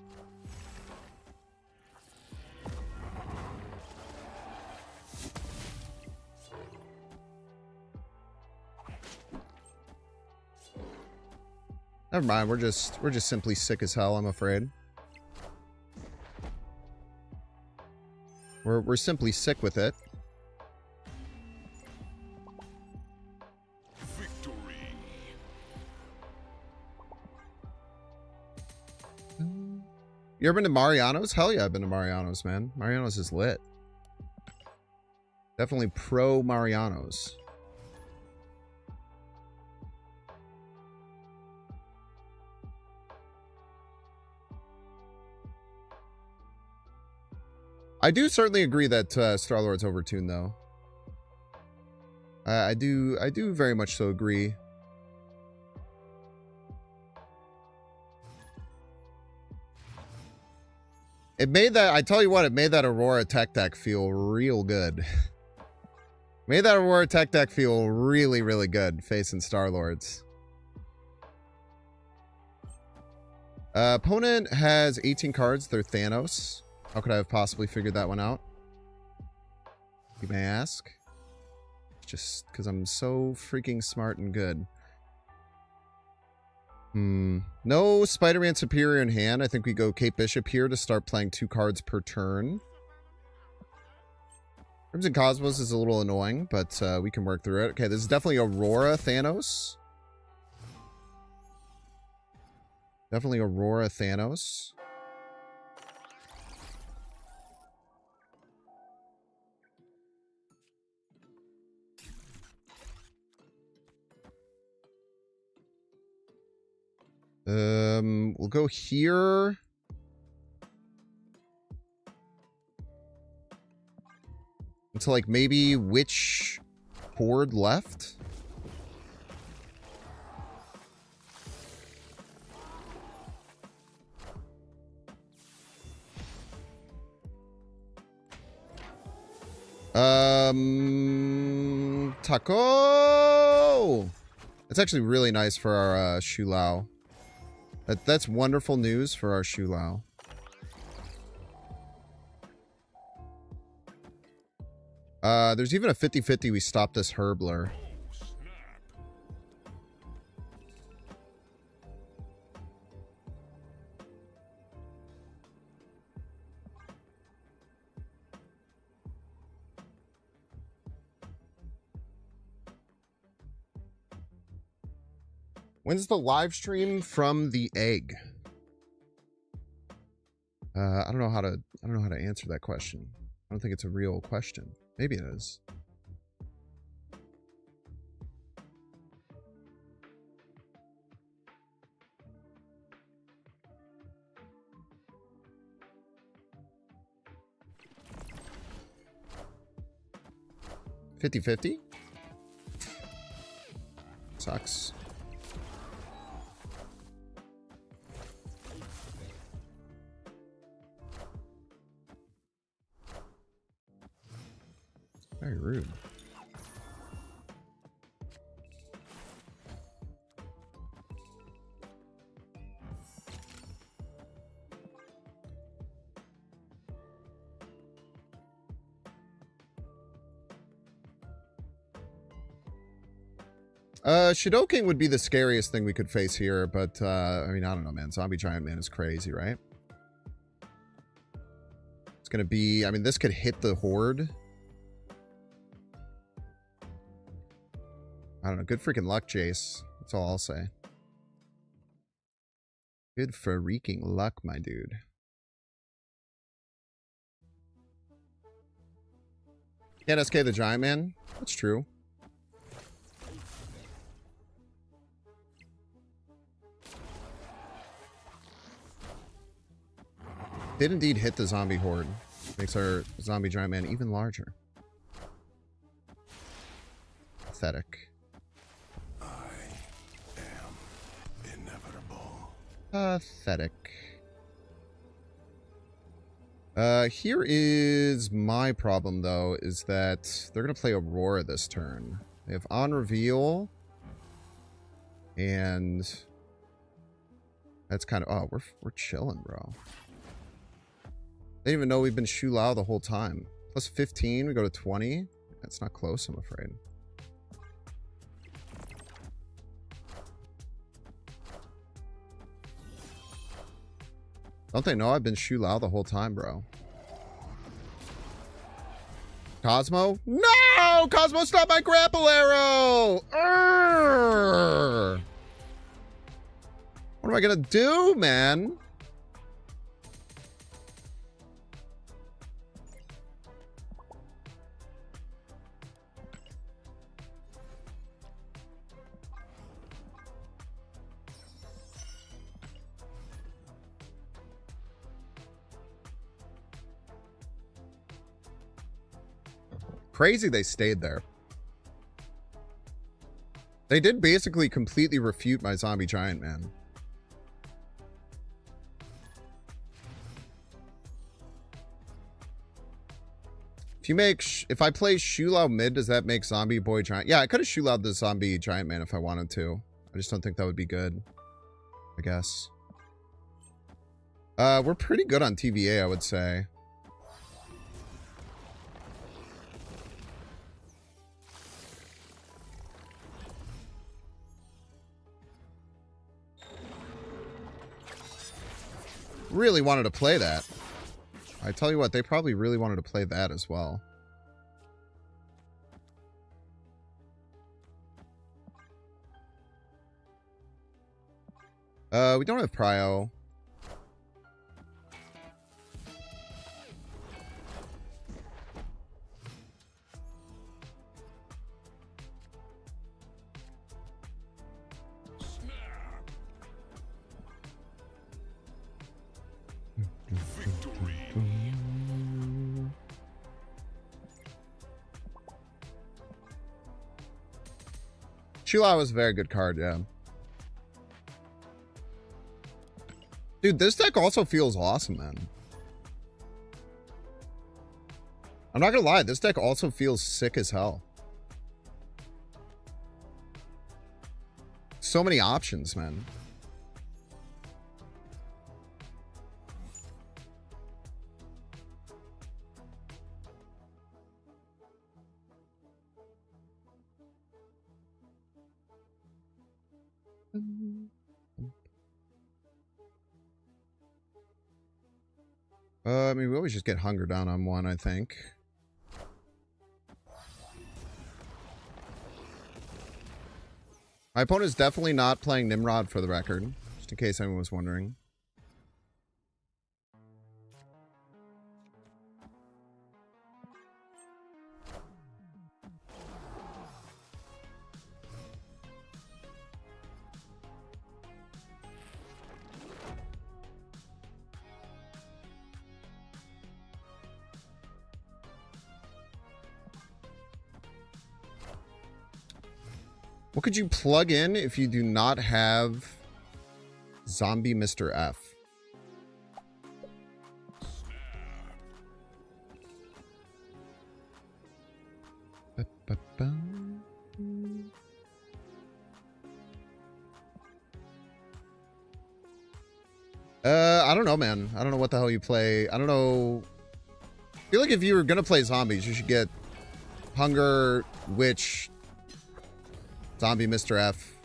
Never mind, we're just simply sick as hell, I'm afraid. We're simply sick with it. Victory. You ever been to Mariano's? Hell yeah, I've been to Mariano's, man. Mariano's is lit. Definitely pro Mariano's. I do certainly agree that Star-Lord's overtuned, though. I do very much so agree. It made that, I tell you what, it made that Aurora tech deck feel real good. Made that Aurora tech deck feel really, really good facing Star-Lords. Opponent has 18 cards. They're Thanos. How could I have possibly figured that one out? You may ask. Just because I'm so freaking smart and good. No Spider-Man Superior in hand. I think we go Kate Bishop here to start playing 2 cards per turn. Crimson Cosmos is a little annoying, but we can work through it. Okay, this is definitely Aurora Thanos. Definitely Aurora Thanos. We'll go here. Until like maybe which horde left? Taco! That's actually really nice for our Shu Lao. That's wonderful news for our Shu Lao. There's even a 50-50 we stop this Herbler. When's the live stream from the egg? I don't know how to answer that question. I don't think it's a real question. Maybe it is. $50-50? Sucks. Very rude. Shidoking would be the scariest thing we could face here, but I mean, I don't know, man. Zombie Giant Man is crazy, right? It's gonna be, I mean, this could hit the horde. I don't know. Good freaking luck, Jace. That's all I'll say. Good freaking luck, my dude. Can't SK the Giant Man? That's true. Did indeed hit the zombie horde. Makes our Zombie Giant Man even larger. Pathetic. Pathetic. Here is my problem, though, is that they're going to play Aurora this turn. They have on reveal. And that's kind of... Oh, we're chilling, bro. They didn't even know we've been Shu Lao the whole time. Plus 15, we go to 20. That's not close, I'm afraid. Don't they know I've been Shu Lao the whole time, bro? Cosmo? No! Cosmo, stop my grapple arrow! Urgh! What am I gonna do, man? Crazy they stayed there. They did basically completely refute my zombie giant man. If you make... if I play Shu Lao mid, does that make zombie boy giant? Yeah, I could have Shu Lao'd the zombie giant man if I wanted to. I just don't think that would be good. I guess. We're pretty good on TVA, I would say. Really wanted to play that. I tell you what, they probably really wanted to play that as well. We don't have prio. Shu Lao was a very good card, yeah. Dude, this deck also feels awesome, man. I'm not gonna lie, this deck also feels sick as hell. So many options, man. I mean, we always just get hunger down on one, I think. My opponent is definitely not playing Nimrod, for the record, just in case anyone was wondering. What could you plug in if you do not have Zombie Mr. F? I don't know, man. I don't know what the hell you play. I don't know. I feel like if you were gonna play zombies, you should get Hunger, Witch, Zombie Mr. F,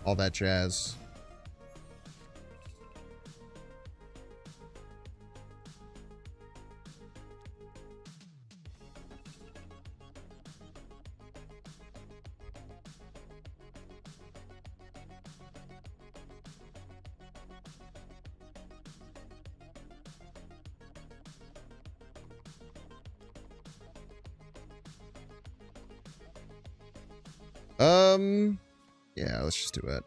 all that jazz. Yeah, let's just do it.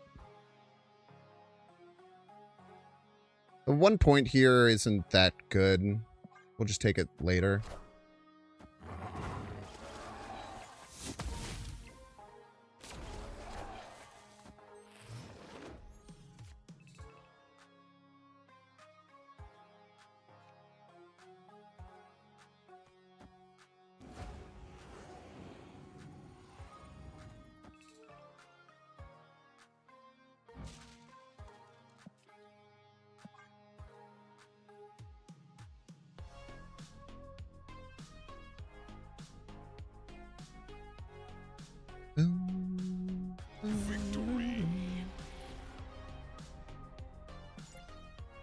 The 1 point here isn't that good. We'll just take it later.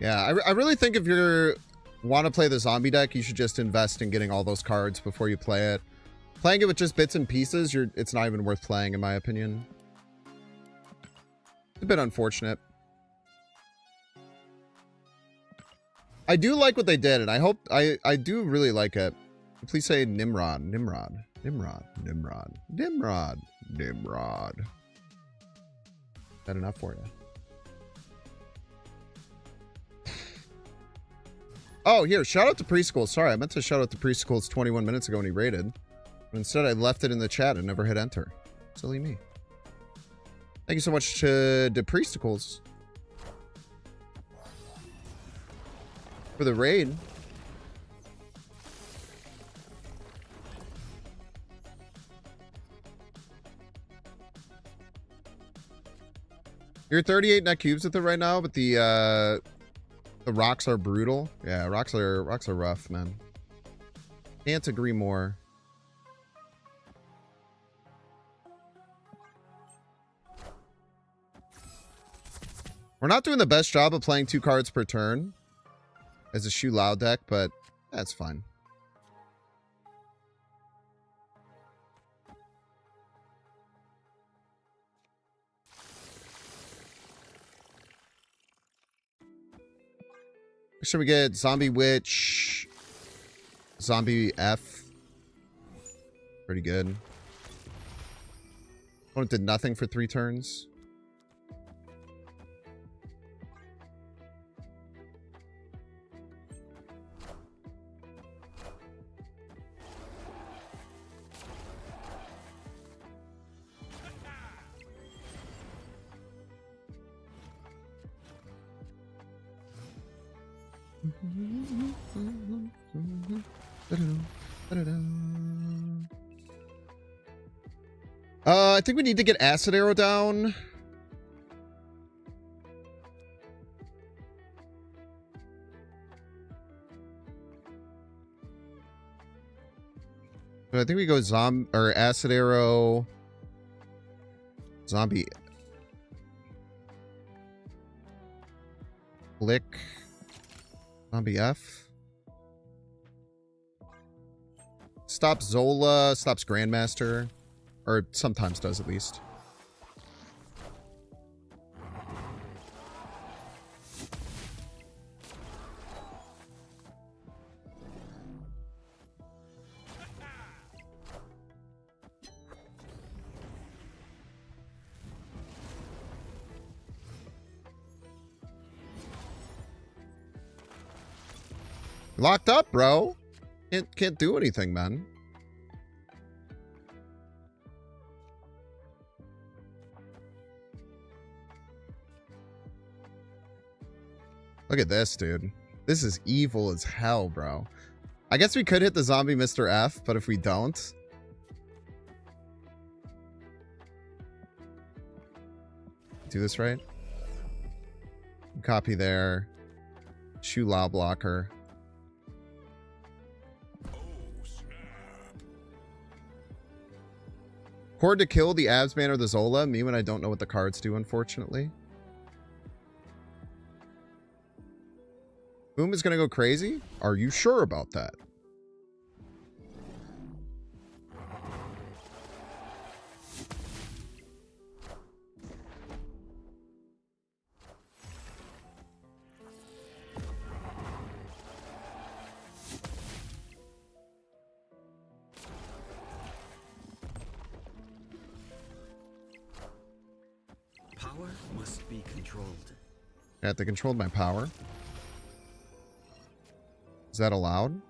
Yeah, I really think if you want to play the zombie deck, you should just invest in getting all those cards before you play it. Playing it with just bits and pieces, it's not even worth playing, in my opinion. It's a bit unfortunate. I do like what they did, and I hope I do really like it. Please say Nimrod, Nimrod, Nimrod, Nimrod, Nimrod, Nimrod. Is that enough for you? Oh, here, shout out to Preschool. Sorry, I meant to shout out to Preschool's 21 minutes ago when he raided. But instead, I left it in the chat and never hit enter. Silly me. Thank you so much to Preschool's for the raid. You're 38 net cubes with it right now, but the rocks are brutal. Yeah, rocks are rough, man. Can't agree more. We're not doing the best job of playing 2 cards per turn as a Shu Lao deck, but that's fine. Should we get Zombie Witch, Zombie F? Pretty good. Opponent did nothing for 3 turns. I think we need to get Acid Arrow down. So I think we go Acid Arrow, Zombie Flick, Zombie F. Stops Zola, stops Grandmaster. Or sometimes does, at least. Locked up, bro. Can't do anything, man. Look at this, dude. This is evil as hell, bro. I guess we could hit the zombie Mr. F, but if we don't... Do this right. Copy there. Shu Lao blocker. Cord to kill the Absman or the Zola. Me when I don't know what the cards do, unfortunately. Boom is going to go crazy? Are you sure about that? Power must be controlled. Yeah, they controlled my power. Is that allowed?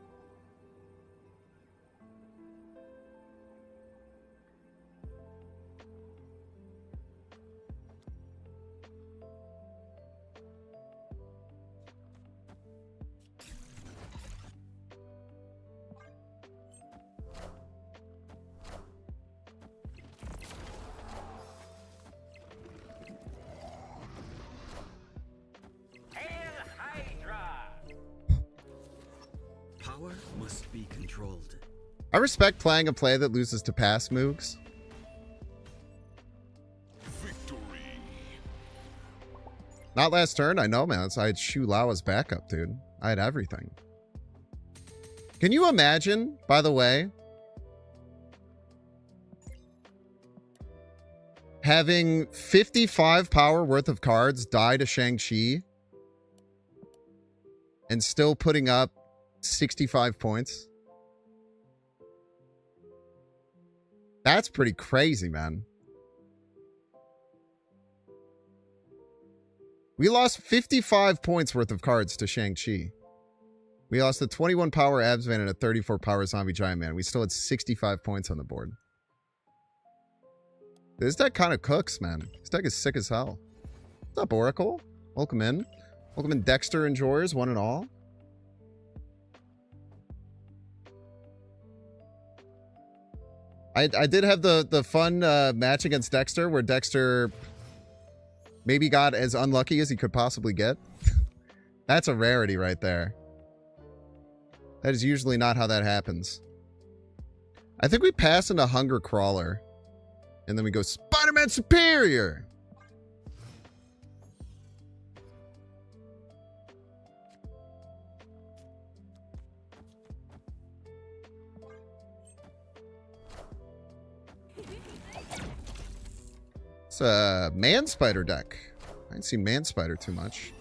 Power must be controlled. I respect playing a play that loses to pass moogs. Not last turn? I know, man. I had Shu Lao as backup, dude. I had everything. Can you imagine, by the way, having 55 power worth of cards die to Shang-Chi and still putting up 65 points? That's pretty crazy, man. We lost 55 points worth of cards to Shang-Chi. We lost a 21 power Absman and a 34 power Zombie Giant Man. We still had 65 points on the board. This deck kind of cooks, man. This deck is sick as hell. What's up, Oracle? Welcome in. Welcome in, Dexter enjoyers, one and all. I did have the fun match against Dexter where Dexter maybe got as unlucky as he could possibly get. That's a rarity right there. That is usually not how that happens. I think we pass into Hunger Crawler. And then we go Spider-Man Superior. It's a Man Spider deck. I haven't seen Man Spider too much.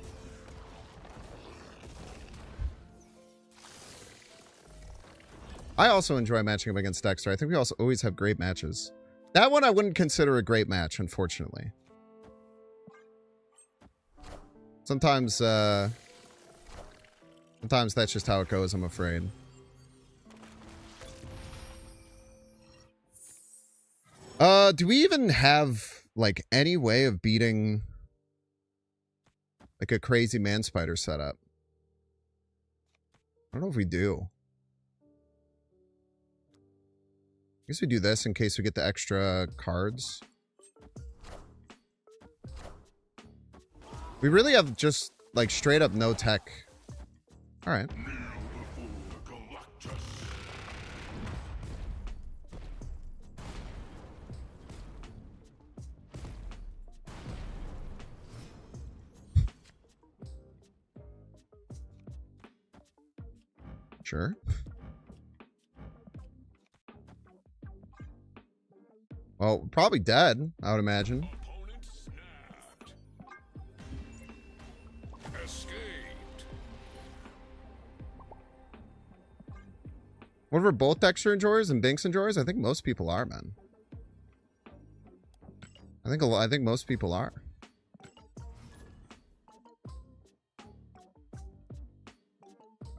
I also enjoy matching up against Dexter. I think we also always have great matches. That one I wouldn't consider a great match, unfortunately. Sometimes that's just how it goes, I'm afraid. Do we even have, like, any way of beating, like, a crazy Man Spider setup? I don't know if we do. I guess we do this in case we get the extra cards. We really have just, like, straight up no tech. Alright. Sure. Well, probably dead, I would imagine. What were both Dexter enjoyers and Binks enjoyers? I think most people are, man. I think most people are.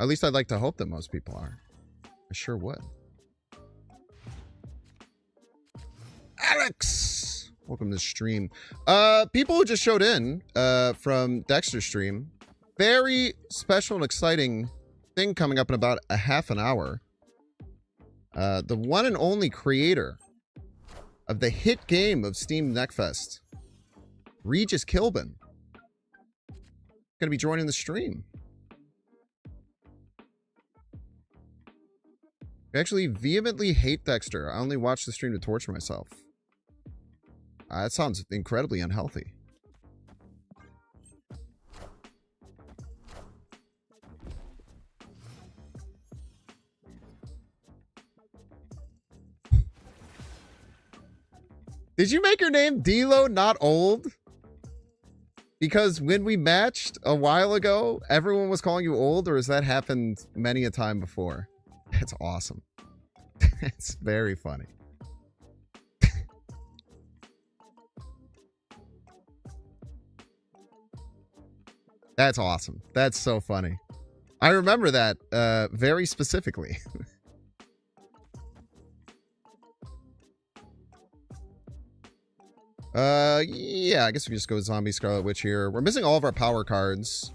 At least I'd like to hope that most people are. I sure would. Alex! Welcome to the stream. People who just showed in from Dexter's stream. Very special and exciting thing coming up in about a half an hour. The one and only creator of the hit game of Steam Neckfest, Regis Kilbin, gonna be joining the stream. I actually vehemently hate Dexter. I only watch the stream to torture myself. That sounds incredibly unhealthy. Did you make your name D-Lo not old? Because when we matched a while ago, everyone was calling you old, or has that happened many a time before? That's awesome. It's very funny. That's awesome. That's so funny. I remember that very specifically. Yeah, I guess we just go Zombie Scarlet Witch here. We're missing all of our power cards.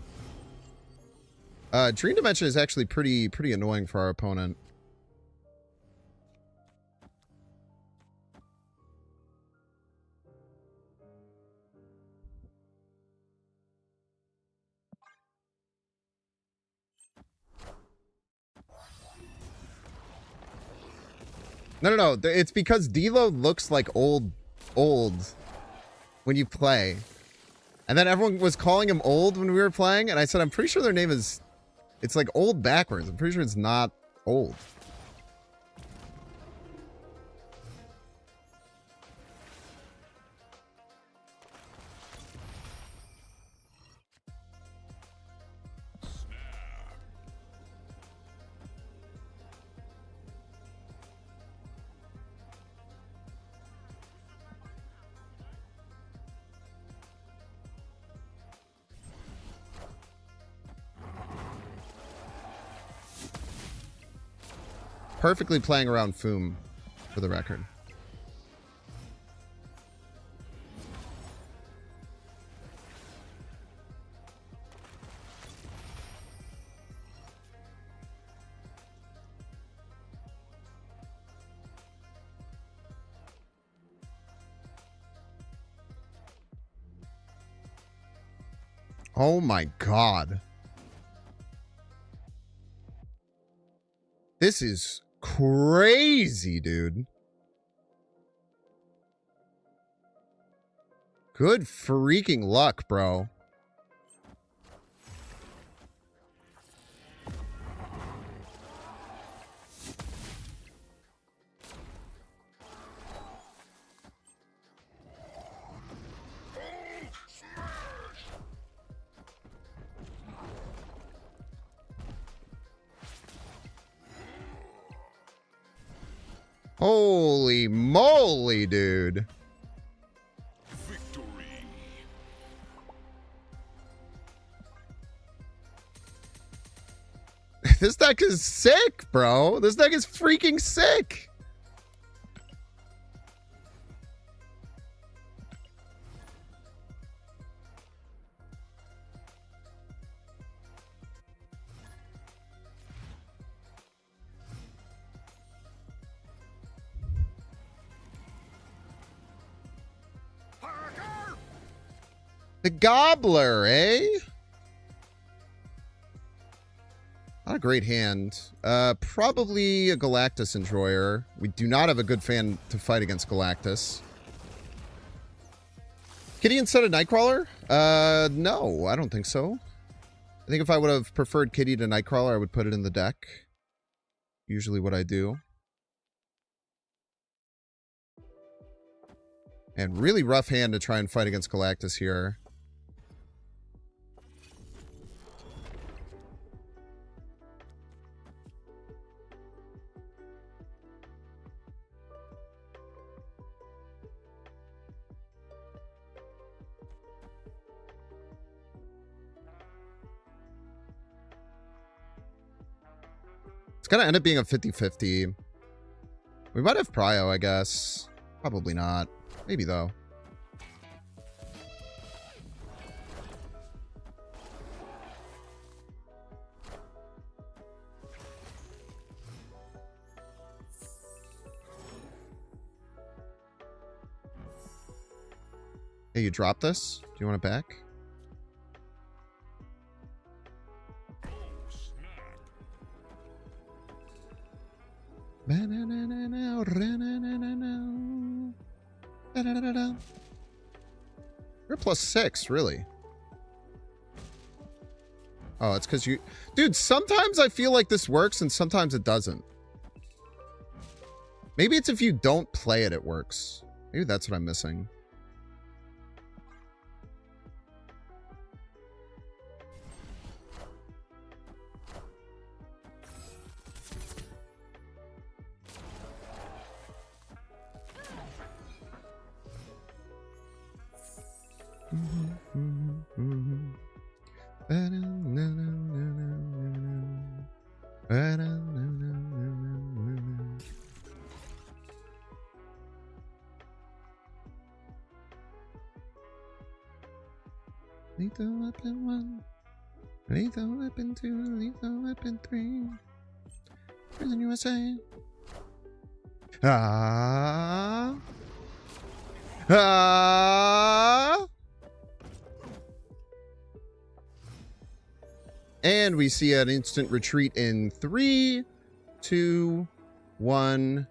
Dream Dimension is actually pretty annoying for our opponent. No. It's because D-Lo looks like old when you play. And then everyone was calling him old when we were playing, and I said, I'm pretty sure their name is... It's like old backwards. I'm pretty sure it's not old. Perfectly playing around Foom, for the record. Oh my god. This is crazy, dude. Good freaking luck, bro. Holy moly, dude. Victory. This deck is sick, bro. This deck is freaking sick. The Gobbler, eh? Not a great hand. Probably a Galactus Enjoyer. We do not have a good fan to fight against Galactus. Kitty instead of Nightcrawler? No, I don't think so. I think if I would have preferred Kitty to Nightcrawler, I would put it in the deck. Usually what I do. And really rough hand to try and fight against Galactus here. It's going to end up being a 50-50. We might have Prio, I guess. Probably not. Maybe, though. Hey, you drop this? Do you want it back? You're +6, really? Oh, it's because you... Dude, sometimes I feel like this works and sometimes it doesn't. Maybe it's if you don't play it, it works. Maybe that's what I'm missing. Lethal Weapon 1, Lethal Weapon 2, Lethal Weapon 3. Prison USA. Ah. Ah. And we see an instant retreat in 3, 2, 1.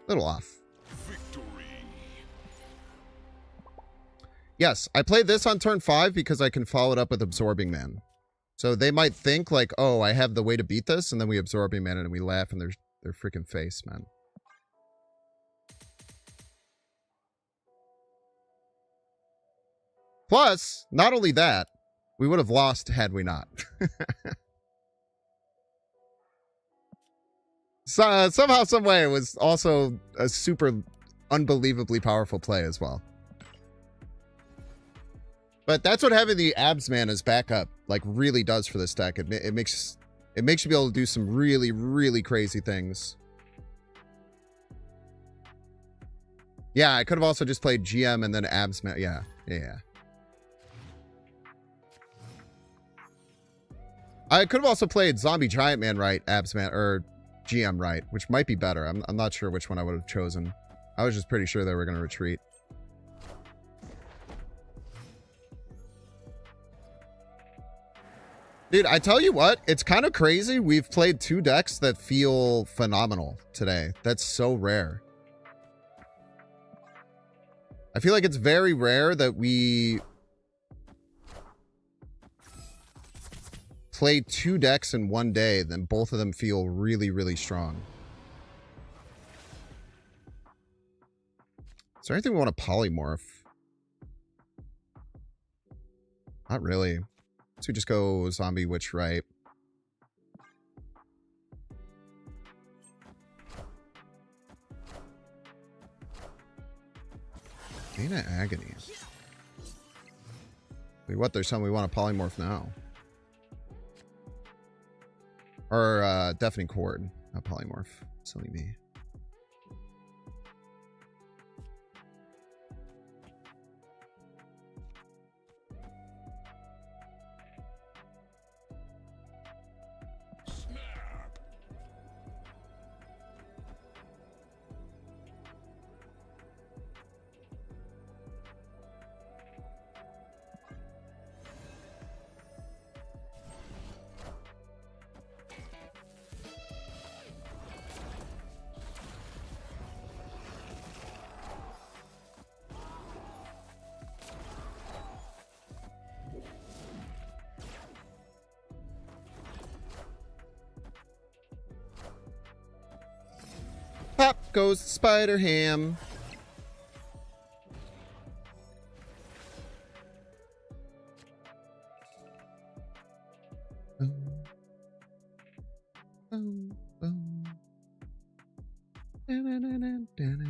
Little off. Yes, I played this on turn 5 because I can follow it up with Absorbing Man. So they might think like, oh, I have the way to beat this, and then we Absorbing Man and we laugh in their freaking face, man. Plus, not only that, we would have lost had we not. So, somehow, some way, it was also a super unbelievably powerful play as well. But that's what having the Abs Man as backup like really does for this deck. It makes you be able to do some really, really crazy things. Yeah, I could have also just played GM and then Abs Man. Yeah. I could have also played Zombie Giant Man right, Abs Man, or GM right, which might be better. I'm not sure which one I would have chosen. I was just pretty sure they were going to retreat. Dude, I tell you what, it's kind of crazy. We've played 2 decks that feel phenomenal today. That's so rare. I feel like it's very rare that we play 2 decks in one day, then both of them feel really, really strong. Is there anything we want to polymorph? Not really. So we just go Zombie Witch right. Dana Agony. Wait, what? There's something we want to polymorph now. Or Deafening Chord. Not polymorph. Silly me. Pop goes Spider Ham. Boom, boom. Da-na-na-na-na-na.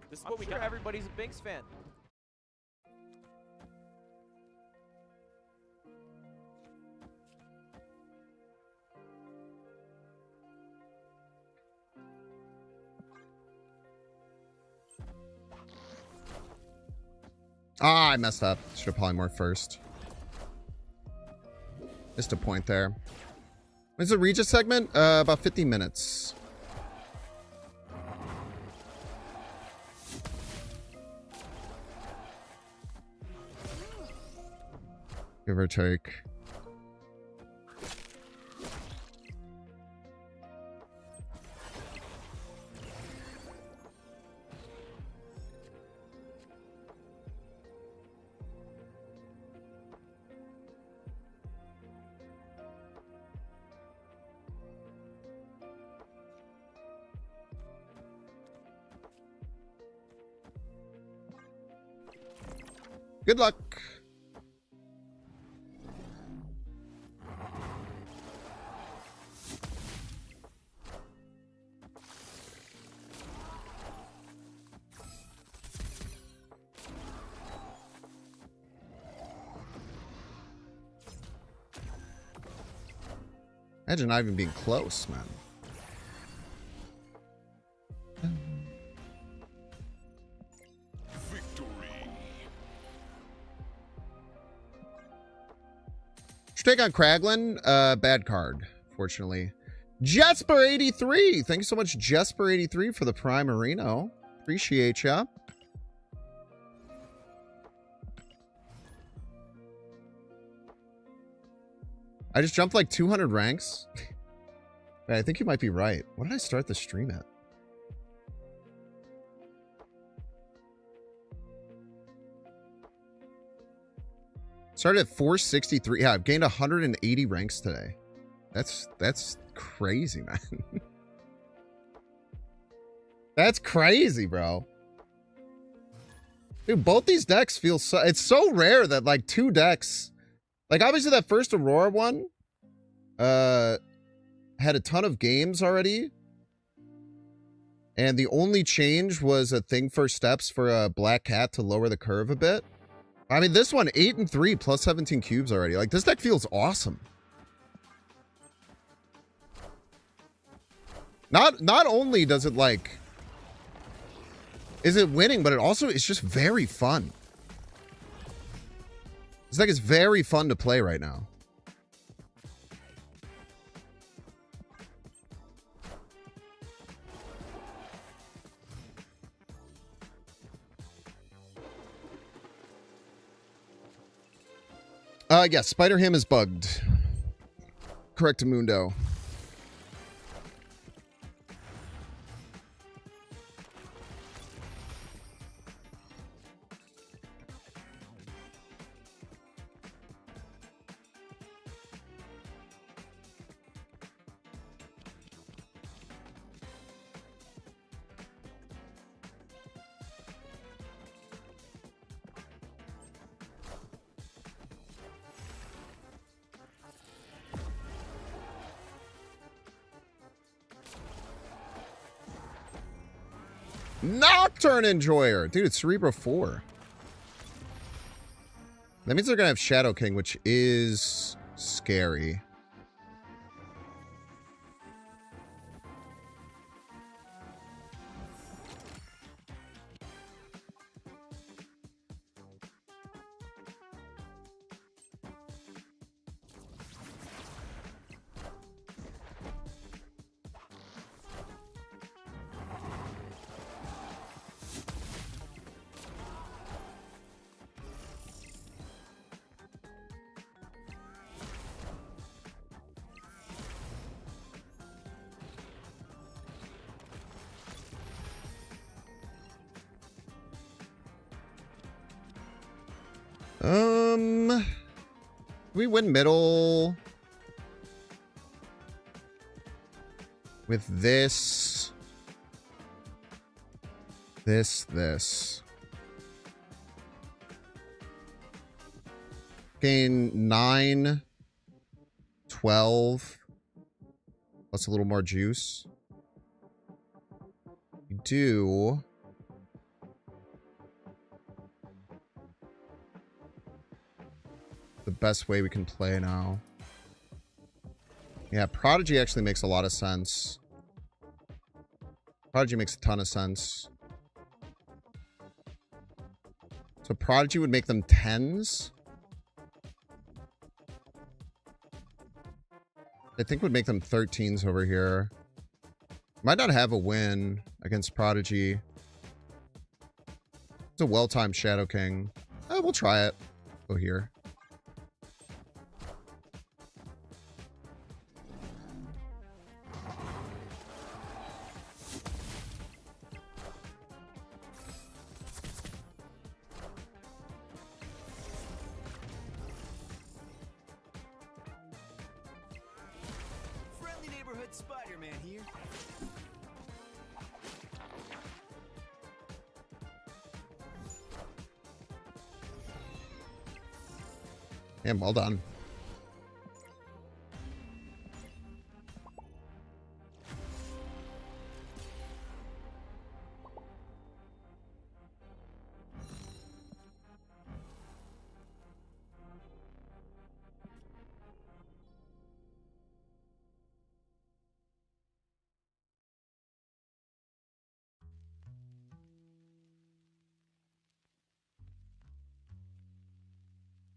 This is what we got. Everybody's a Binks fan. Ah, I messed up. Should have polymorphed first. Missed a point there. When's the Regis segment? About 15 minutes. Give or take. Good luck. Imagine not even being close, man. Should take on Kraglin. Bad card, fortunately. Jesper83. Thanks so much, Jesper83, for the Prime Marino. Appreciate ya. I just jumped like 200 ranks. Wait, I think you might be right. What did I start the stream at? Started at 463. Yeah, I've gained 180 ranks today. That's crazy, man. That's crazy, bro. Dude, both these decks feel so... It's so rare that, like, two decks... Like, obviously, that first Aurora one... had a ton of games already. And the only change was a thing for steps for a Black Cat to lower the curve a bit. I mean, this one, 8 and 3 plus 17 cubes already. Like, this deck feels awesome. Not only does it, like... Is it winning, but it also is just very fun. This deck is very fun to play right now. Yeah, Spider Ham is bugged. Correctamundo. Nocturne Enjoyer. Dude, it's Cerebro 4. That means they're going to have Shadow King, which is scary. We win middle with this. Gain 9, 12. Plus a little more juice. You do. The best way we can play now. Yeah, Prodigy actually makes a lot of sense. Prodigy makes a ton of sense. So Prodigy would make them 10s. I think would make them 13s over here. Might not have a win against Prodigy. It's a well-timed Shadow King. We'll try it. Go here. Damn, well done.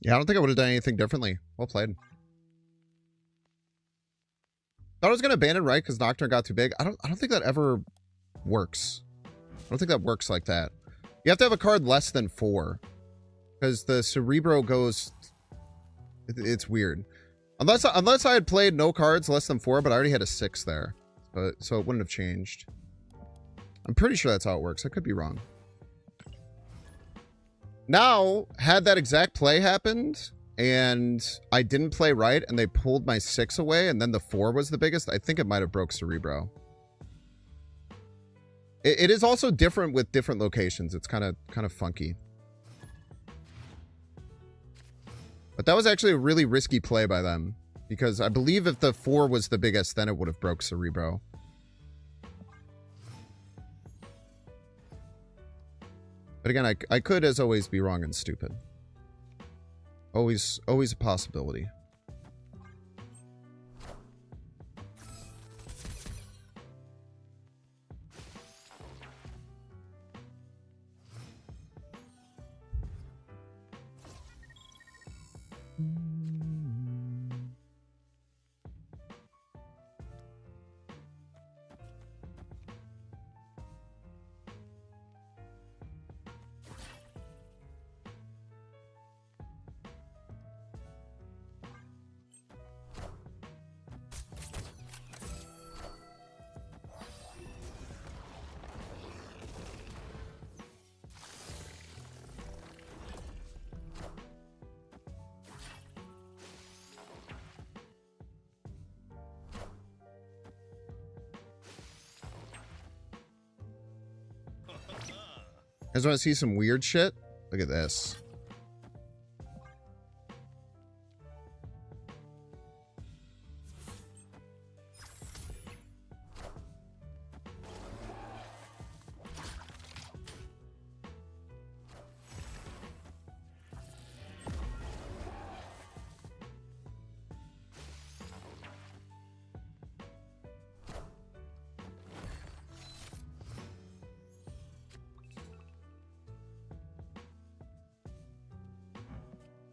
Yeah, I don't think I would have done anything differently. Well played. Thought I was gonna abandon right because Nocturne got too big. I don't think that ever works. I don't think that works like that. You have to have a card less than 4. Because the Cerebro goes... It's weird. Unless I had played no cards less than 4, but I already had a 6 there. So it wouldn't have changed. I'm pretty sure that's how it works. I could be wrong. Now, had that exact play happened, and I didn't play right, and they pulled my 6 away, and then the 4 was the biggest, I think it might have broke Cerebro. It is also different with different locations. It's kind of funky. But that was actually a really risky play by them. Because I believe if the 4 was the biggest, then it would have broke Cerebro. But again, I could, as always, be wrong and stupid. Always a possibility. You guys want to see some weird shit? Look at this.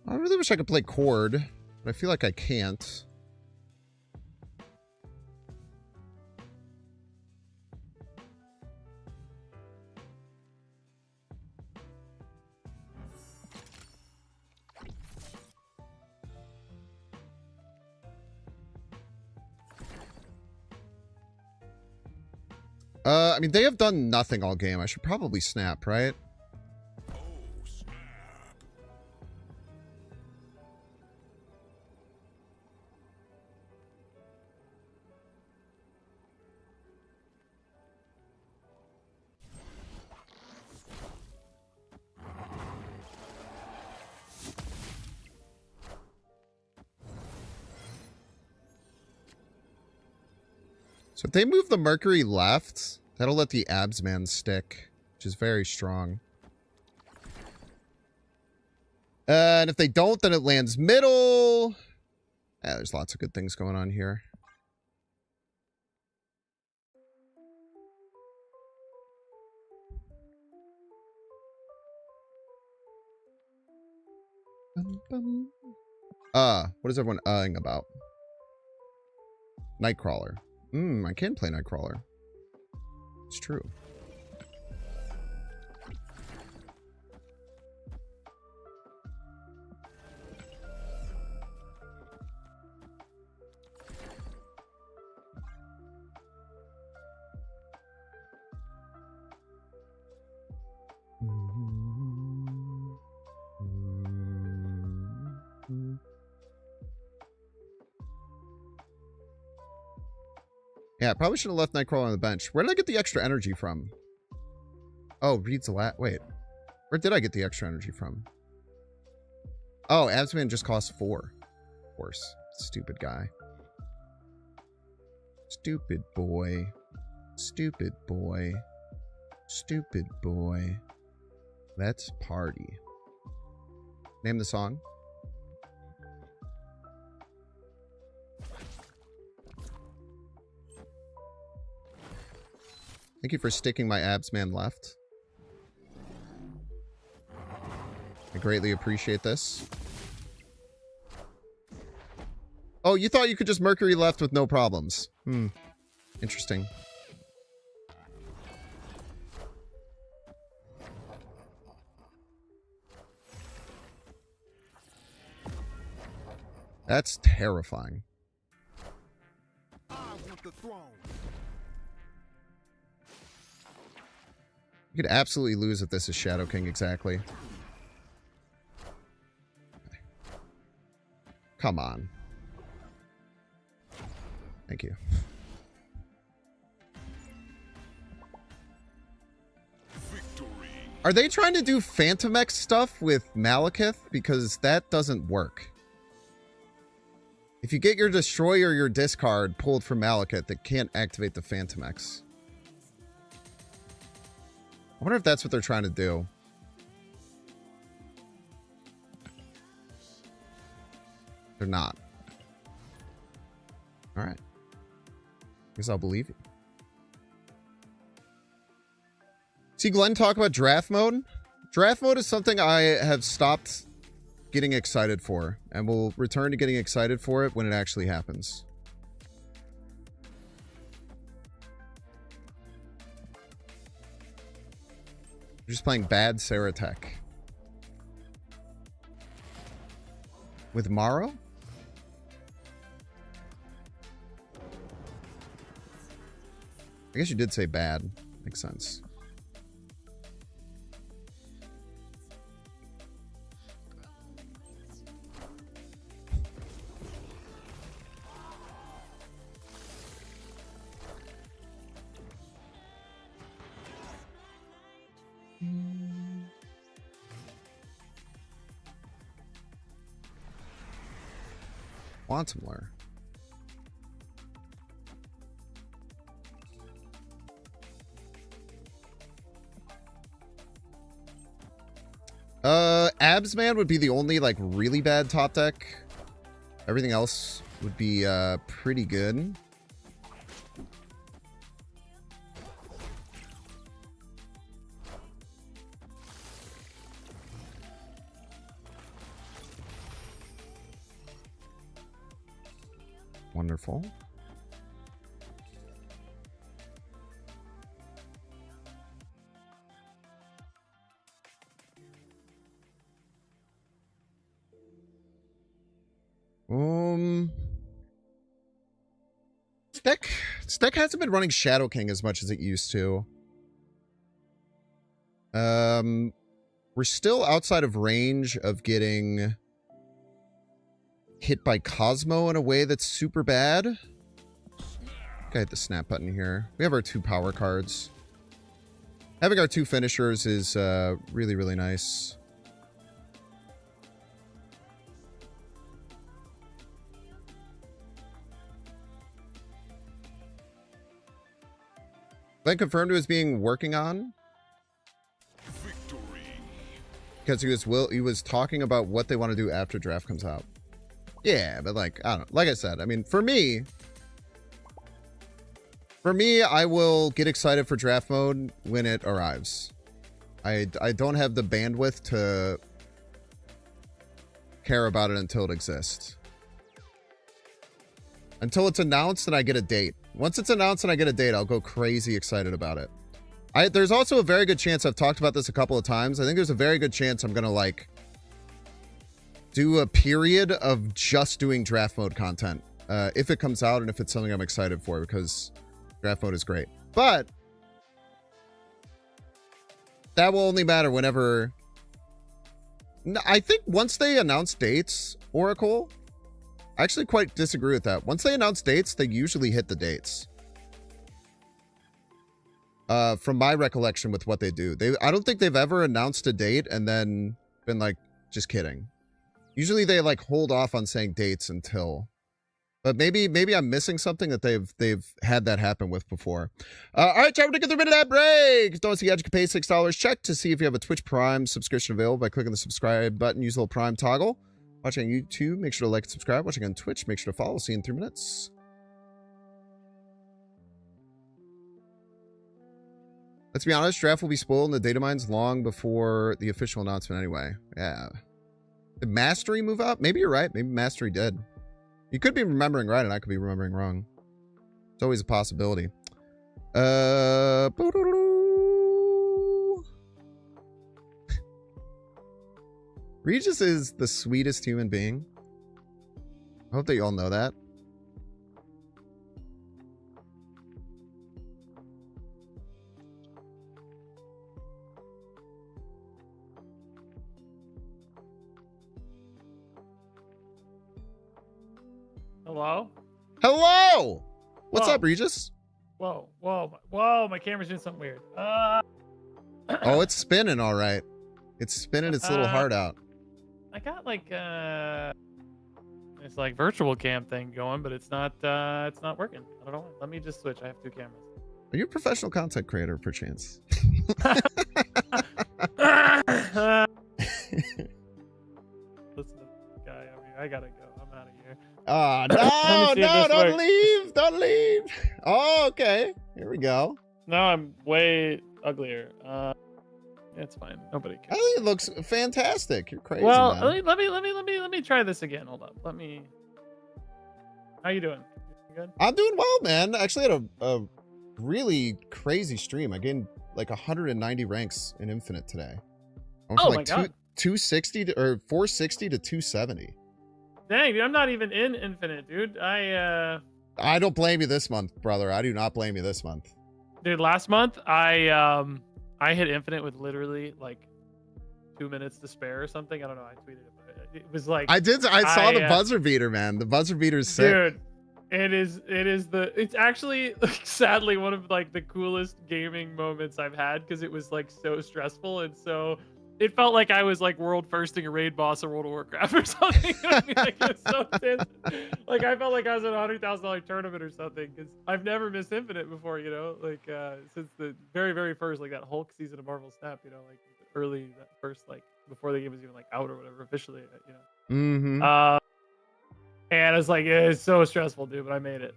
I really wish I could play Chord, but I feel like I can't. I mean, they have done nothing all game. I should probably snap, right? So if they move the Mercury left, that'll let the Absman stick, which is very strong. And if they don't, then it lands middle. Yeah, there's lots of good things going on here. What is everyone uhing about? Nightcrawler. I can play Nightcrawler. It's true. Yeah, I probably should have left Nightcrawler on the bench. Where did I get the extra energy from? Oh, reads the lat. Wait. Where did I get the extra energy from? Oh, Absman just costs 4. Of course. Stupid guy. Stupid boy. Stupid boy. Stupid boy. Let's party. Name the song. Thank you for sticking my Absman left. I greatly appreciate this. Oh, you thought you could just Mercury left with no problems. Interesting. That's terrifying. I want the throne. You could absolutely lose if this is Shadow King, exactly. Come on. Thank you. Victory. Are they trying to do Phantom X stuff with Malekith? Because that doesn't work. If you get your Destroy or your Discard pulled from Malekith, it can't activate the Phantom X. I wonder if that's what they're trying to do. They're not. Alright. Guess I'll believe you. See Glenn talk about draft mode? Draft mode is something I have stopped getting excited for, and will return to getting excited for it when it actually happens. You're just playing bad Saratek. With Morrow? I guess you did say bad. Makes sense. Quantum Lure. Absman would be the only like really bad top deck. Everything else would be pretty good. Wonderful. Deck hasn't been running Shadow King as much as it used to. We're still outside of range of getting hit by Cosmo in a way that's super bad. Okay, hit the snap button here. We have our 2 power cards. Having our 2 finishers is really, really nice. Glenn confirmed it was being working on. Victory. Because he was talking about what they want to do after draft comes out. Yeah, but like, I don't know. Like I said, I mean, for me, I will get excited for draft mode when it arrives. I don't have the bandwidth to care about it until it exists. Until it's announced and I get a date. Once it's announced and I get a date, I'll go crazy excited about it. There's also a very good chance, I've talked about this a couple of times, I think there's a very good chance I'm gonna like do a period of just doing draft mode content if it comes out and if it's something I'm excited for, because draft mode is great. But that will only matter whenever. I think once they announce dates, Oracle, I actually quite disagree with that. Once they announce dates, they usually hit the dates. From my recollection with what they do, I don't think they've ever announced a date and then been like, just kidding. Usually they like hold off on saying dates until, but maybe I'm missing something that they've had that happen with before. All right, chat, we're gonna get through a minute of that break. Don't see how you can pay $6. Check to see if you have a Twitch Prime subscription available by clicking the subscribe button. Use the little Prime toggle. Watching on YouTube, make sure to like and subscribe. Watching on Twitch, make sure to follow. See you in 3 minutes. Let's be honest, draft will be spoiled in the data mines long before the official announcement anyway. Yeah. Did Mastery move up? Maybe you're right. Maybe Mastery did. You could be remembering right, and I could be remembering wrong. It's always a possibility. Boo-doo-doo. Regis is the sweetest human being. I hope that you all know that. Hello? Hello! What's Whoa. up, Regis? Whoa, my camera's doing something weird. Oh, it's spinning all right. It's spinning its little heart out. I got like it's like virtual cam thing going, but it's not working. I don't know. Let me just switch. I have two cameras. Are you a professional content creator, perchance? Listen to this guy. I mean, I gotta go. I'm out of here. Oh, Let me see if this don't works. leave. Don't leave. Oh, okay. Here we go. No, I'm way uglier. It's fine. Nobody I cares. think it looks fantastic. You're crazy, Well, man. let me try this again. Hold up. How you doing? You good? I'm doing well, man. I actually had a really crazy stream. I gained like 190 ranks in Infinite today. I went Oh from my like God. 260 to, or 460 to 270. Dang, dude, I'm not even in Infinite, dude. I don't blame you this month, brother. I do not blame you this month. Dude, last month I hit Infinite with literally like 2 minutes to spare or something. I don't know. I tweeted it, but it was like I saw the buzzer beater, man. The buzzer beater's sick. dude. It's actually like, sadly one of like the coolest gaming moments I've had because it was like so stressful and so it felt like I was like world firsting a raid boss of World of Warcraft or something. You know what I mean? Like it was so tense. Like I felt like I was in a $100,000 tournament or something because I've never missed Infinite before. You know, like since the very very first like that Hulk season of Marvel Snap. You know, like early that first like before the game was even like out or whatever officially. You know. Mm-hmm. And it's like it's so stressful, dude. But I made it.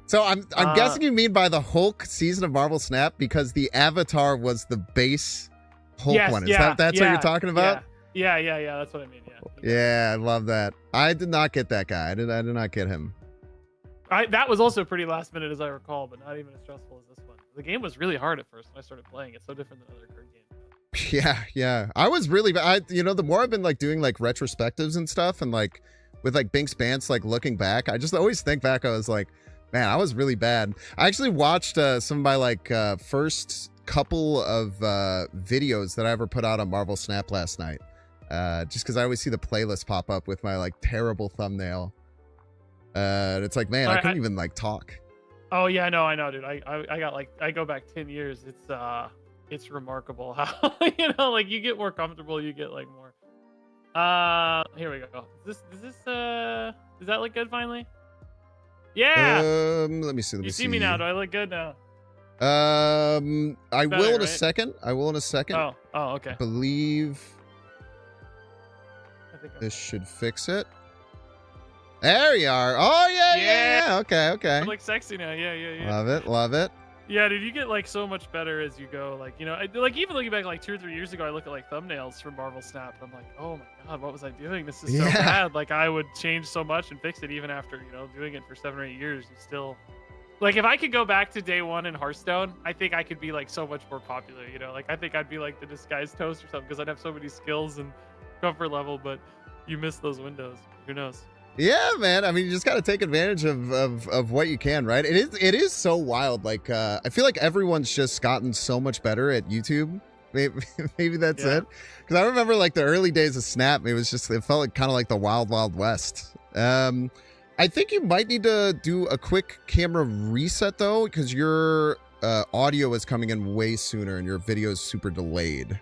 So I'm guessing you mean by the Hulk season of Marvel Snap because the avatar was the base Hulk one. That's what you're talking about? Yeah. That's what I mean. Yeah. Yeah, I love that. I did not get that guy. I did not get him. That was also pretty last minute as I recall, but not even as stressful as this one. The game was really hard at first when I started playing. It's so different than other card games. Yeah. I was really the more I've been like doing like retrospectives and stuff and like with like Bink's Bants like looking back, I just always think back, I was like, man, I was really bad. I actually watched some of my like first couple of videos that I ever put out on Marvel Snap last night. Just because I always see the playlist pop up with my like terrible thumbnail. And it's like, man, I couldn't even like talk. Oh yeah, no, I know, dude. I got like I go back 10 years. It's remarkable how like you get more comfortable, you get like more. Here we go. Does that look good finally? Yeah. Let me see. You see me now? Do I look good now? I will in a right? second. Oh, okay. I believe I think this should fix it. There you are. Oh yeah. Okay. I look sexy now. Yeah. Love it. Yeah, dude, you get like so much better as you go. Like, like even looking back like 2 or 3 years ago, I look at like thumbnails from Marvel Snap. And I'm like, oh my god, what was I doing? This is so bad. Like I would change so much and fix it even after doing it for 7 or 8 years. You still, like, if I could go back to day one in Hearthstone, I think I could be like so much more popular. Like I think I'd be like the disguised toast or something because I'd have so many skills and comfort level. But you miss those windows. Who knows? Yeah, man. I mean, you just got to take advantage of what you can, right? It is so wild. Like, I feel like everyone's just gotten so much better at YouTube. Maybe that's it. Because I remember like the early days of Snap, it felt like kind of like the wild, wild west. I think you might need to do a quick camera reset though, because your audio is coming in way sooner and your video is super delayed.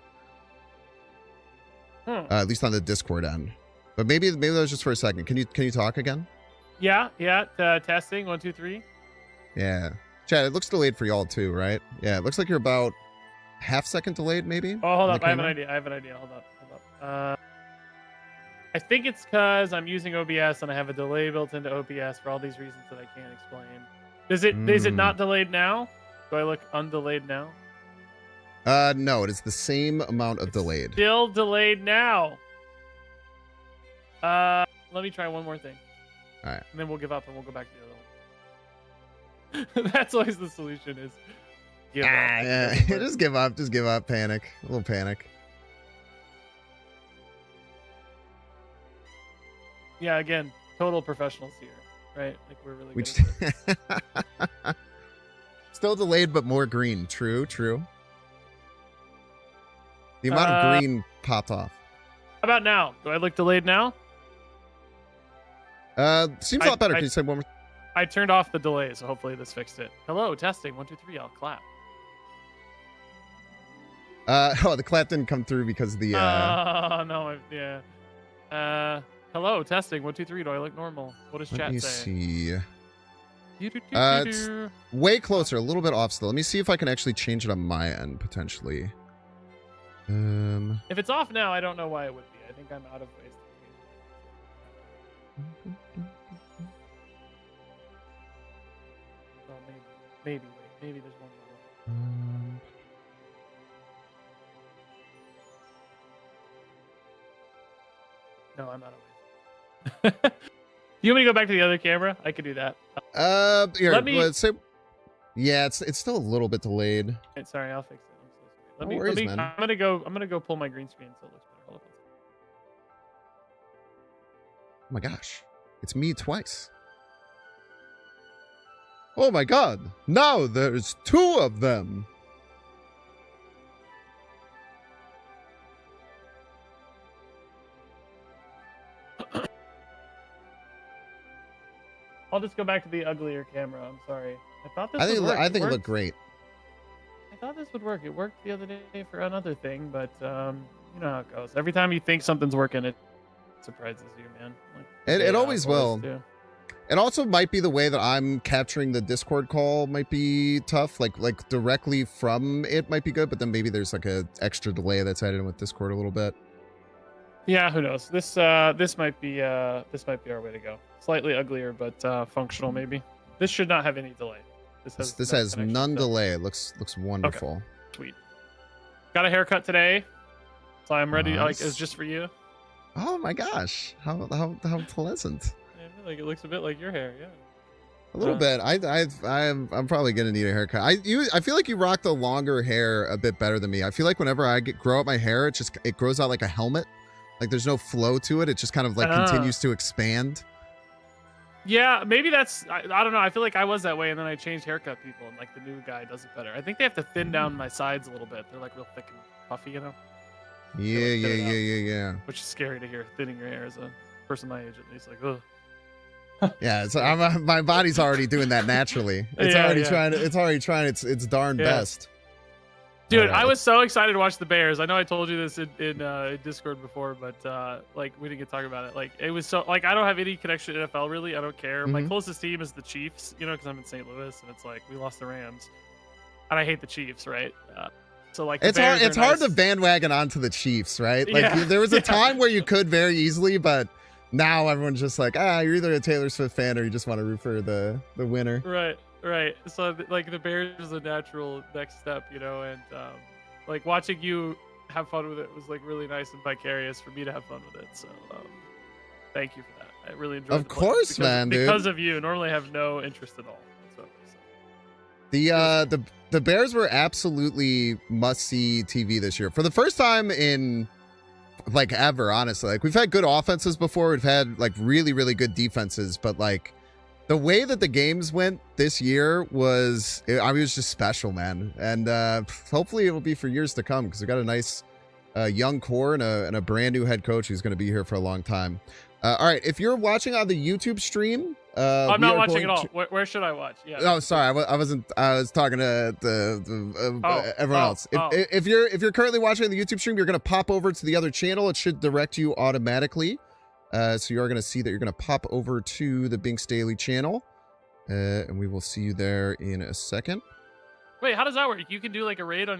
At least on the Discord end. But maybe that was just for a second. Can you talk again? Yeah. Testing 1 2 3. Yeah. Chad, it looks delayed for y'all too, right? Yeah, it looks like you're about half second delayed, maybe. Oh, hold up. I have an idea. Hold up. I think it's because I'm using OBS and I have a delay built into OBS for all these reasons that I can't explain. Is it not delayed now? Do I look undelayed now? No, it is the same amount of delayed. Still delayed now. Let me try one more thing. All right. And then we'll give up and we'll go back to the other one. That's always the solution is give up. Yeah. Just give up. Just give up. Panic. A little panic. Yeah, again, total professionals here, right? Like we're really We good just- at this. Still delayed, but more green. True. True. The amount of green popped off. How about now? Do I look delayed now? Seems a lot better. Can you say one more? I turned off the delay, so hopefully this fixed it. Hello, testing. 1, 2, 3. I'll clap. Oh, the clap didn't come through because of the. No, yeah. Hello, testing. 1, 2, 3. Do I look normal? What does Let chat me say? see. It's way closer, a little bit off still. Let me see if I can actually change it on my end potentially. If it's off now, I don't know why it would be. I think I'm out of ways to change it. Oh, maybe there's one more. No, I'm out of ways. You want me to go back to the other camera? I could do that. Here, Let me- let's say. Yeah, it's still a little bit delayed. Sorry, I'll fix it. I'm so sorry. No worries, man. I'm gonna go pull my green screen so it looks better. Hold on. Oh my gosh, it's me twice. Oh my god, now there's 2 of them. I'll just go back to the uglier camera. I'm sorry. I thought this I think would work. I think it worked. looked great. I thought this would work. It worked the other day for another thing, but you know how it goes. Every time you think something's working, it surprises you, man. Like, It always will. do. It also might be the way that I'm capturing the Discord call might be tough. Like directly from it might be good, but then maybe there's like a extra delay that's added in with Discord a little bit. Yeah, who knows? This might be our way to go. Slightly uglier, but functional maybe. This should not have any delay. This This no has connection, none so delay. It looks wonderful. Sweet. Got a haircut today, so I'm ready. Like Nice. it's just for you. Oh my gosh, how pleasant. I feel like it looks a bit like your hair. Yeah. A little bit. I'm probably gonna need a haircut. I feel like you rock the longer hair a bit better than me. I feel like whenever I grow out my hair, it grows out like a helmet. Like there's no flow to it. It just kind of like continues to expand. Yeah, maybe that's I don't know. I feel like I was that way, and then I changed haircut people, and like the new guy does it better. I think they have to thin down my sides a little bit. They're like real thick and puffy, you know. Yeah. Which is scary to hear. Thinning your hair as a person my age, at least. Like, ugh. Yeah, my body's already doing that naturally. It's Yeah, already yeah. trying its darn Yeah. best. Dude, Alright. I was so excited to watch the Bears. I know I told you this in Discord before, but like we didn't get to talk about it. Like it was so like I don't have any connection to NFL really. I don't care. My Mhm. closest team is the Chiefs, you know, because I'm in St. Louis, and it's like we lost the Rams, and I hate the Chiefs, right? So like the It's hard. Bears are It's hard nice. to bandwagon onto the Chiefs, right? Like Yeah, there was a yeah. time where you could very easily, but now everyone's just like, you're either a Taylor Swift fan or you just want to root for the winner. Right. So like the Bears is a natural next step, you know, and like watching you have fun with it was like really nice and vicarious for me to have fun with it. So thank you for that. I really enjoyed Of the play course, man, dude. because of you. Normally I have no interest at all whatsoever. So. The Bears were absolutely must-see TV this year. For the first time in like ever, honestly. Like we've had good offenses before. We've had like really, really good defenses, but like the way that the games went this year was just special, man. And hopefully it will be for years to come because we got a nice young core and a brand new head coach who's going to be here for a long time. All right, if you're watching on the YouTube stream, I'm not watching at all. Where should I watch? Yeah. Oh, sorry, I wasn't. I was talking to everyone else. If you're currently watching the YouTube stream, you're gonna pop over to the other channel. It should direct you automatically. So you are gonna see that you're gonna pop over to the Binks Daily channel, and we will see you there in a second. Wait, how does that work? You can do like a raid on your